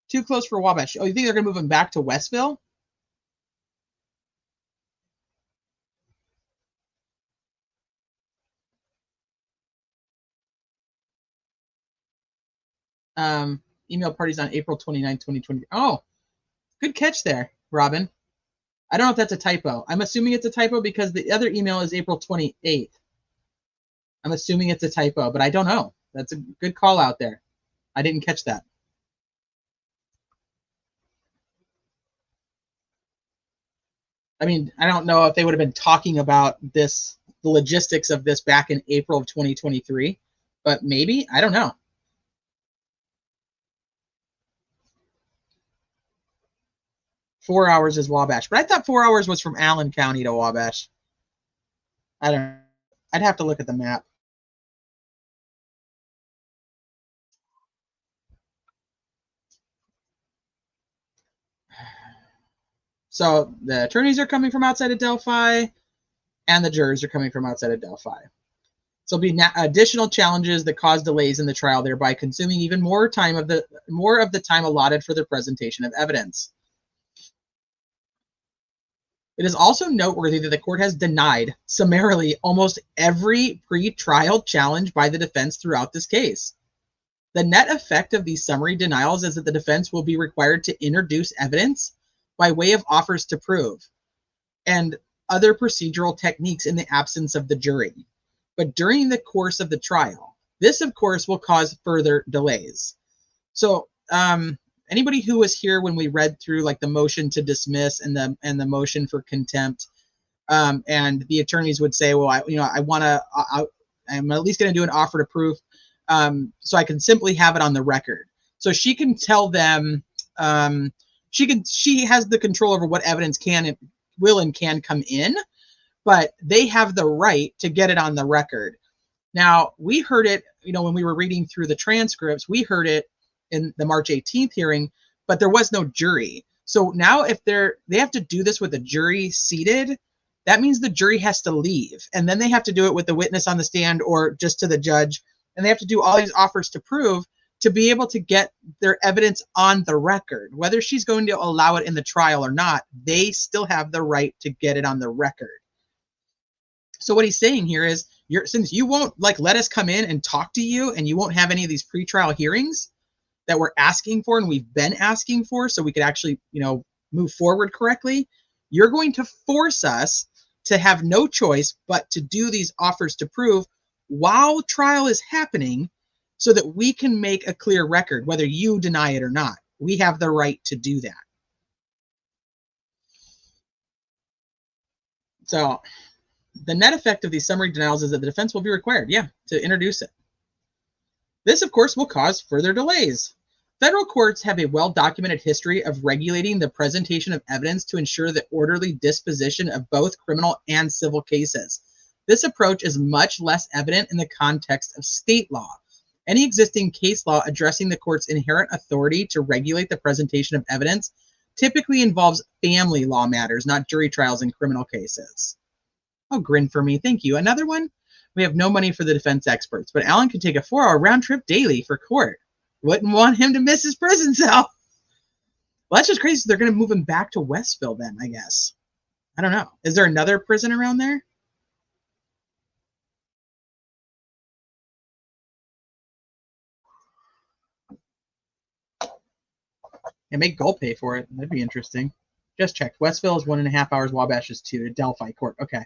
Too close for Wabash. Oh, you think they're going to move him back to Westville? Email parties on April 29, 2020. Oh, good catch there, Robin. I don't know if that's a typo. I'm assuming it's a typo because the other email is April 28th. I'm assuming it's a typo, but I don't know. That's a good call out there. I didn't catch that. I mean, I don't know if they would have been talking about this, the logistics of this back in April of 2023, but maybe, I don't know. $4 is Wabash, but I thought 4 hours was from Allen County to Wabash. I don't know. I'd have to look at the map. So the attorneys are coming from outside of Delphi, and the jurors are coming from outside of Delphi. So there'll be additional challenges that cause delays in the trial, thereby consuming even more of the time allotted for the presentation of evidence. It is also noteworthy that the court has denied summarily almost every pre-trial challenge by the defense throughout this case. The net effect of these summary denials is that the defense will be required to introduce evidence by way of offers to prove and other procedural techniques in the absence of the jury. But during the course of the trial, this, of course, will cause further delays. So, anybody who was here when we read through like the motion to dismiss and the motion for contempt, and the attorneys would say, well, I'm at least going to do an offer to proof, so I can simply have it on the record. So she can tell them, she has the control over what evidence will and can come in, but they have the right to get it on the record. Now, we heard it, when we were reading through the transcripts, we heard it in the March 18th hearing, but there was no jury. So now if they have to do this with the jury seated, that means the jury has to leave. And then they have to do it with the witness on the stand or just to the judge. And they have to do all these offers to prove to be able to get their evidence on the record. Whether she's going to allow it in the trial or not, they still have the right to get it on the record. So what he's saying here is, since you won't let us come in and talk to you, and you won't have any of these pretrial hearings that we're asking for and we've been asking for so we could actually, move forward correctly, you're going to force us to have no choice but to do these offers to prove while trial is happening so that we can make a clear record, whether you deny it or not. We have the right to do that. So the net effect of these summary denials is that the defense will be required, to introduce it. This, of course, will cause further delays. Federal courts have a well-documented history of regulating the presentation of evidence to ensure the orderly disposition of both criminal and civil cases. This approach is much less evident in the context of state law. Any existing case law addressing the court's inherent authority to regulate the presentation of evidence typically involves family law matters, not jury trials in criminal cases. Oh, grin for me. Thank you. Another one? We have no money for the defense experts, but Alan could take a 4-hour round trip daily for court. Wouldn't want him to miss his prison cell. Well, that's just crazy. So they're going to move him back to Westville then, I guess. I don't know. Is there another prison around there? Yeah, make Gold pay for it. That'd be interesting. Just checked. Westville is 1.5 hours. Wabash is 2. Delphi Court. Okay.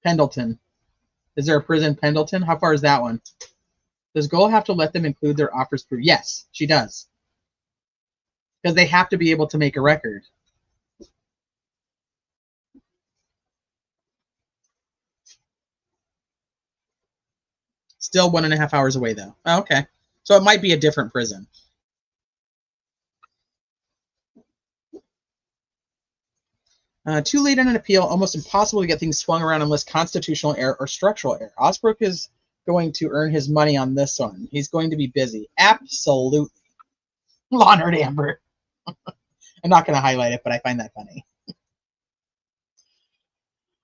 Pendleton. Is there a prison Pendleton? How far is that one? Does Gold have to let them include their offers proof? Yes, she does. Because they have to be able to make a record. Still 1.5 hours away, though. Oh, okay. So it might be a different prison. Too late on an appeal, almost impossible to get things swung around unless constitutional error or structural error. Osbrook is going to earn his money on this one. He's going to be busy. Absolutely. Leonard Amber. I'm not going to highlight it, but I find that funny.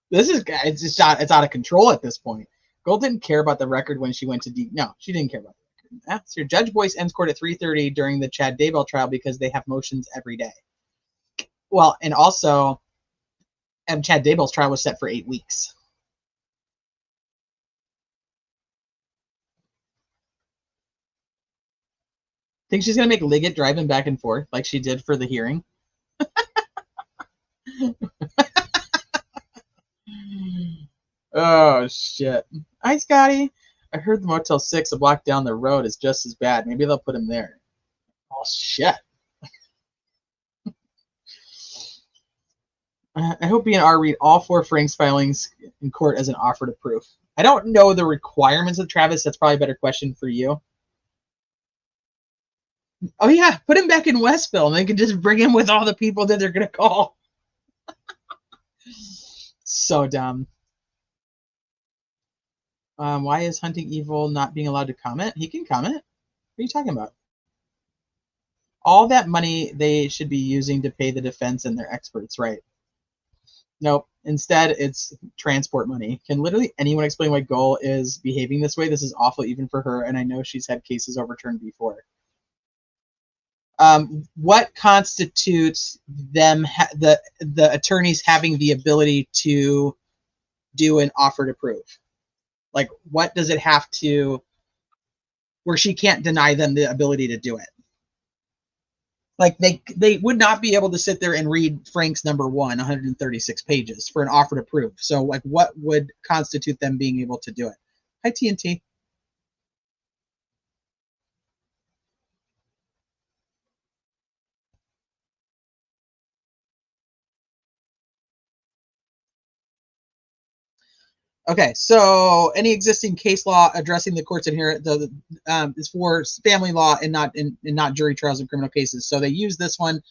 It's out of control at this point. Gold didn't care about the record when she went to No, she didn't care about the record. That's your Judge Boyce ends court at 3:30 during the Chad Daybell trial because they have motions every day. Well, and also, Chad Daybell's trial was set for 8 weeks. Think she's going to make Liggett driving back and forth like she did for the hearing? Oh, shit. Hi, Scotty. I heard the Motel 6 a block down the road is just as bad. Maybe they'll put him there. Oh, shit. I hope B&R read all 4 Frank's filings in court as an offer to proof. I don't know the requirements of Travis. That's probably a better question for you. Oh, yeah. Put him back in Westville, and they can just bring him with all the people that they're going to call. So dumb. Why is Hunting Evil not being allowed to comment? He can comment. What are you talking about? All that money they should be using to pay the defense and their experts, right? Nope. Instead, it's transport money. Can literally anyone explain why Gull is behaving this way? This is awful even for her, and I know she's had cases overturned before. what constitutes them the attorneys having the ability to do an offer to prove? Like, what does it have to, where she can't deny them the ability to do it? Like, they would not be able to sit there and read Frank's number 136 pages for an offer to prove. So, like, what would constitute them being able to do it? Hi, TNT. Okay, so any existing case law addressing the court's inherent is for family law and not jury trials and criminal cases. So they use this one.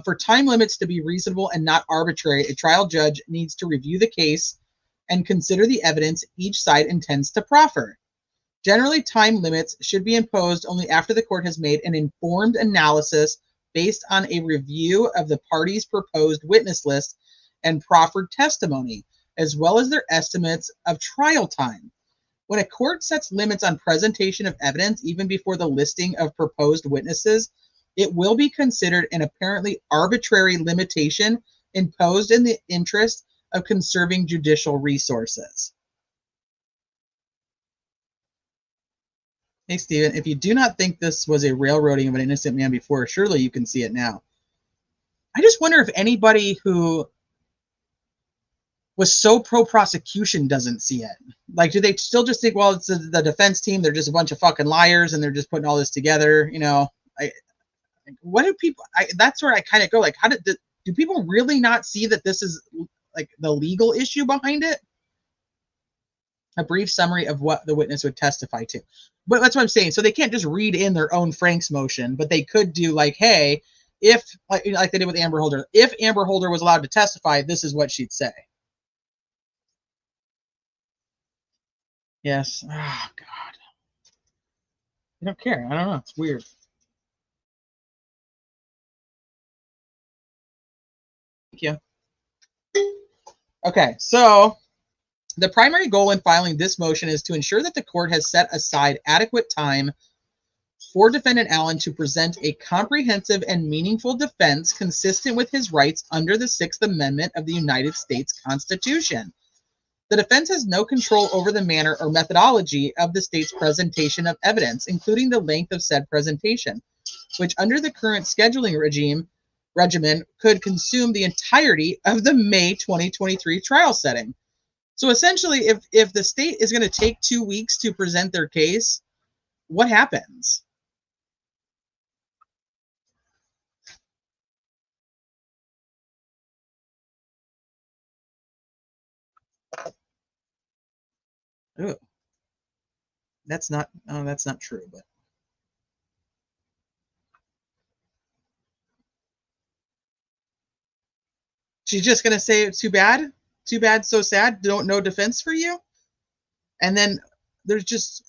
For time limits to be reasonable and not arbitrary, a trial judge needs to review the case and consider the evidence each side intends to proffer. Generally, time limits should be imposed only after the court has made an informed analysis based on a review of the parties' proposed witness list and proffered testimony, as well as their estimates of trial time. When a court sets limits on presentation of evidence, even before the listing of proposed witnesses, it will be considered an apparently arbitrary limitation imposed in the interest of conserving judicial resources. Hey, Stephen, if you do not think this was a railroading of an innocent man before, surely you can see it now. I just wonder if anybody who was so pro-prosecution doesn't see it. Like, do they still just think, well, it's the defense team, they're just a bunch of fucking liars and they're just putting all this together, you know? What do people, that's where I kind of go, like, how do people really not see that this is, like, the legal issue behind it? A brief summary of what the witness would testify to. But that's what I'm saying. So they can't just read in their own Frank's motion, but they could do, like, hey, if, like they did with Amber Holder, if Amber Holder was allowed to testify, this is what she'd say. Yes. Oh, God. I don't care. I don't know. It's weird. Thank you. Okay, so the primary goal in filing this motion is to ensure that the court has set aside adequate time for defendant Allen to present a comprehensive and meaningful defense consistent with his rights under the Sixth Amendment of the United States Constitution. The defense has no control over the manner or methodology of the state's presentation of evidence, including the length of said presentation, which under the current scheduling regimen could consume the entirety of the May 2023 trial setting. So essentially, if the state is going to take 2 weeks to present their case, what happens? Ooh, that's not true, but she's just going to say it's too bad, so sad, don't no defense for you. And then there's just,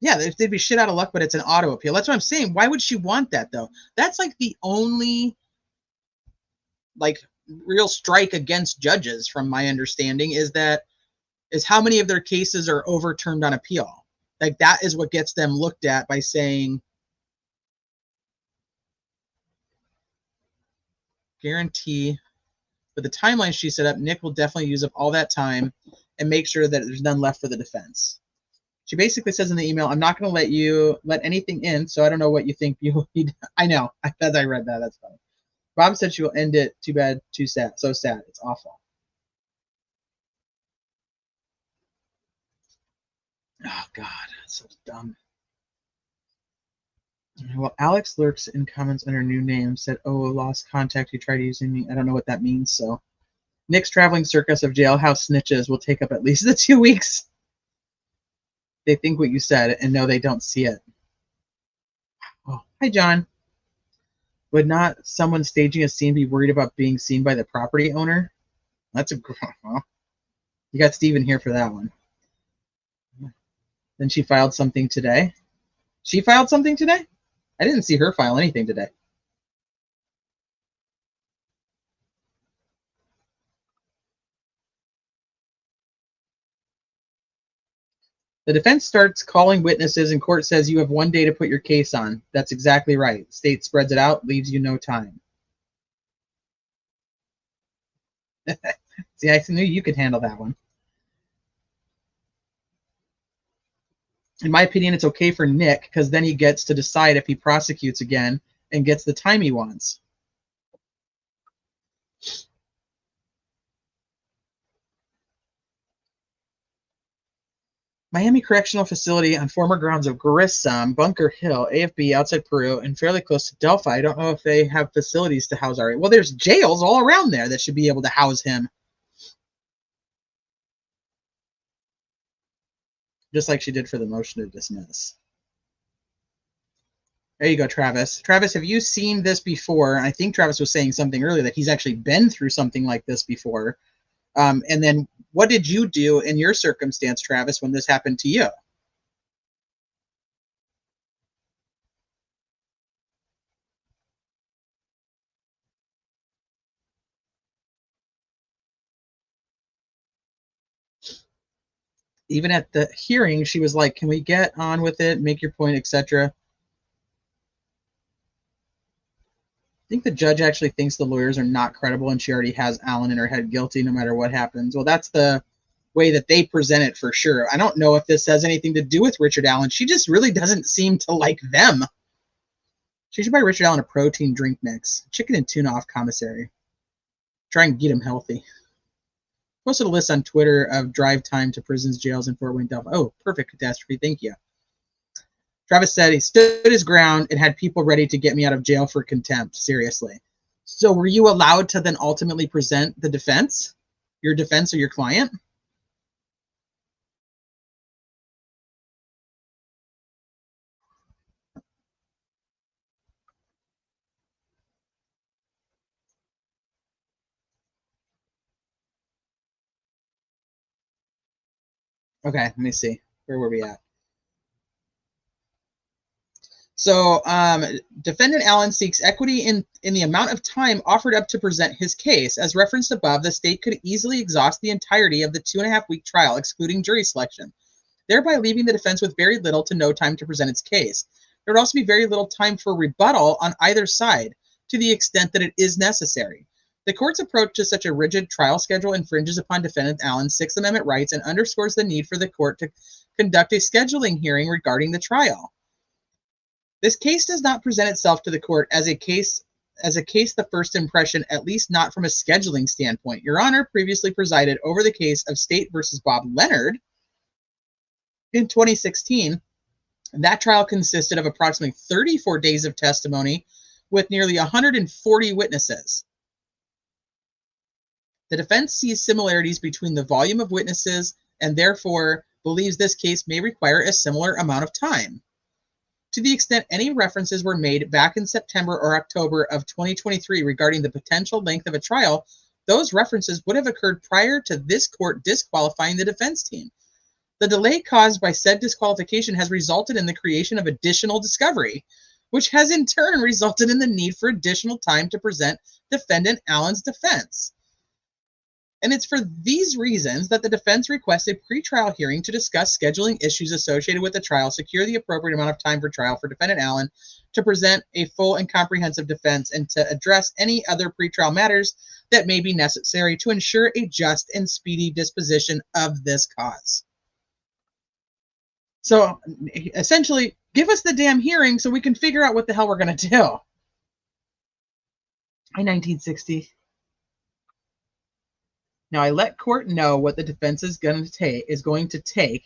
yeah, they'd be shit out of luck, but it's an auto appeal. That's what I'm saying. Why would she want that, though? That's like the only, like, real strike against judges, from my understanding, is how many of their cases are overturned on appeal. Like, that is what gets them looked at by saying, guarantee, but the timeline she set up, Nick will definitely use up all that time and make sure that there's none left for the defense. She basically says in the email, I'm not going to let anything in, so I don't know what you think you need. I know. As I read that, that's funny. Bob said she will end it. Too bad, too sad. So sad. It's awful. Oh, God. That's so dumb. Well, Alex lurks in comments under new name. Said, oh, lost contact. He tried using me. I don't know what that means, so. Nick's traveling circus of jailhouse snitches will take up at least the 2 weeks. They think what you said, and no, they don't see it. Oh, hi, John. Would not someone staging a scene be worried about being seen by the property owner? That's a... Well, you got Steven here for that one. Then she filed something today. She filed something today? I didn't see her file anything today. The defense starts calling witnesses and court says you have 1 day to put your case on. That's exactly right. State spreads it out, leaves you no time. See, I knew you could handle that one. In my opinion, it's okay for Nick because then he gets to decide if he prosecutes again and gets the time he wants. Miami Correctional Facility on former grounds of Grissom, Bunker Hill, AFB outside Peru, and fairly close to Delphi. I don't know if they have facilities to house already. Well, there's jails all around there that should be able to house him. Just like she did for the motion to dismiss. There you go, Travis. Travis, have you seen this before? I think Travis was saying something earlier that he's actually been through something like this before. And then what did you do in your circumstance, Travis, when this happened to you? Even at the hearing, she was like, can we get on with it, make your point, etc. I think the judge actually thinks the lawyers are not credible and she already has Alan in her head guilty no matter what happens. Well, that's the way that they present it for sure. I don't know if this has anything to do with Richard Allen. She just really doesn't seem to like them. She should buy Richard Allen a protein drink mix. Chicken and tuna off commissary. Try and get him healthy. Posted a list on Twitter of drive time to prisons, jails, and Fort Wayne, Delphi. Oh, perfect catastrophe. Thank you. Travis said he stood his ground and had people ready to get me out of jail for contempt. Seriously. So were you allowed to then ultimately present the defense? Your defense or your client? Okay, let me see. Where were we at? So defendant Allen seeks equity in the amount of time offered up to present his case. As referenced above, the state could easily exhaust the entirety of the 2.5-week trial, excluding jury selection, thereby leaving the defense with very little to no time to present its case. There would also be very little time for rebuttal on either side, to the extent that it is necessary. The court's approach to such a rigid trial schedule infringes upon defendant Allen's Sixth Amendment rights and underscores the need for the court to conduct a scheduling hearing regarding the trial. This case does not present itself to the court as a case the first impression, at least not from a scheduling standpoint. Your Honor previously presided over the case of State versus Bob Leonard in 2016. That trial consisted of approximately 34 days of testimony with nearly 140 witnesses. The defense sees similarities between the volume of witnesses and therefore believes this case may require a similar amount of time. To the extent any references were made back in September or October of 2023 regarding the potential length of a trial, those references would have occurred prior to this court disqualifying the defense team. The delay caused by said disqualification has resulted in the creation of additional discovery, which has in turn resulted in the need for additional time to present defendant Allen's defense. And it's for these reasons that the defense requests a pretrial hearing to discuss scheduling issues associated with the trial, secure the appropriate amount of time for trial for defendant Allen to present a full and comprehensive defense, and to address any other pretrial matters that may be necessary to ensure a just and speedy disposition of this cause. So essentially, give us the damn hearing so we can figure out what the hell we're going to do. 1960. Now I let court know what the defense is going to take.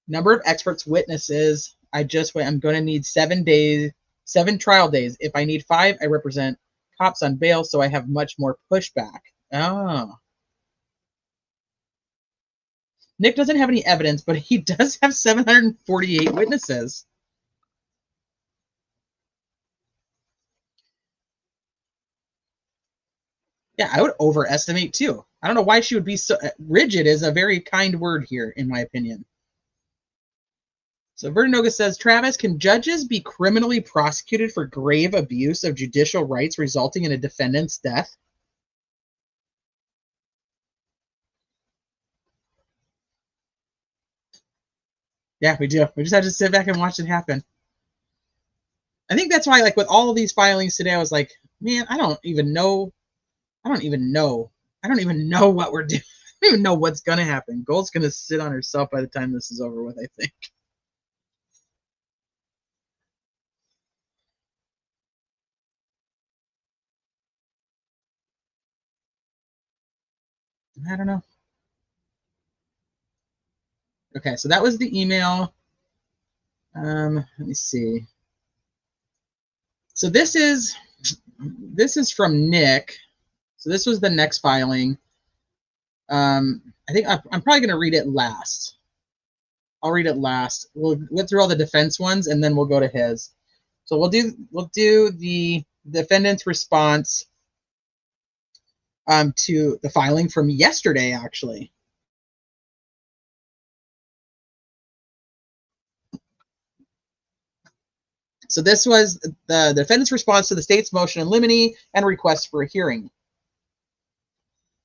Number of experts, witnesses. I'm going to need 7 days, 7 trial days. If I need 5, I represent cops on bail, so I have much more pushback. Oh. Nick doesn't have any evidence, but he does have 748 witnesses. Yeah, I would overestimate too. I don't know why she would be so rigid. Is a very kind word here, in my opinion. So Vernoga says, Travis, can judges be criminally prosecuted for grave abuse of judicial rights resulting in a defendant's death? Yeah, we do. We just have to sit back and watch it happen. I think that's why, like, with all of these filings today, I was like, man, I don't even know what we're doing. I don't even know what's going to happen. Gold's going to sit on herself by the time this is over with, I think. I don't know. Okay, so that was the email. Let me see. So this is from Nick. So this was the next filing. I think I'm probably going to read it last. I'll read it last. We'll get through all the defense ones, and then we'll go to his. So we'll do the defendant's response to the filing from yesterday, actually. So this was the defendant's response to the state's motion in limine and request for a hearing.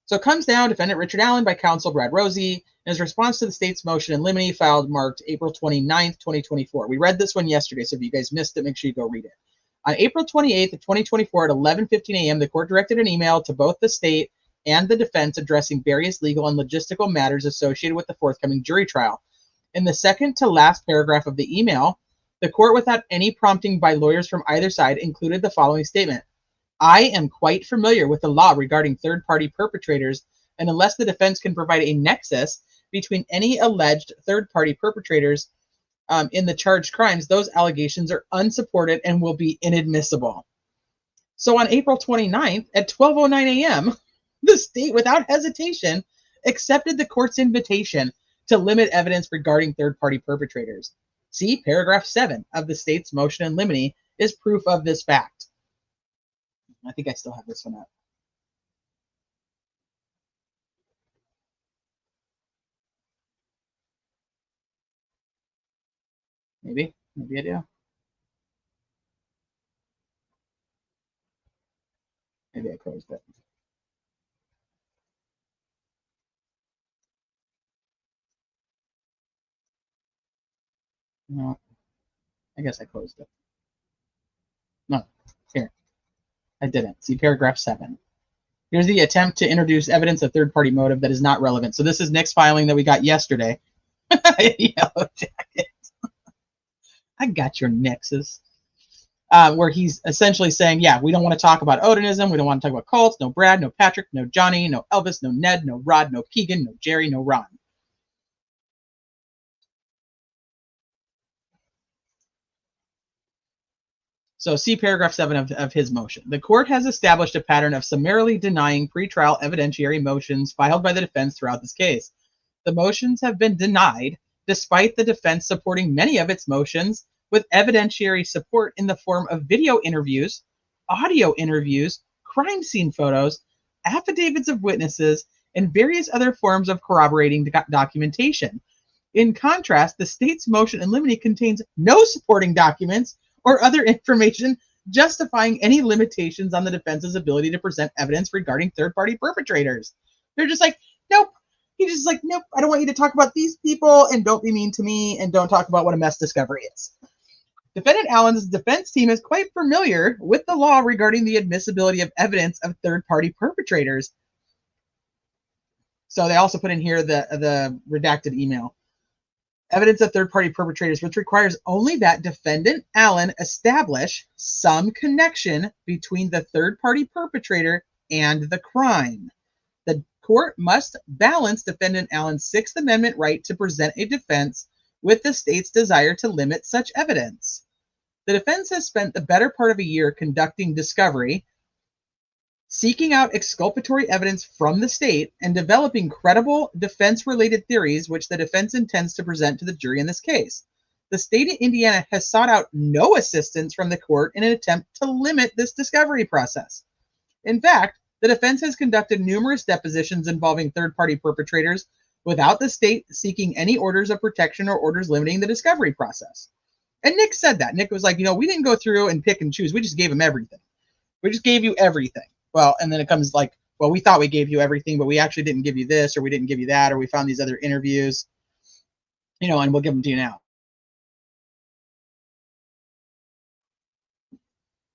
So it comes down, defendant Richard Allen by counsel Brad Rosie, in his response to the state's motion in limine filed marked April 29th, 2024. We read this one yesterday, so if you guys missed it, make sure you go read it. On April 28th of 2024 at 11:15 a.m., the court directed an email to both the state and the defense addressing various legal and logistical matters associated with the forthcoming jury trial. In the second to last paragraph of the email, the court, without any prompting by lawyers from either side, included the following statement. I am quite familiar with the law regarding third-party perpetrators, and unless the defense can provide a nexus between any alleged third-party perpetrators in the charged crimes, those allegations are unsupported and will be inadmissible. So on April 29th at 12:09 a.m., the state, without hesitation, accepted the court's invitation to limit evidence regarding third-party perpetrators. See, paragraph 7 of the state's motion in limine is proof of this fact. I think I still have this one up. Maybe I do. Maybe I closed it. No, I guess I closed it. No, here. I didn't. See paragraph 7. Here's the attempt to introduce evidence of third-party motive that is not relevant. So this is Nick's filing that we got yesterday. Yellow Jacket. I got your nexus. Where he's essentially saying, yeah, we don't want to talk about Odinism. We don't want to talk about cults. No Brad, no Patrick, no Johnny, no Elvis, no Ned, no Rod, no Keegan, no Jerry, no Ron. So see paragraph 7 of his motion. The court has established a pattern of summarily denying pretrial evidentiary motions filed by the defense throughout this case. The motions have been denied despite the defense supporting many of its motions with evidentiary support in the form of video interviews, audio interviews, crime scene photos, affidavits of witnesses, and various other forms of corroborating documentation. In contrast, the state's motion in limine contains no supporting documents or other information justifying any limitations on the defense's ability to present evidence regarding third-party perpetrators. They're just like, nope. He's just like, nope, I don't want you to talk about these people, and don't be mean to me, and don't talk about what a mess discovery is. Defendant Allen's defense team is quite familiar with the law regarding the admissibility of evidence of third-party perpetrators. So they also put in here the redacted email. Evidence of third-party perpetrators, which requires only that defendant Allen establish some connection between the third-party perpetrator and the crime. The court must balance defendant Allen's Sixth Amendment right to present a defense with the state's desire to limit such evidence. The defense has spent the better part of a year conducting discovery, seeking out exculpatory evidence from the state, and developing credible defense-related theories which the defense intends to present to the jury in this case. The state of Indiana has sought out no assistance from the court in an attempt to limit this discovery process. In fact, the defense has conducted numerous depositions involving third-party perpetrators without the state seeking any orders of protection or orders limiting the discovery process. And Nick said that. Nick was like, we didn't go through and pick and choose. We just gave him everything. We just gave you everything. Well, and then it comes like, well, we thought we gave you everything, but we actually didn't give you this, or we didn't give you that, or we found these other interviews, and we'll give them to you now.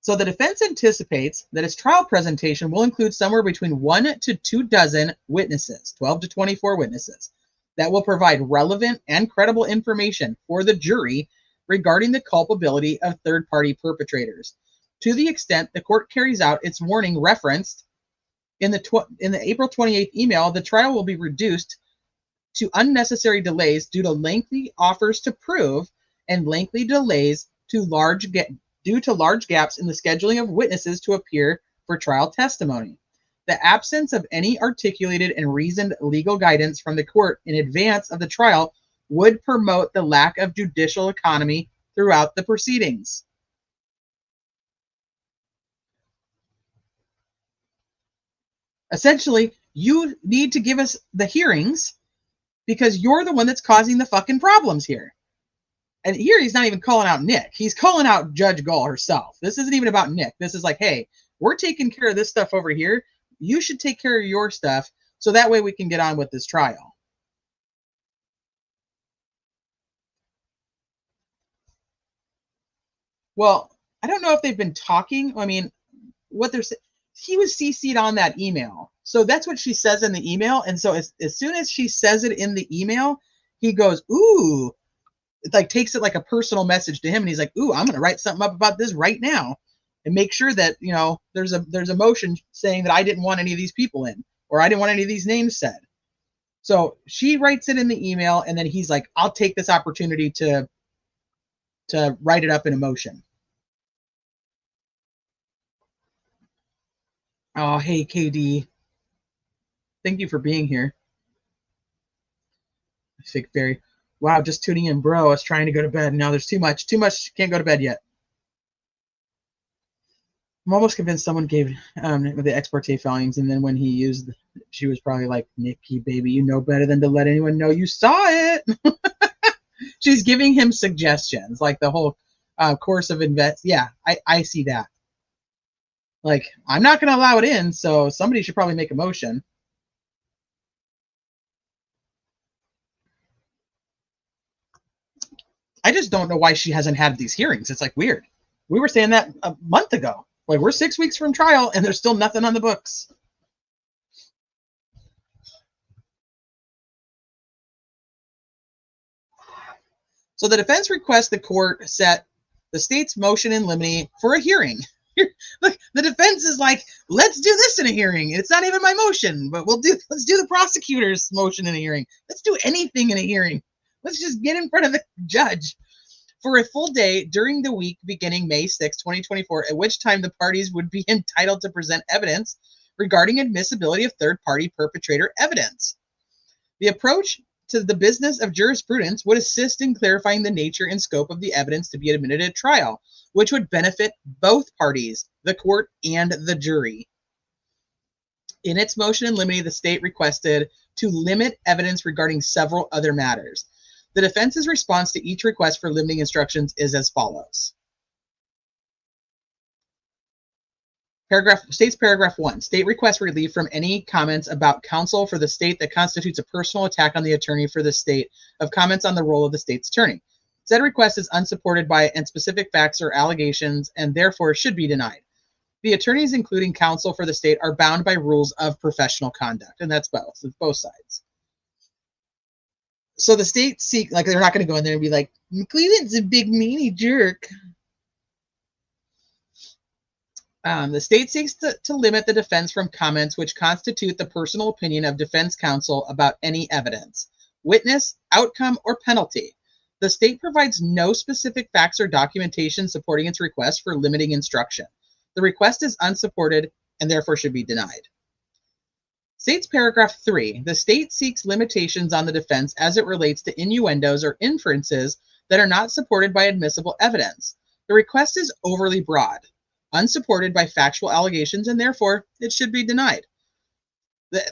So the defense anticipates that its trial presentation will include somewhere between 1 to 2 dozen witnesses, 12 to 24 witnesses, that will provide relevant and credible information for the jury regarding the culpability of third-party perpetrators. To the extent the court carries out its warning referenced in the April 28th email, the trial will be reduced to unnecessary delays due to lengthy offers to prove and lengthy delays due to large gaps in the scheduling of witnesses to appear for trial testimony. The absence of any articulated and reasoned legal guidance from the court in advance of the trial would promote the lack of judicial economy throughout the proceedings. Essentially, you need to give us the hearings because you're the one that's causing the fucking problems here. And here he's not even calling out Nick. He's calling out Judge Gull herself. This isn't even about Nick. This is like, hey, we're taking care of this stuff over here. You should take care of your stuff so that way we can get on with this trial. Well, I don't know if they've been talking. I mean, what they're saying, he was CC'd on that email. So that's what she says in the email. And so as soon as she says it in the email, he goes, ooh, it like takes it like a personal message to him. And he's like, ooh, I'm going to write something up about this right now and make sure that, you know, there's a motion saying that I didn't want any of these people in, or I didn't want any of these names said. So she writes it in the email. And then he's like, I'll take this opportunity to write it up in a motion. Oh, hey, KD. Thank you for being here. Fake Fairy. Wow, just tuning in, bro. I was trying to go to bed. Now there's too much. Can't go to bed yet. I'm almost convinced someone gave the ex parte filings, and then when he used, she was probably like, Nikki, baby, you know better than to let anyone know you saw it. She's giving him suggestions, like the whole course of invest. Yeah, I see that. Like, I'm not going to allow it in, so somebody should probably make a motion. I just don't know why she hasn't had these hearings. It's like weird. We were saying that a month ago. Like, we're 6 weeks from trial, and there's still nothing on the books. So the defense requests the court set the state's motion in limine for a hearing. Look, the defense is like, let's do this in a hearing. It's not even my motion, but let's do the prosecutor's motion in a hearing. Let's do anything in a hearing. Let's just get in front of the judge for a full day during the week beginning May 6, 2024, at which time the parties would be entitled to present evidence regarding admissibility of third-party perpetrator evidence. The approach to the business of jurisprudence would assist in clarifying the nature and scope of the evidence to be admitted at trial, which would benefit both parties, the court and the jury. In its motion in limine, the state requested to limit evidence regarding several other matters. The defense's response to each request for limiting instructions is as follows. Paragraph 1. State requests relief from any comments about counsel for the state that constitutes a personal attack on the attorney for the state of comments on the role of the state's attorney. Said request is unsupported by and specific facts or allegations and therefore should be denied. The attorneys, including counsel for the state, are bound by rules of professional conduct, and that's both. It's both sides. So the state like they're not going to go in there and be like, McClelland's a big meanie jerk. The state seeks to limit the defense from comments which constitute the personal opinion of defense counsel about any evidence, witness, outcome, or penalty. The state provides no specific facts or documentation supporting its request for limiting instruction. The request is unsupported and therefore should be denied. States paragraph 3. The state seeks limitations on the defense as it relates to innuendos or inferences that are not supported by admissible evidence. The request is overly broad, unsupported by factual allegations, and therefore it should be denied.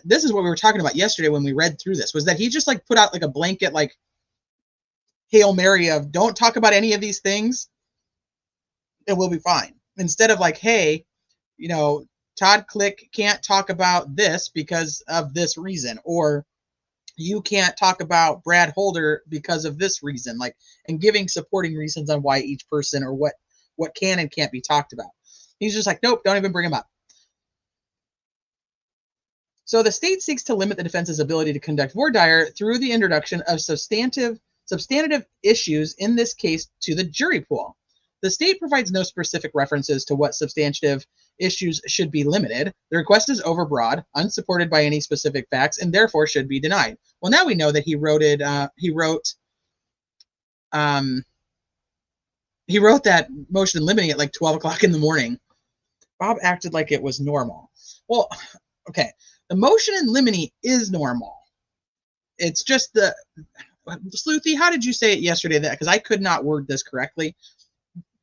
This is what we were talking about yesterday when we read through this, was that he just like put out like a blanket like Hail Mary of don't talk about any of these things and we'll be fine. Instead of like, hey, you know, Todd Click can't talk about this because of this reason, or you can't talk about Brad Holder because of this reason, like, and giving supporting reasons on why each person or what can and can't be talked about. He's just like, nope, don't even bring him up. So the state seeks to limit the defense's ability to conduct voir dire through the introduction of substantive issues, in this case, to the jury pool. The state provides no specific references to what substantive issues should be limited. The request is overbroad, unsupported by any specific facts, and therefore should be denied. Well, now we know that he wrote that motion limiting at like 12 o'clock in the morning. Bob acted like it was normal. Well, okay, the motion in limine is normal. It's just the Sleuthy, how did you say it yesterday? That because I could not word this correctly.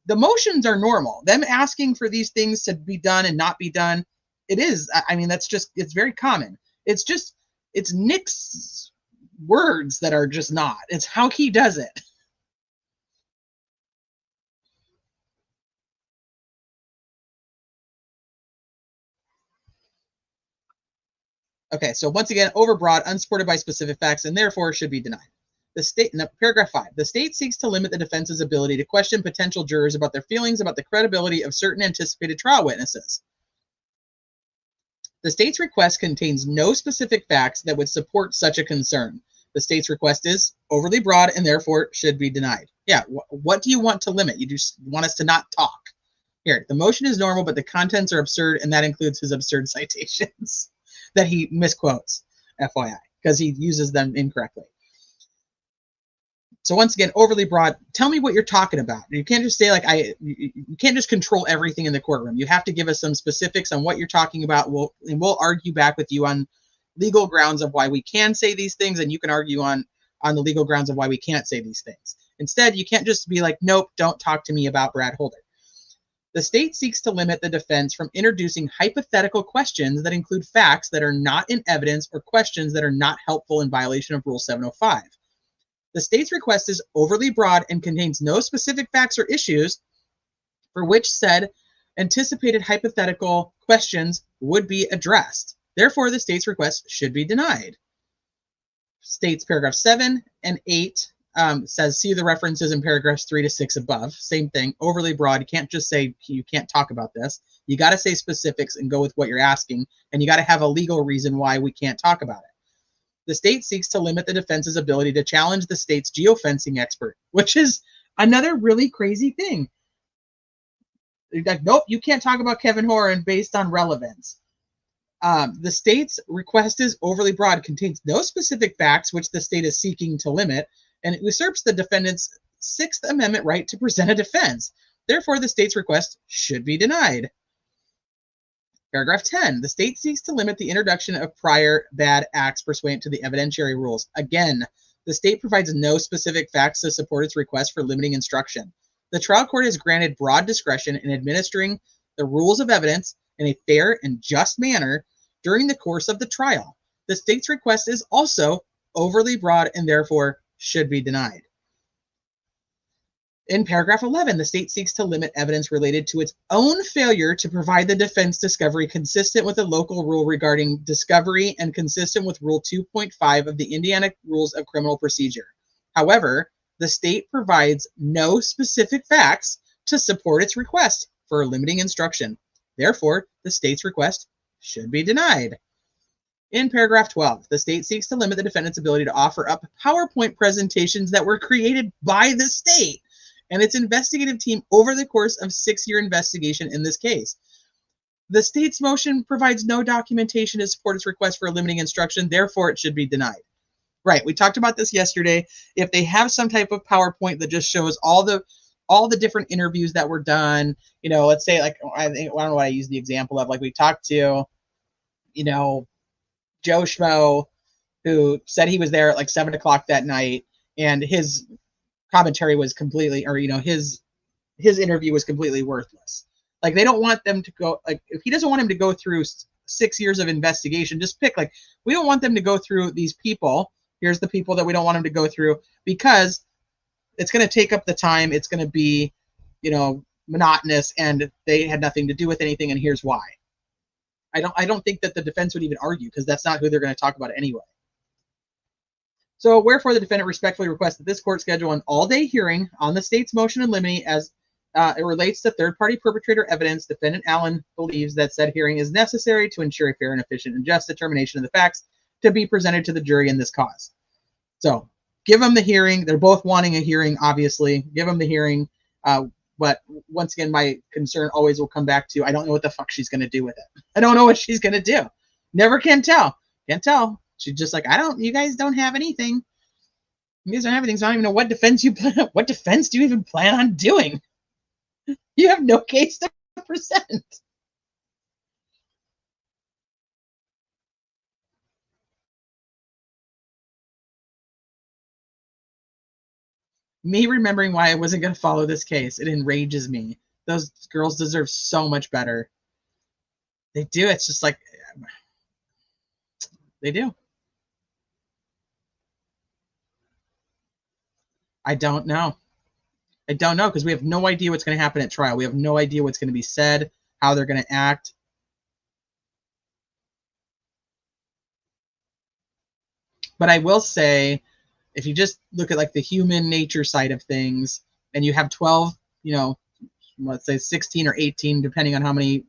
The motions are normal. Them asking for these things to be done and not be done, it is. I mean, that's just, it's very common. It's just, it's Nick's words that are just not. It's how he does it. Okay, so once again, overbroad, unsupported by specific facts, and therefore should be denied. The state, in paragraph 5, the state seeks to limit the defense's ability to question potential jurors about their feelings about the credibility of certain anticipated trial witnesses. The state's request contains no specific facts that would support such a concern. The state's request is overly broad and therefore should be denied. Yeah, what do you want to limit? You just want us to not talk. Here, the motion is normal, but the contents are absurd, and that includes his absurd citations that he misquotes, FYI, because he uses them incorrectly. So once again, overly broad. Tell me what you're talking about. You can't just say like you can't just control everything in the courtroom. You have to give us some specifics on what you're talking about. We'll argue back with you on legal grounds of why we can say these things, and you can argue on the legal grounds of why we can't say these things. Instead, you can't just be like, nope, don't talk to me about Brad Holder. The state seeks to limit the defense from introducing hypothetical questions that include facts that are not in evidence or questions that are not helpful in violation of Rule 705. The state's request is overly broad and contains no specific facts or issues for which said anticipated hypothetical questions would be addressed. Therefore, the state's request should be denied. States paragraph 7 and 8 says, see the references in paragraphs 3 to 6 above. Same thing, overly broad. You can't just say you can't talk about this. You got to say specifics and go with what you're asking, and you got to have a legal reason why we can't talk about it. The state seeks to limit the defense's ability to challenge the state's geofencing expert, which is another really crazy thing. Like, nope, you can't talk about Kevin Horan based on relevance. The state's request is overly broad, contains no specific facts which the state is seeking to limit, and it usurps the defendant's Sixth Amendment right to present a defense. Therefore, the state's request should be denied. Paragraph 10, the state seeks to limit the introduction of prior bad acts pursuant to the evidentiary rules. Again, the state provides no specific facts to support its request for limiting instruction. The trial court is granted broad discretion in administering the rules of evidence in a fair and just manner during the course of the trial. The state's request is also overly broad and therefore should be denied. In paragraph 11, the state seeks to limit evidence related to its own failure to provide the defense discovery consistent with the local rule regarding discovery and consistent with Rule 2.5 of the Indiana Rules of Criminal Procedure. However, the state provides no specific facts to support its request for limiting instruction. Therefore, the state's request should be denied. In paragraph 12, the state seeks to limit the defendant's ability to offer up PowerPoint presentations that were created by the state and its investigative team over the course of 6-year investigation in this case. The state's motion provides no documentation to support its request for a limiting instruction, therefore it should be denied. Right, we talked about this yesterday. If they have some type of PowerPoint that just shows all the different interviews that were done, you know, let's say like, I don't know what I use the example of, like we talked to, you know, Joe Schmo, who said he was there at like 7 o'clock that night, and his commentary was completely, or you know, his interview was completely worthless. Like they don't want them to go, like if he doesn't want him to go through 6 years of investigation, just pick, like, we don't want them to go through these people. Here's the people that we don't want him to go through, because it's going to take up the time. It's going to be, you know, monotonous, and they had nothing to do with anything, and here's why. I don't think that the defense would even argue, because that's not who they're going to talk about anyway. So, wherefore, the defendant respectfully requests that this court schedule an all-day hearing on the state's motion in limine as it relates to third-party perpetrator evidence. Defendant Allen believes that said hearing is necessary to ensure a fair and efficient and just determination of the facts to be presented to the jury in this cause. So give them the hearing. They're both wanting a hearing, obviously. Give them the hearing. But once again, my concern always will come back to, I don't know what the fuck she's going to do with it. I don't know what she's going to do. Never can tell. Can't tell. She's just like, you guys don't have anything. You guys don't have anything, so I don't even know what defense you plan. What defense do you even plan on doing? You have no case to present. Me remembering why I wasn't going to follow this case, it enrages me. Those girls deserve so much better. They do. It's just like, they do. I don't know. I don't know, because we have no idea what's going to happen at trial. We have no idea what's going to be said, how they're going to act. But I will say, if you just look at like the human nature side of things, and you have 12, let's say 16 or 18, depending on how many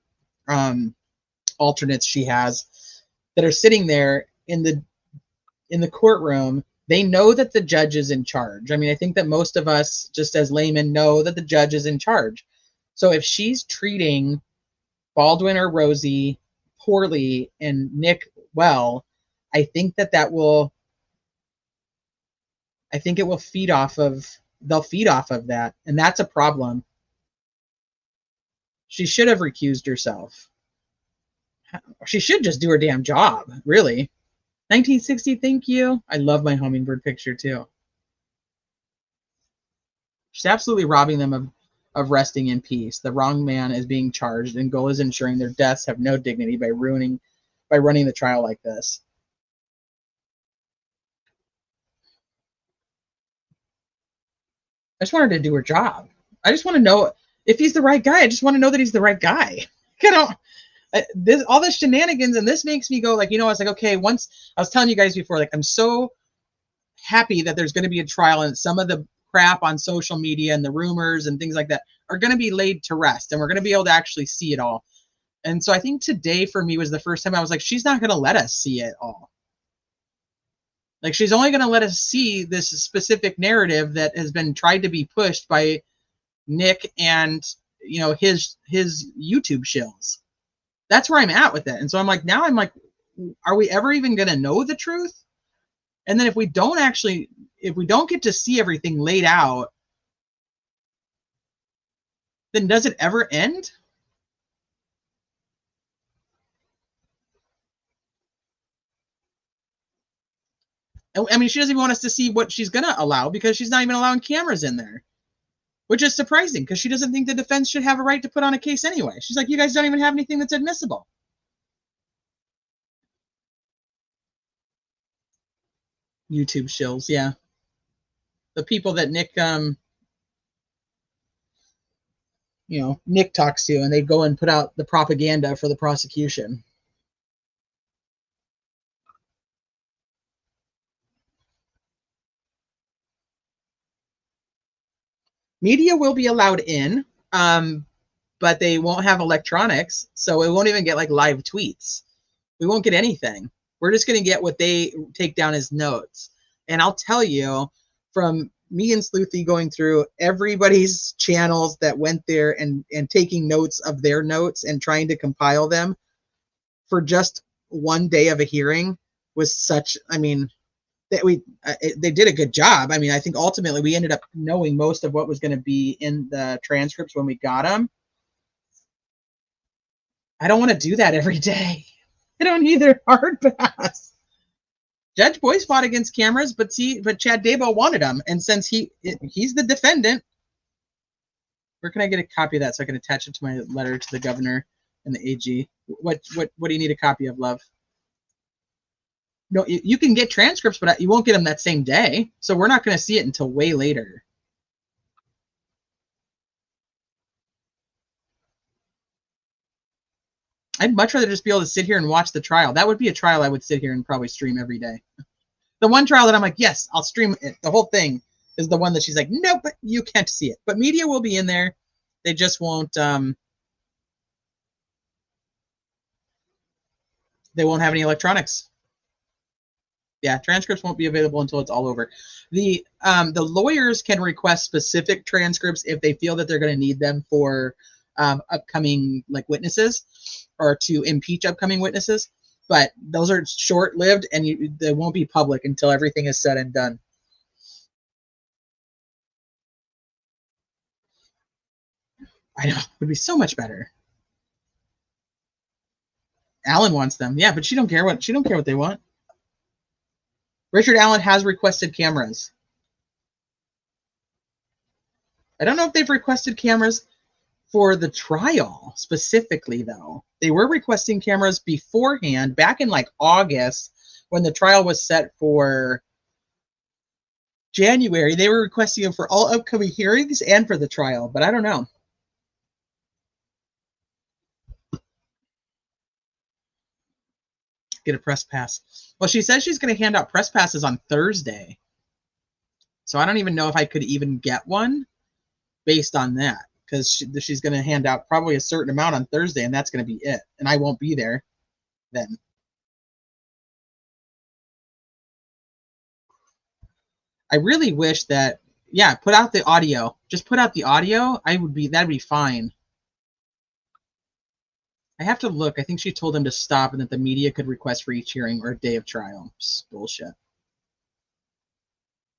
alternates she has, that are sitting there in the courtroom, they know that the judge is in charge. I mean, I think that most of us, just as laymen, know that the judge is in charge. So if she's treating Baldwin or Rosie poorly and Nick well, I think it will feed off of, they'll feed off of that. And that's a problem. She should have recused herself. She should just do her damn job, really. 1960, thank you. I love my hummingbird picture too. She's absolutely robbing them of resting in peace. The wrong man is being charged, and goal is ensuring their deaths have no dignity by running the trial like this. I just want her to do her job. I just want to know if he's the right guy. I just want to know that he's the right guy. All this shenanigans, and this makes me go like, I was like, okay, once I was telling you guys before, like, I'm so happy that there's going to be a trial, and some of the crap on social media and the rumors and things like that are going to be laid to rest, and we're going to be able to actually see it all. And so I think today for me was the first time I was like, she's not going to let us see it all. Like, she's only going to let us see this specific narrative that has been tried to be pushed by Nick and, his YouTube shills. That's where I'm at with it. And so I'm like, are we ever even going to know the truth? And then if we don't get to see everything laid out, then does it ever end? I mean, she doesn't even want us to see what she's going to allow, because she's not even allowing cameras in there, which is surprising, because she doesn't think the defense should have a right to put on a case anyway. She's like, you guys don't even have anything that's admissible. YouTube shills, yeah. The people that Nick, Nick talks to, and they go and put out the propaganda for the prosecution. Media will be allowed in, but they won't have electronics, so it won't even get like live tweets. We won't get anything. We're just going to get what they take down as notes. And I'll tell you, from me and Sleuthy going through everybody's channels that went there and taking notes of their notes and trying to compile them for just one day of a hearing was such, they did a good job. I mean, I think ultimately we ended up knowing most of what was going to be in the transcripts when we got them. I don't want to do that every day. I don't either. Hard pass. Judge Boyce fought against cameras, but Chad Daybell wanted them, and since he's the defendant, where can I get a copy of that so I can attach it to my letter to the governor and the AG? What do you need a copy of, love? No, you can get transcripts, but you won't get them that same day. So we're not going to see it until way later. I'd much rather just be able to sit here and watch the trial. That would be a trial I would sit here and probably stream every day. The one trial that I'm like, yes, I'll stream it. The whole thing is the one that she's like, nope, you can't see it. But media will be in there. They just won't. They won't have any electronics. Yeah, transcripts won't be available until it's all over. The lawyers can request specific transcripts if they feel that they're going to need them for upcoming witnesses or to impeach upcoming witnesses. But those are short-lived, and they won't be public until everything is said and done. I know, it would be so much better. Alan wants them, yeah, but she don't care what they want. Richard Allen has requested cameras. I don't know if they've requested cameras for the trial specifically, though. They were requesting cameras beforehand, back in August, when the trial was set for January. They were requesting them for all upcoming hearings and for the trial, but I don't know. Get a press pass. Well, she says she's going to hand out press passes on Thursday. So I don't even know if I could even get one based on that, because she's going to hand out probably a certain amount on Thursday, and that's going to be it. And I won't be there then. I really wish that, yeah, put out the audio. Just put out the audio. That'd be fine. I have to look. I think she told them to stop and that the media could request for each hearing or day of trial. Just bullshit.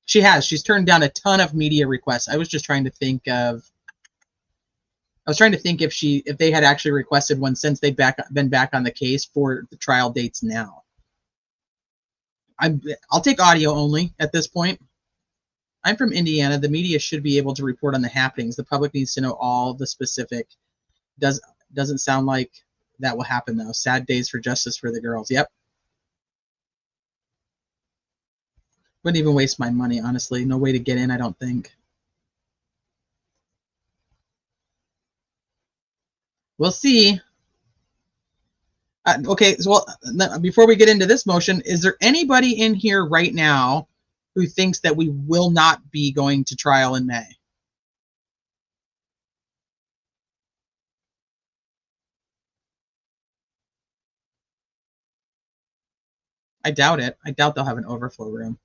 She has. She's turned down a ton of media requests. I was just trying to think if they had actually requested one since they've been back on the case for the trial dates now. I'll take audio only at this point. I'm from Indiana. The media should be able to report on the happenings. The public needs to know all the specific. Doesn't sound like that will happen, though. Sad days for justice for the girls. Yep. Wouldn't even waste my money, honestly. No way to get in, I don't think. We'll see. Okay, so before we get into this motion, is there anybody in here right now who thinks that we will not be going to trial in May? I doubt it. I doubt they'll have an overflow room.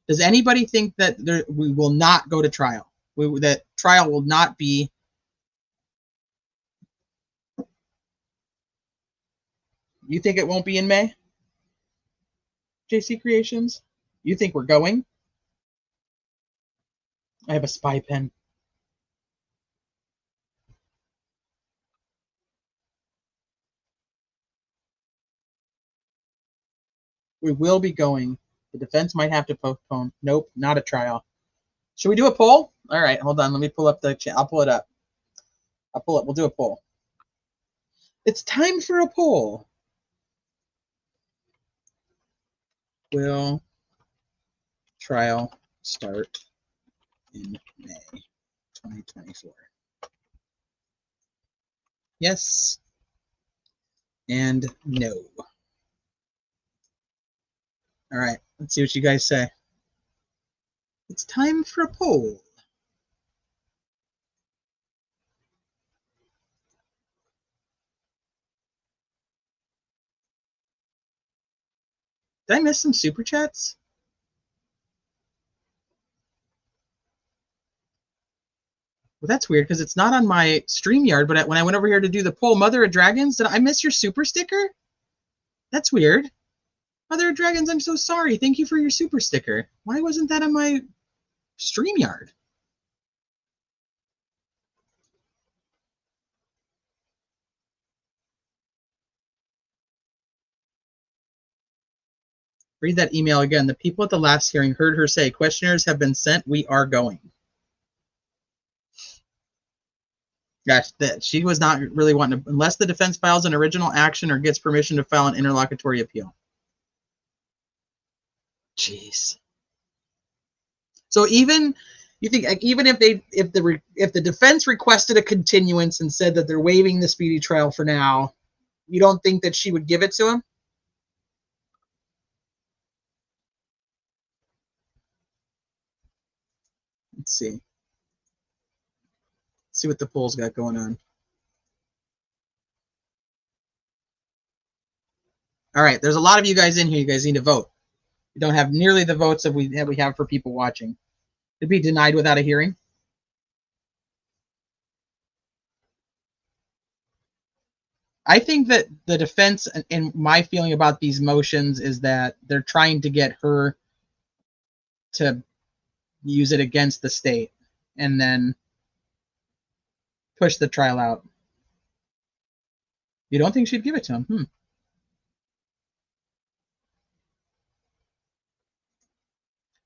Does anybody think that we will not go to trial? That trial will not be... You think it won't be in May? JC Creations? You think we're going? I have a spy pen. We will be going. The defense might have to postpone. Nope, not a trial. Should we do a poll? All right, hold on. Let me pull up the chat. I'll pull it up. We'll do a poll. It's time for a poll. Will trial start in May 2024? Yes and no. All right, let's see what you guys say. It's time for a poll. Did I miss some super chats? Well, that's weird because it's not on my StreamYard, but when I went over here to do the poll, Mother of Dragons, did I miss your super sticker? That's weird. Mother of Dragons, I'm so sorry. Thank you for your super sticker. Why wasn't that on my StreamYard? Read that email again. The people at the last hearing heard her say, questionnaires have been sent. We are going. Yes, that she was not really wanting to, unless the defense files an original action or gets permission to file an interlocutory appeal. Jeez. So even you think even if the defense requested a continuance and said that they're waiving the speedy trial for now, you don't think that she would give it to him? Let's see. Let's see what the polls got going on. All right, there's a lot of you guys in here. You guys need to vote. We don't have nearly the votes that we have for people watching. To be denied without a hearing. I think that the defense, and my feeling about these motions, is that they're trying to get her to use it against the state and then push the trial out. You don't think she'd give it to him?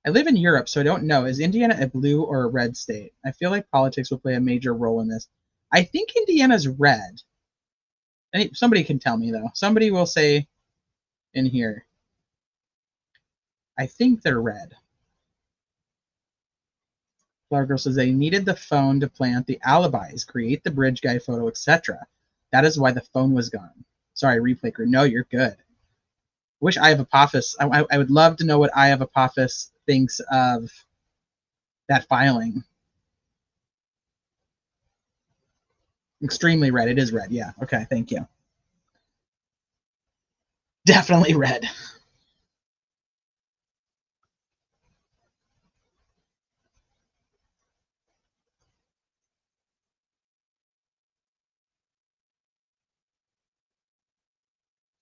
I live in Europe, so I don't know. Is Indiana a blue or a red state? I feel like politics will play a major role in this. I think Indiana's red. Somebody can tell me, though. Somebody will say in here. I think they're red. Flower Girl says they needed the phone to plant the alibis, create the bridge guy photo, etc. That is why the phone was gone. Sorry, replay crew. No, you're good. Wish I have Apophis. I would love to know what I have Apophis thinks of that filing. Extremely red. It is red. Yeah. Okay. Thank you. Definitely red.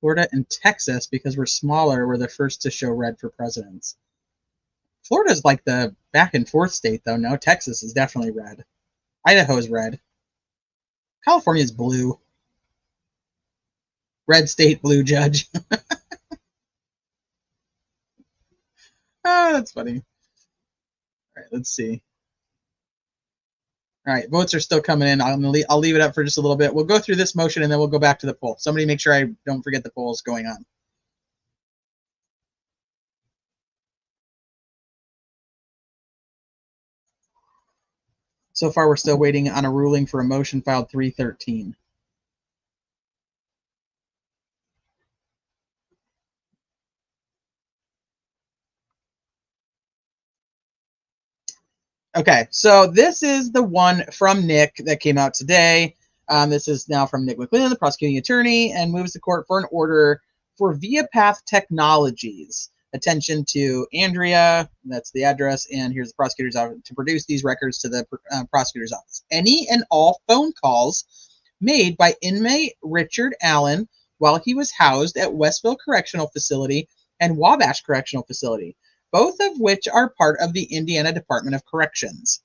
Florida and Texas, because we're smaller, were the first to show red for presidents. Florida's like the back and forth state, though. No, Texas is definitely red. Idaho's red. California's blue. Red state, blue judge. Oh, that's funny. All right, let's see. All right, votes are still coming in. I'll leave it up for just a little bit. We'll go through this motion, and then we'll go back to the poll. Somebody make sure I don't forget the polls going on. So far, we're still waiting on a ruling for a motion filed 313. Okay, so this is the one from Nick that came out today. This is now from Nick McLean, the prosecuting attorney, and moves the court for an order for ViaPath Technologies. Attention to Andrea, that's the address, and here's the prosecutor's office to produce these records to the prosecutor's office. Any and all phone calls made by inmate Richard Allen while he was housed at Westville Correctional Facility and Wabash Correctional Facility, both of which are part of the Indiana Department of Corrections.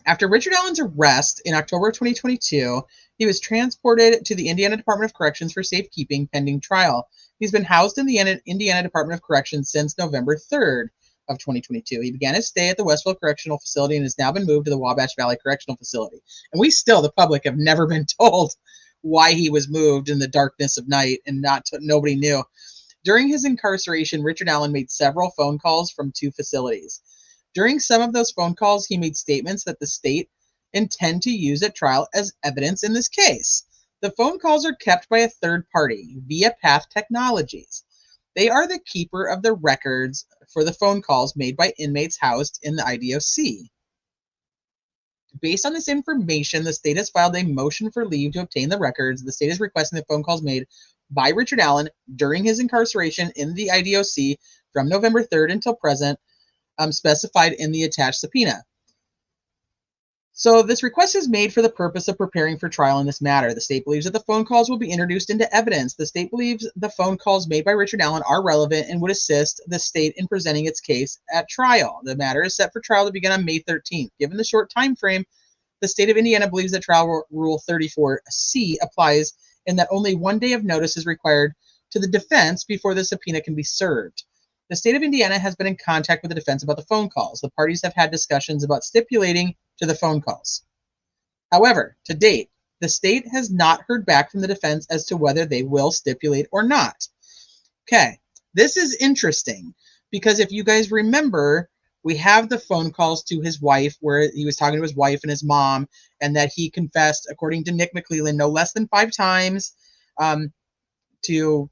After Richard Allen's arrest in October 2022, he was transported to the Indiana Department of Corrections for safekeeping pending trial. He's been housed in the Indiana Department of Corrections since November 3rd of 2022. He began his stay at the Westville Correctional Facility and has now been moved to the Wabash Valley Correctional Facility. And we still, the public, have never been told why he was moved in the darkness of night, and nobody knew. During his incarceration, Richard Allen made several phone calls from two facilities. During some of those phone calls, he made statements that the state intend to use at trial as evidence in this case. The phone calls are kept by a third party, ViaPath Technologies. They are the keeper of the records for the phone calls made by inmates housed in the IDOC. Based on this information, the state has filed a motion for leave to obtain the records. The state is requesting the phone calls made by Richard Allen during his incarceration in the IDOC from November 3rd until present, specified in the attached subpoena. So this request is made for the purpose of preparing for trial in this matter. The state believes that the phone calls will be introduced into evidence. The state believes the phone calls made by Richard Allen are relevant and would assist the state in presenting its case at trial. The matter is set for trial to begin on May 13th. Given the short time frame, the state of Indiana believes that Trial Rule 34C applies and that only 1 day of notice is required to the defense before the subpoena can be served. The state of Indiana has been in contact with the defense about the phone calls. The parties have had discussions about stipulating to the phone calls. However, to date, the state has not heard back from the defense as to whether they will stipulate or not. Okay, this is interesting because if you guys remember, we have the phone calls to his wife where he was talking to his wife and his mom, and that he confessed, according to Nick McLean, no less than 5 times to,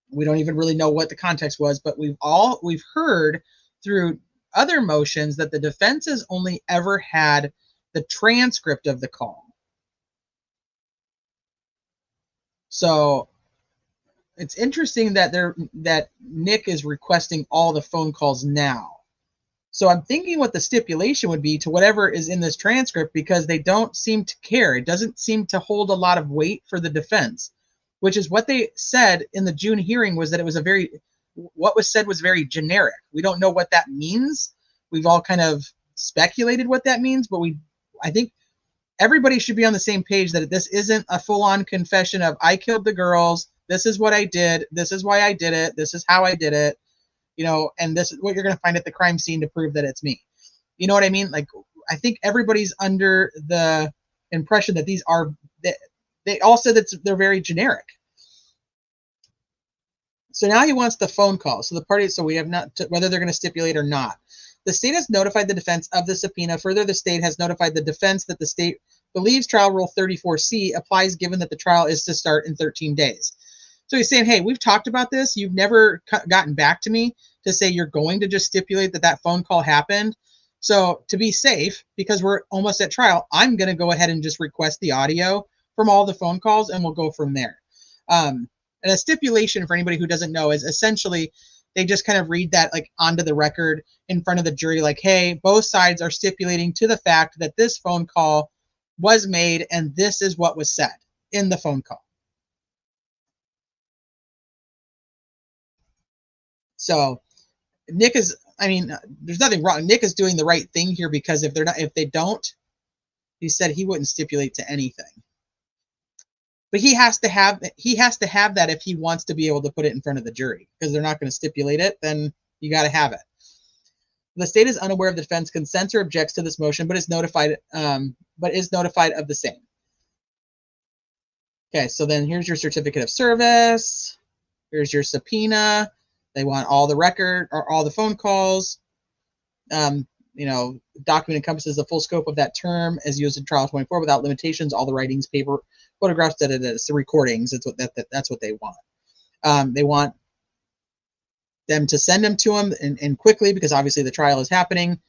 we don't even really know what the context was, but we've heard through other motions that the defense has only ever had the transcript of the call. So it's interesting that Nick is requesting all the phone calls now. So I'm thinking what the stipulation would be to whatever is in this transcript, because they don't seem to care. It doesn't seem to hold a lot of weight for the defense, which is what they said in the June hearing, was that it was what was said was very generic. We don't know what that means. We've all kind of speculated what that means, but I think everybody should be on the same page that this isn't a full-on confession of I killed the girls, this is what I did, this is why I did it, this is how I did it, and this is what you're going to find at the crime scene to prove that it's me. You know what I mean? Like, I think everybody's under the impression that they all said that they're very generic. So now he wants the phone call. So we have not, whether they're going to stipulate or not. The state has notified the defense of the subpoena. Further, the state has notified the defense that the state believes trial rule 34C applies, given that the trial is to start in 13 days. So he's saying, hey, we've talked about this. You've never gotten back to me to say you're going to just stipulate that phone call happened. So to be safe, because we're almost at trial, I'm going to go ahead and just request the audio from all the phone calls, and we'll go from there. And a stipulation, for anybody who doesn't know, is essentially they just kind of read that like onto the record in front of the jury, like, hey, both sides are stipulating to the fact that this phone call was made and this is what was said in the phone call. So Nick is, there's nothing wrong. Nick is doing the right thing here, because if they don't, he said he wouldn't stipulate to anything. But he has to have that if he wants to be able to put it in front of the jury, because they're not going to stipulate it, then you got to have it. The state is unaware of the defense consents or objects to this motion, but is notified of the same. Okay, so then here's your certificate of service. Here's your subpoena. They want all the record or all the phone calls. Document encompasses the full scope of that term as used in trial 24 without limitations. All the writings, paper, photographs, it's the recordings. That's what they want. They want them to send them to them and quickly, because obviously the trial is happening.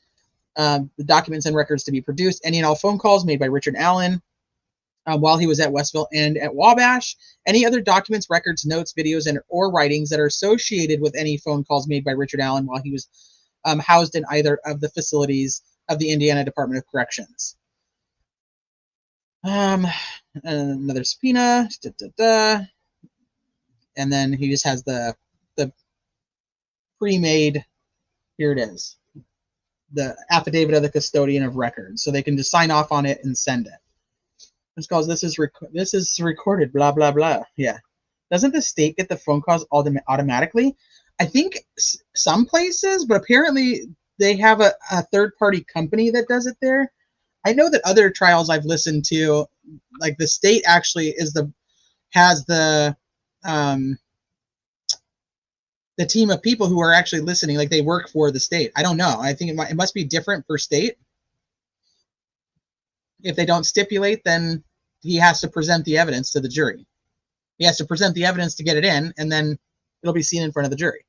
The documents and records to be produced. Any and all phone calls made by Richard Allen while he was at Westville and at Wabash. Any other documents, records, notes, videos, or writings that are associated with any phone calls made by Richard Allen while he was housed in either of the facilities of the Indiana Department of Corrections. Another subpoena. And then he just has the pre-made, here it is, the affidavit of the custodian of records, so they can just sign off on it and send it. It's called this is recorded, blah blah blah. Yeah, doesn't the state get the phone calls automatically? I think some places, but apparently they have a third-party company that does it there. I know that other trials I've listened to, like the state actually has the team of people who are actually listening, like they work for the state. I don't know. I think it must be different per state. If they don't stipulate, then he has to present the evidence to the jury. He has to present the evidence to get it in, and then it'll be seen in front of the jury.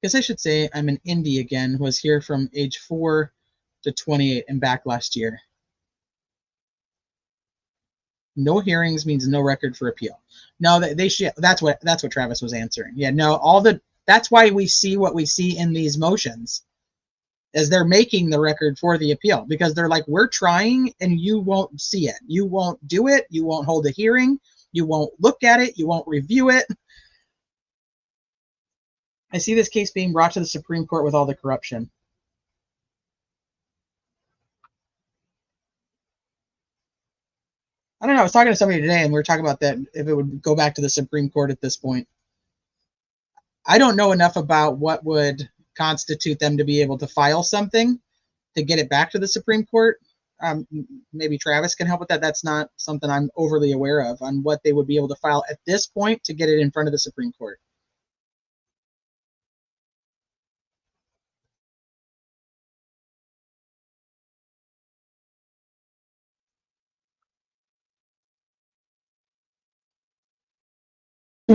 Guess I should say I'm an indie again. Was here from age 4 to 28 and back last year. No hearings means no record for appeal. No, they should. That's what Travis was answering. Yeah, no, that's why we see what we see in these motions, as they're making the record for the appeal, because they're like, we're trying and you won't see it. You won't do it. You won't hold a hearing. You won't look at it. You won't review it. I see this case being brought to the Supreme Court with all the corruption. I don't know. I was talking to somebody today, and we were talking about that, if it would go back to the Supreme Court at this point. I don't know enough about what would constitute them to be able to file something to get it back to the Supreme Court. Maybe Travis can help with that. That's not something I'm overly aware of, on what they would be able to file at this point to get it in front of the Supreme Court.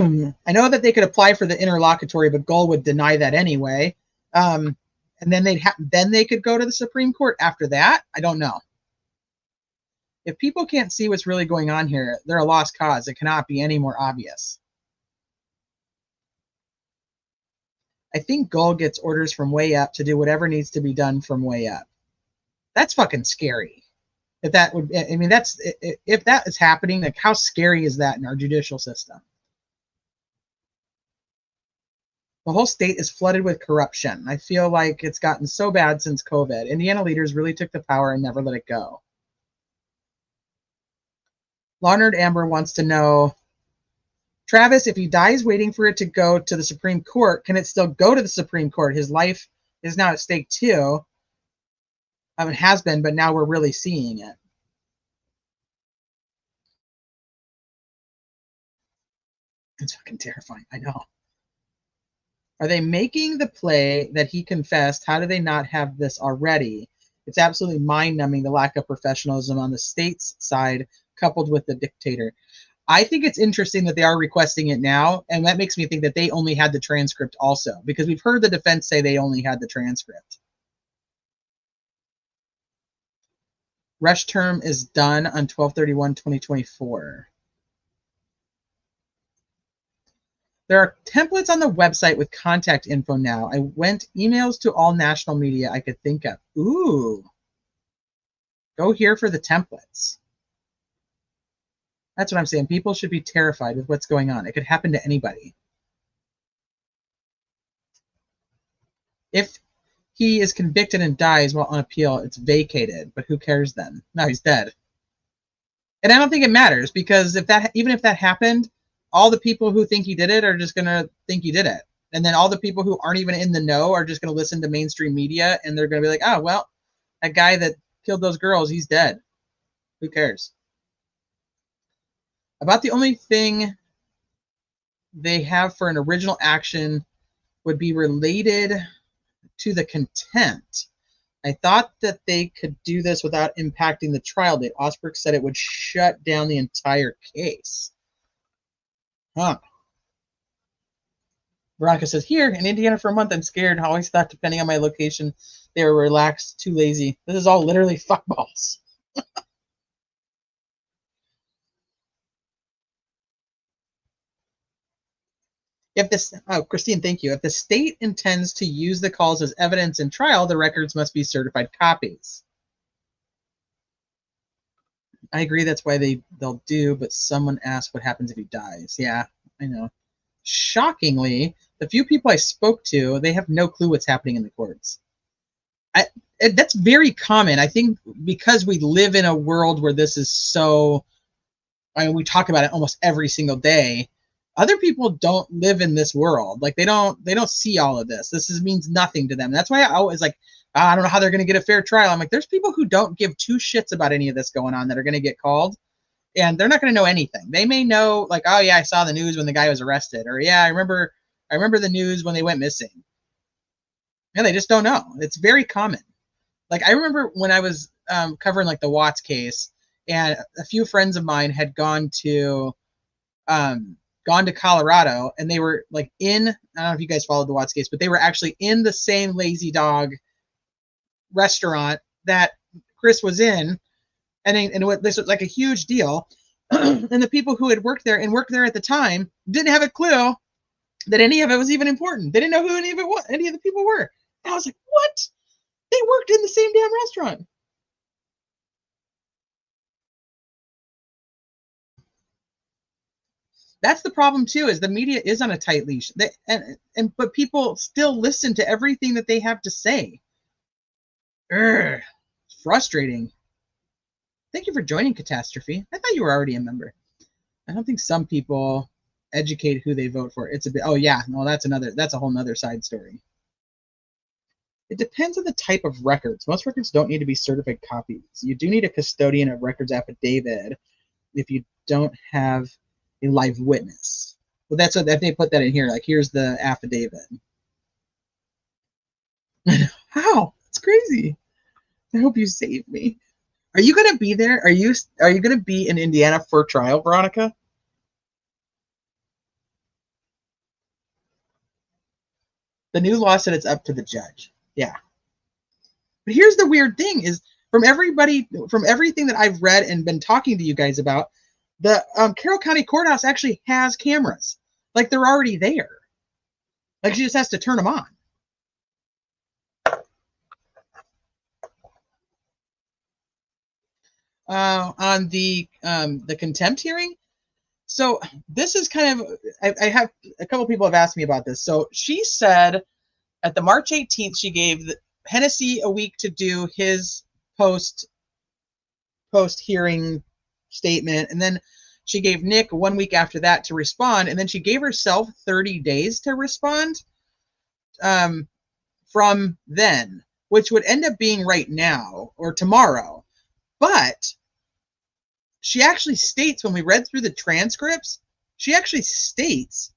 I know that they could apply for the interlocutory, but Gull would deny that anyway. And then then they could go to the Supreme Court after that. I don't know. If people can't see what's really going on here, they're a lost cause. It cannot be any more obvious. I think Gull gets orders from way up to do whatever needs to be done from way up. That's fucking scary. If that would, I mean, if that is happening, like how scary is that in our judicial system? The whole state is flooded with corruption. I feel like it's gotten so bad since COVID. Indiana leaders really took the power and never let it go. Larnard Amber wants to know, Travis, if he dies waiting for it to go to the Supreme Court, can it still go to the Supreme Court? His life is now at stake too. It has been, but now we're really seeing it. It's fucking terrifying. I know. Are they making the play that he confessed? How do they not have this already? It's absolutely mind-numbing, the lack of professionalism on the state's side, coupled with the dictator. I think it's interesting that they are requesting it now, and that makes me think that they only had the transcript also, because we've heard the defense say they only had the transcript. Rush term is done on 12/31/2024. There are templates on the website with contact info now. I went emails to all national media I could think of. Ooh. Go here for the templates. That's what I'm saying. People should be terrified with what's going on. It could happen to anybody. If he is convicted and dies while on appeal, it's vacated. But who cares then? No, he's dead. And I don't think it matters, because even if that happened, all the people who think he did it are just going to think he did it. And then all the people who aren't even in the know are just going to listen to mainstream media, and they're going to be like, oh, well, that guy that killed those girls, he's dead. Who cares? About the only thing they have for an original action would be related to the contempt. I thought that they could do this without impacting the trial date. Osberg said it would shut down the entire case. Huh. Veronica says, here in Indiana for a month, I'm scared. I always thought, depending on my location, they were relaxed, too lazy. This is all literally fuckballs. If this, oh, Christine, thank you. If the state intends to use the calls as evidence in trial, the records must be certified copies. I agree, that's why they'll do, but someone asked what happens if he dies. Yeah, I know. Shockingly, the few people I spoke to, they have no clue what's happening in the courts. That's very common. I think because we live in a world where this is so, I mean, we talk about it almost every single day. Other people don't live in this world. Like they don't see all of this. Means nothing to them. That's why I always like, I don't know how they're going to get a fair trial. I'm like, there's people who don't give two shits about any of this going on that are going to get called, and they're not going to know anything. They may know, like, oh yeah, I saw the news when the guy was arrested, or yeah, I remember the news when they went missing. And they just don't know. It's very common. Like I remember when I was covering like the Watts case, and a few friends of mine had gone to Colorado, and they were like I don't know if you guys followed the Watts case, but they were actually in the same Lazy Dog restaurant that Chris was in, and this was like a huge deal. And the people who had worked there at the time didn't have a clue that any of it was even important. They didn't know who any of the people were. And I was like, what? They worked in the same damn restaurant. That's the problem too, is the media is on a tight leash. But people still listen to everything that they have to say. It's frustrating. Thank you for joining, Catastrophe. I thought you were already a member. I don't think some people educate who they vote for. It's a bit, oh yeah, no, that's a whole nother side story. It depends on the type of records. Most records don't need to be certified copies. You do need a custodian of records affidavit if you don't have a live witness. Well, that's what they put that in here. Like, here's the affidavit. How? It's crazy. I hope you save me. Are you gonna be there? Are you gonna be in Indiana for trial, Veronica? The new law said it's up to the judge. Yeah. But here's the weird thing is from everything that I've read and been talking to you guys about, the Carroll County Courthouse actually has cameras. Like they're already there. Like she just has to turn them on. On the contempt hearing. So this is kind of, I have a couple people have asked me about this. So she said at the March 18th, she gave Hennessy a week to do his post hearing statement, and then she gave Nick 1 week after that to respond, and then she gave herself 30 days to respond from then, which would end up being right now or tomorrow. But she actually states, when we read through the transcripts, she actually states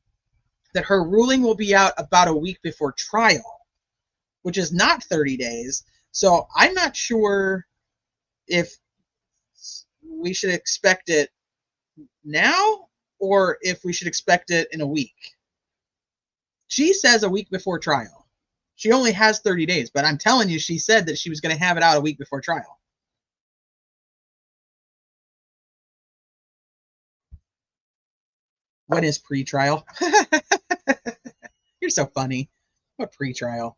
that her ruling will be out about a week before trial, which is not 30 days. So I'm not sure if we should expect it now or if we should expect it in a week. She says a week before trial. She only has 30 days, but I'm telling you, she said that she was going to have it out a week before trial. When is pre-trial? You're so funny. What pre-trial?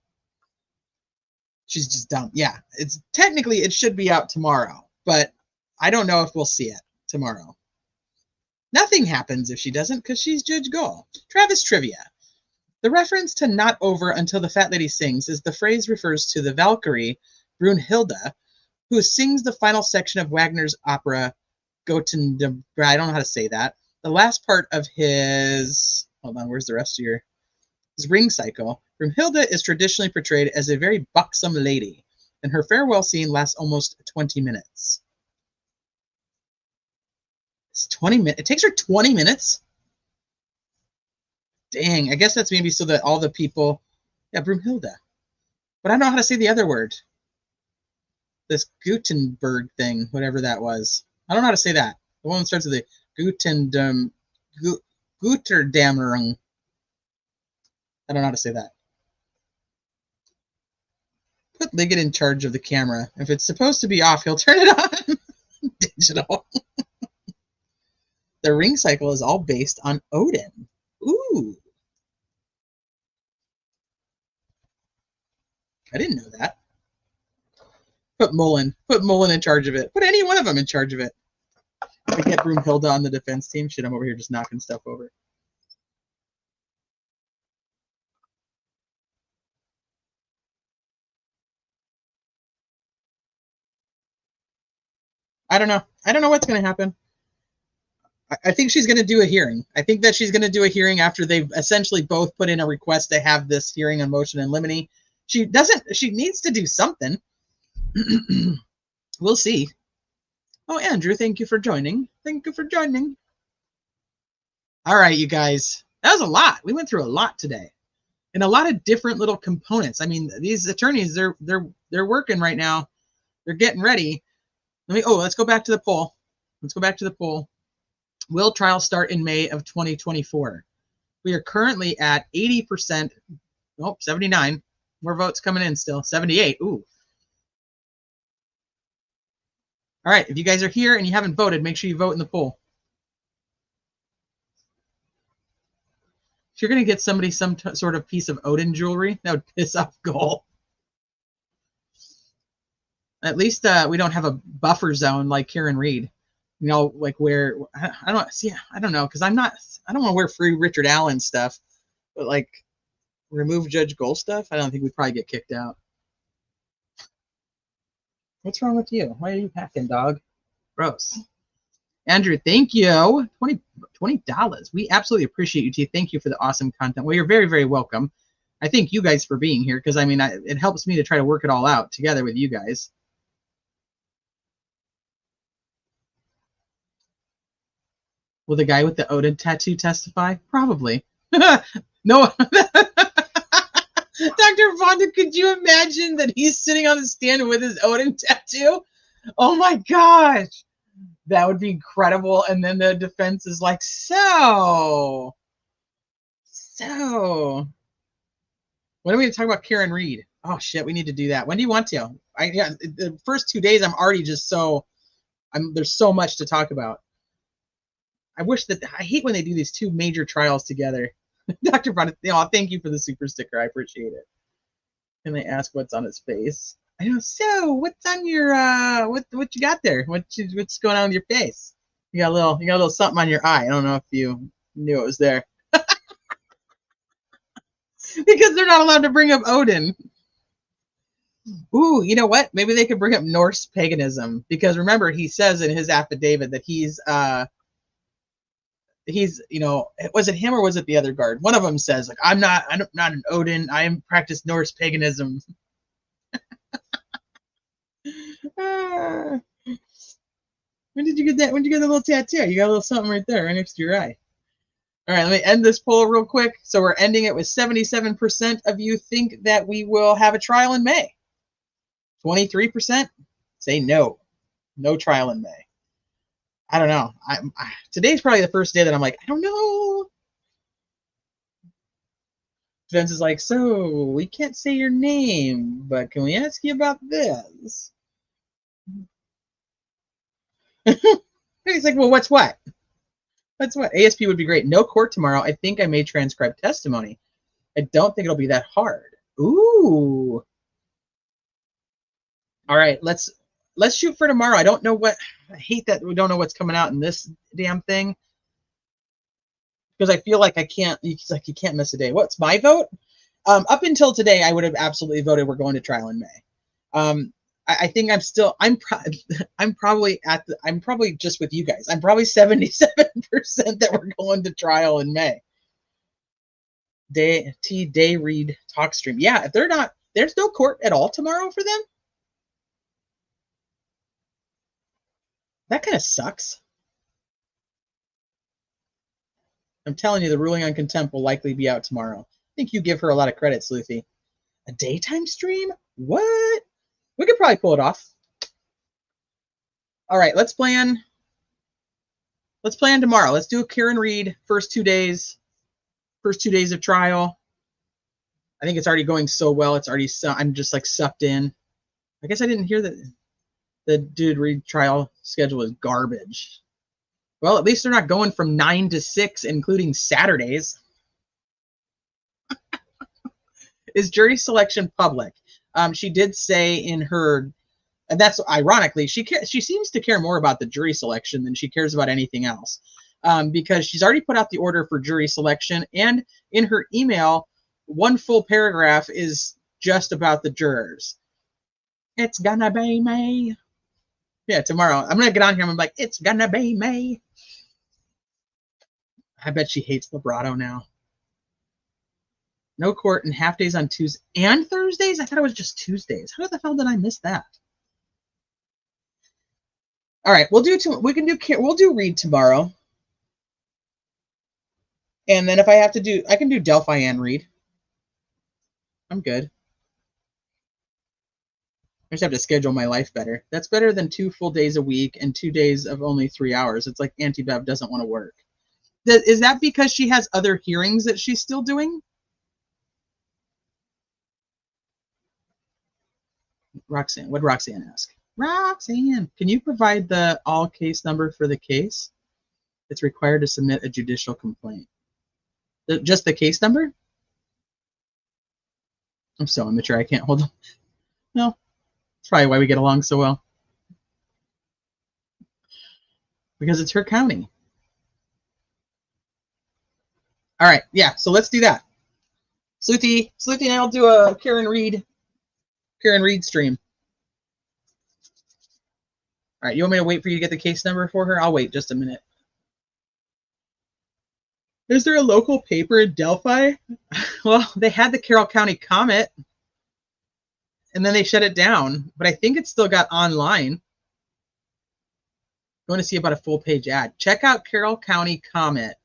She's just dumb. Yeah, it's technically it should be out tomorrow, but I don't know if we'll see it tomorrow. Nothing happens if she doesn't because she's Judge Gull. Travis trivia. The reference to not over until the fat lady sings is the phrase refers to the Valkyrie, Brunhilde, who sings the final section of Wagner's opera Göttingen. I don't know how to say that. The last part of his, hold on, where's the rest of his ring cycle. Brunhilde is traditionally portrayed as a very buxom lady, and her farewell scene lasts almost 20 minutes. It's 20 minutes. It takes her 20 minutes? Dang, I guess that's maybe so that all the people, yeah, Brunhilde. But I don't know how to say the other word. This Gutenberg thing, whatever that was. I don't know how to say that. The one that starts with the Gutterdammerung. I don't know how to say that. Put Liggett in charge of the camera. If it's supposed to be off, he'll turn it on. Digital. The ring cycle is all based on Odin. Ooh. I didn't know that. Put Mullen in charge of it. Put any one of them in charge of it. We get Broomhilda on the defense team. Shit, I'm over here just knocking stuff over. I don't know. I don't know what's going to happen. I think she's going to do a hearing. I think that she's going to do a hearing after they've essentially both put in a request to have this hearing on motion and limine. She needs to do something. We'll see. Oh, Andrew, thank you for joining. Thank you for joining. All right, you guys. That was a lot. We went through a lot today. And a lot of different little components. I mean, these attorneys, they're working right now. They're getting ready. Let's go back to the poll. Let's go back to the poll. Will trial start in May of 2024? We are currently at 80%. Oh, 79. More votes coming in still. 78. Ooh. All right. If you guys are here and you haven't voted, make sure you vote in the poll. If you're going to get somebody some sort of piece of Odin jewelry, that would piss off Gull. At least we don't have a buffer zone like Karen Reed. You know, like where I don't know, because I don't want to wear free Richard Allen stuff, but like remove Judge Gull stuff, I don't think we'd probably get kicked out. What's wrong with you? Why are you packing, dog? Gross. Andrew, thank you. $20. We absolutely appreciate you, T. Thank you for the awesome content. Well, you're very, very welcome. I thank you guys for being here because I mean, it helps me to try to work it all out together with you guys. Will the guy with the Odin tattoo testify? Probably. No. Dr. Fonda, could you imagine that he's sitting on the stand with his Odin tattoo? Oh my gosh. That would be incredible. And then the defense is like, so. When are we going to talk about Karen Reed? Oh shit, we need to do that. When do you want to? Yeah, the first 2 days I'm already just there's so much to talk about. I hate when they do these two major trials together. Dr. Bonnet, thank you for the super sticker. I appreciate it. And they ask what's on his face. I know. So, what's on your what you got there? What's going on with your face? You got a little something on your eye. I don't know if you knew it was there. Because they're not allowed to bring up Odin. Ooh, you know what? Maybe they could bring up Norse paganism, because remember he says in his affidavit that he's was it him or was it the other guard? One of them says like I'm not an Odin. I am practice Norse paganism. When did you get that? When did you get the little tattoo? You got a little something right there, right next to your eye. All right, let me end this poll real quick. So we're ending it with 77% of you think that we will have a trial in May. 23% say no trial in May. I don't know. Today's probably the first day that I'm like, I don't know. Vince is like, so we can't say your name, but can we ask you about this? He's like, well, what's what? That's what. ASP would be great. No court tomorrow. I think I may transcribe testimony. I don't think it'll be that hard. Ooh. All right, let's shoot for tomorrow. I don't know what. I hate that we don't know what's coming out in this damn thing, because I feel like I can't. It's like you can't miss a day. What's my vote? Up until today, I would have absolutely voted we're going to trial in May. I think I'm probably just with you guys. I'm probably 77% that we're going to trial in May. Day read talk stream. Yeah, if they're not, there's no court at all tomorrow for them. That kind of sucks. I'm telling you, the ruling on contempt will likely be out tomorrow. I think you give her a lot of credit, Sleuthy. A daytime stream? What? We could probably pull it off. All right, let's plan tomorrow. Let's do a Karen Reed first 2 days of trial. I think it's already going so well. I'm just like sucked in. I guess I didn't hear that the dude Reed trial schedule is garbage. Well, at least they're not going from 9 to 6, including Saturdays. Is jury selection public? She did say in her, and that's ironically, she seems to care more about the jury selection than she cares about anything else, because she's already put out the order for jury selection, and in her email, one full paragraph is just about the jurors. It's gonna be May. Yeah, tomorrow. I'm going to get on here and I'm like, it's gonna be May. I bet she hates vibrato now. No court and half days on Tuesdays and Thursdays? I thought it was just Tuesdays. How the hell did I miss that? All right, we'll do Reed tomorrow. And then if I have to do, I can do Delphi and Reed. I'm good. I just have to schedule my life better. That's better than 2 full days a week and 2 days of only 3 hours. It's like Auntie Bev doesn't want to work. Is that because she has other hearings that she's still doing? Roxanne, what did Roxanne ask? Roxanne, can you provide the all case number for the case? It's required to submit a judicial complaint. Just the case number? I'm so immature, I can't hold them. No, that's probably why we get along so well. Because it's her county. All right, yeah, so let's do that. Sleuthy and I'll do a Karen Reed stream. All right, you want me to wait for you to get the case number for her? I'll wait just a minute. Is there a local paper in Delphi? Well, they had the Carroll County Comet, and then they shut it down, but I think it's still got online. You want to see about a full page ad? Check out Carroll County Comet.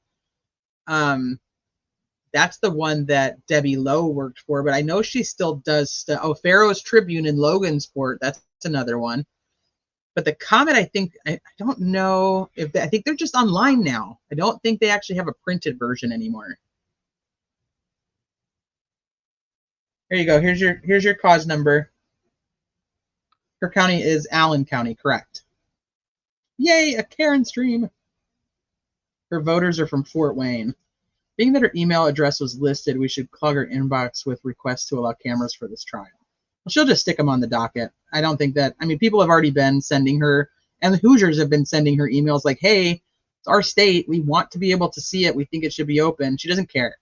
That's the one that Debbie Lowe worked for, but I know she still does. Pharaoh's Tribune in Logansport, that's another one. But the Comet, I don't know if I think they're just online now. I don't think they actually have a printed version anymore. Here you go. Here's your cause number. Her county is Allen County, correct? Yay, a Karen stream. Her voters are from Fort Wayne. Being that her email address was listed, we should clog her inbox with requests to allow cameras for this trial. Well, she'll just stick them on the docket. I don't think that, I mean, people have already been sending her, and the Hoosiers have been sending her emails like, hey, it's our state. We want to be able to see it. We think it should be open. She doesn't care.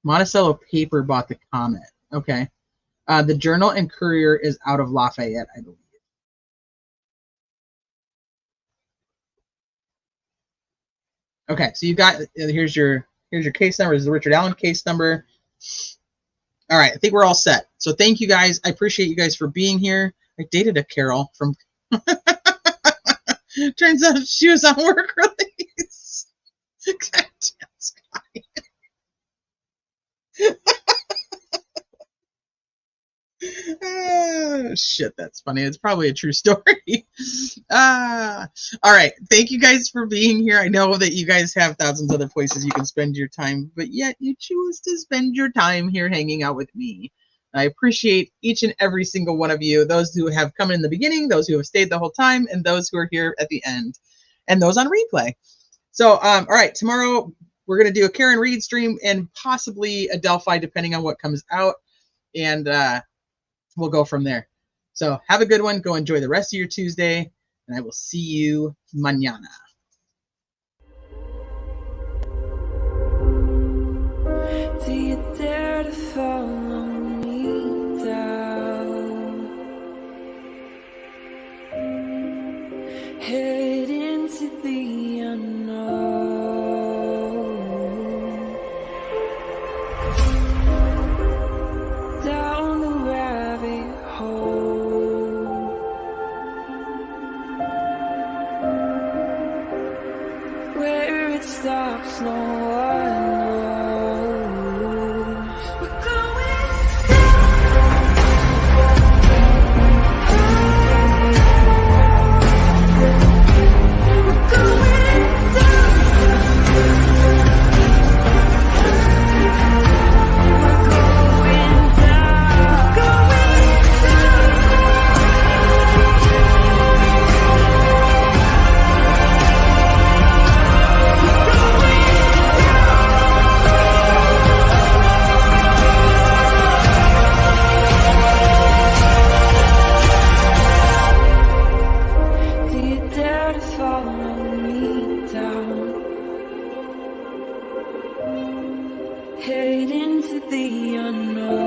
Monticello Paper bought the comment. Okay. The Journal and Courier is out of Lafayette, I believe. Okay, so you got, here's your case number. This is the Richard Allen case number. All right, I think we're all set. So thank you guys. I appreciate you guys for being here. I dated a Carol from turns out she was on work release. God damn, Scotty. Shit, that's funny. It's probably a true story. All right. Thank you guys for being here. I know that you guys have thousands of other places you can spend your time, but yet you choose to spend your time here hanging out with me. I appreciate each and every single one of you, those who have come in the beginning, those who have stayed the whole time, and those who are here at the end, and those on replay. So, all right, tomorrow we're going to do a Karen Reed stream and possibly a Delphi, depending on what comes out, and we'll go from there. So have a good one. Go enjoy the rest of your Tuesday, and I will see you mañana. Do you dare to follow me down? Head into the unknown. Down the rabbit hole. Where it stops, no one knows. We're going Do you dare to follow me down? Head into the unknown.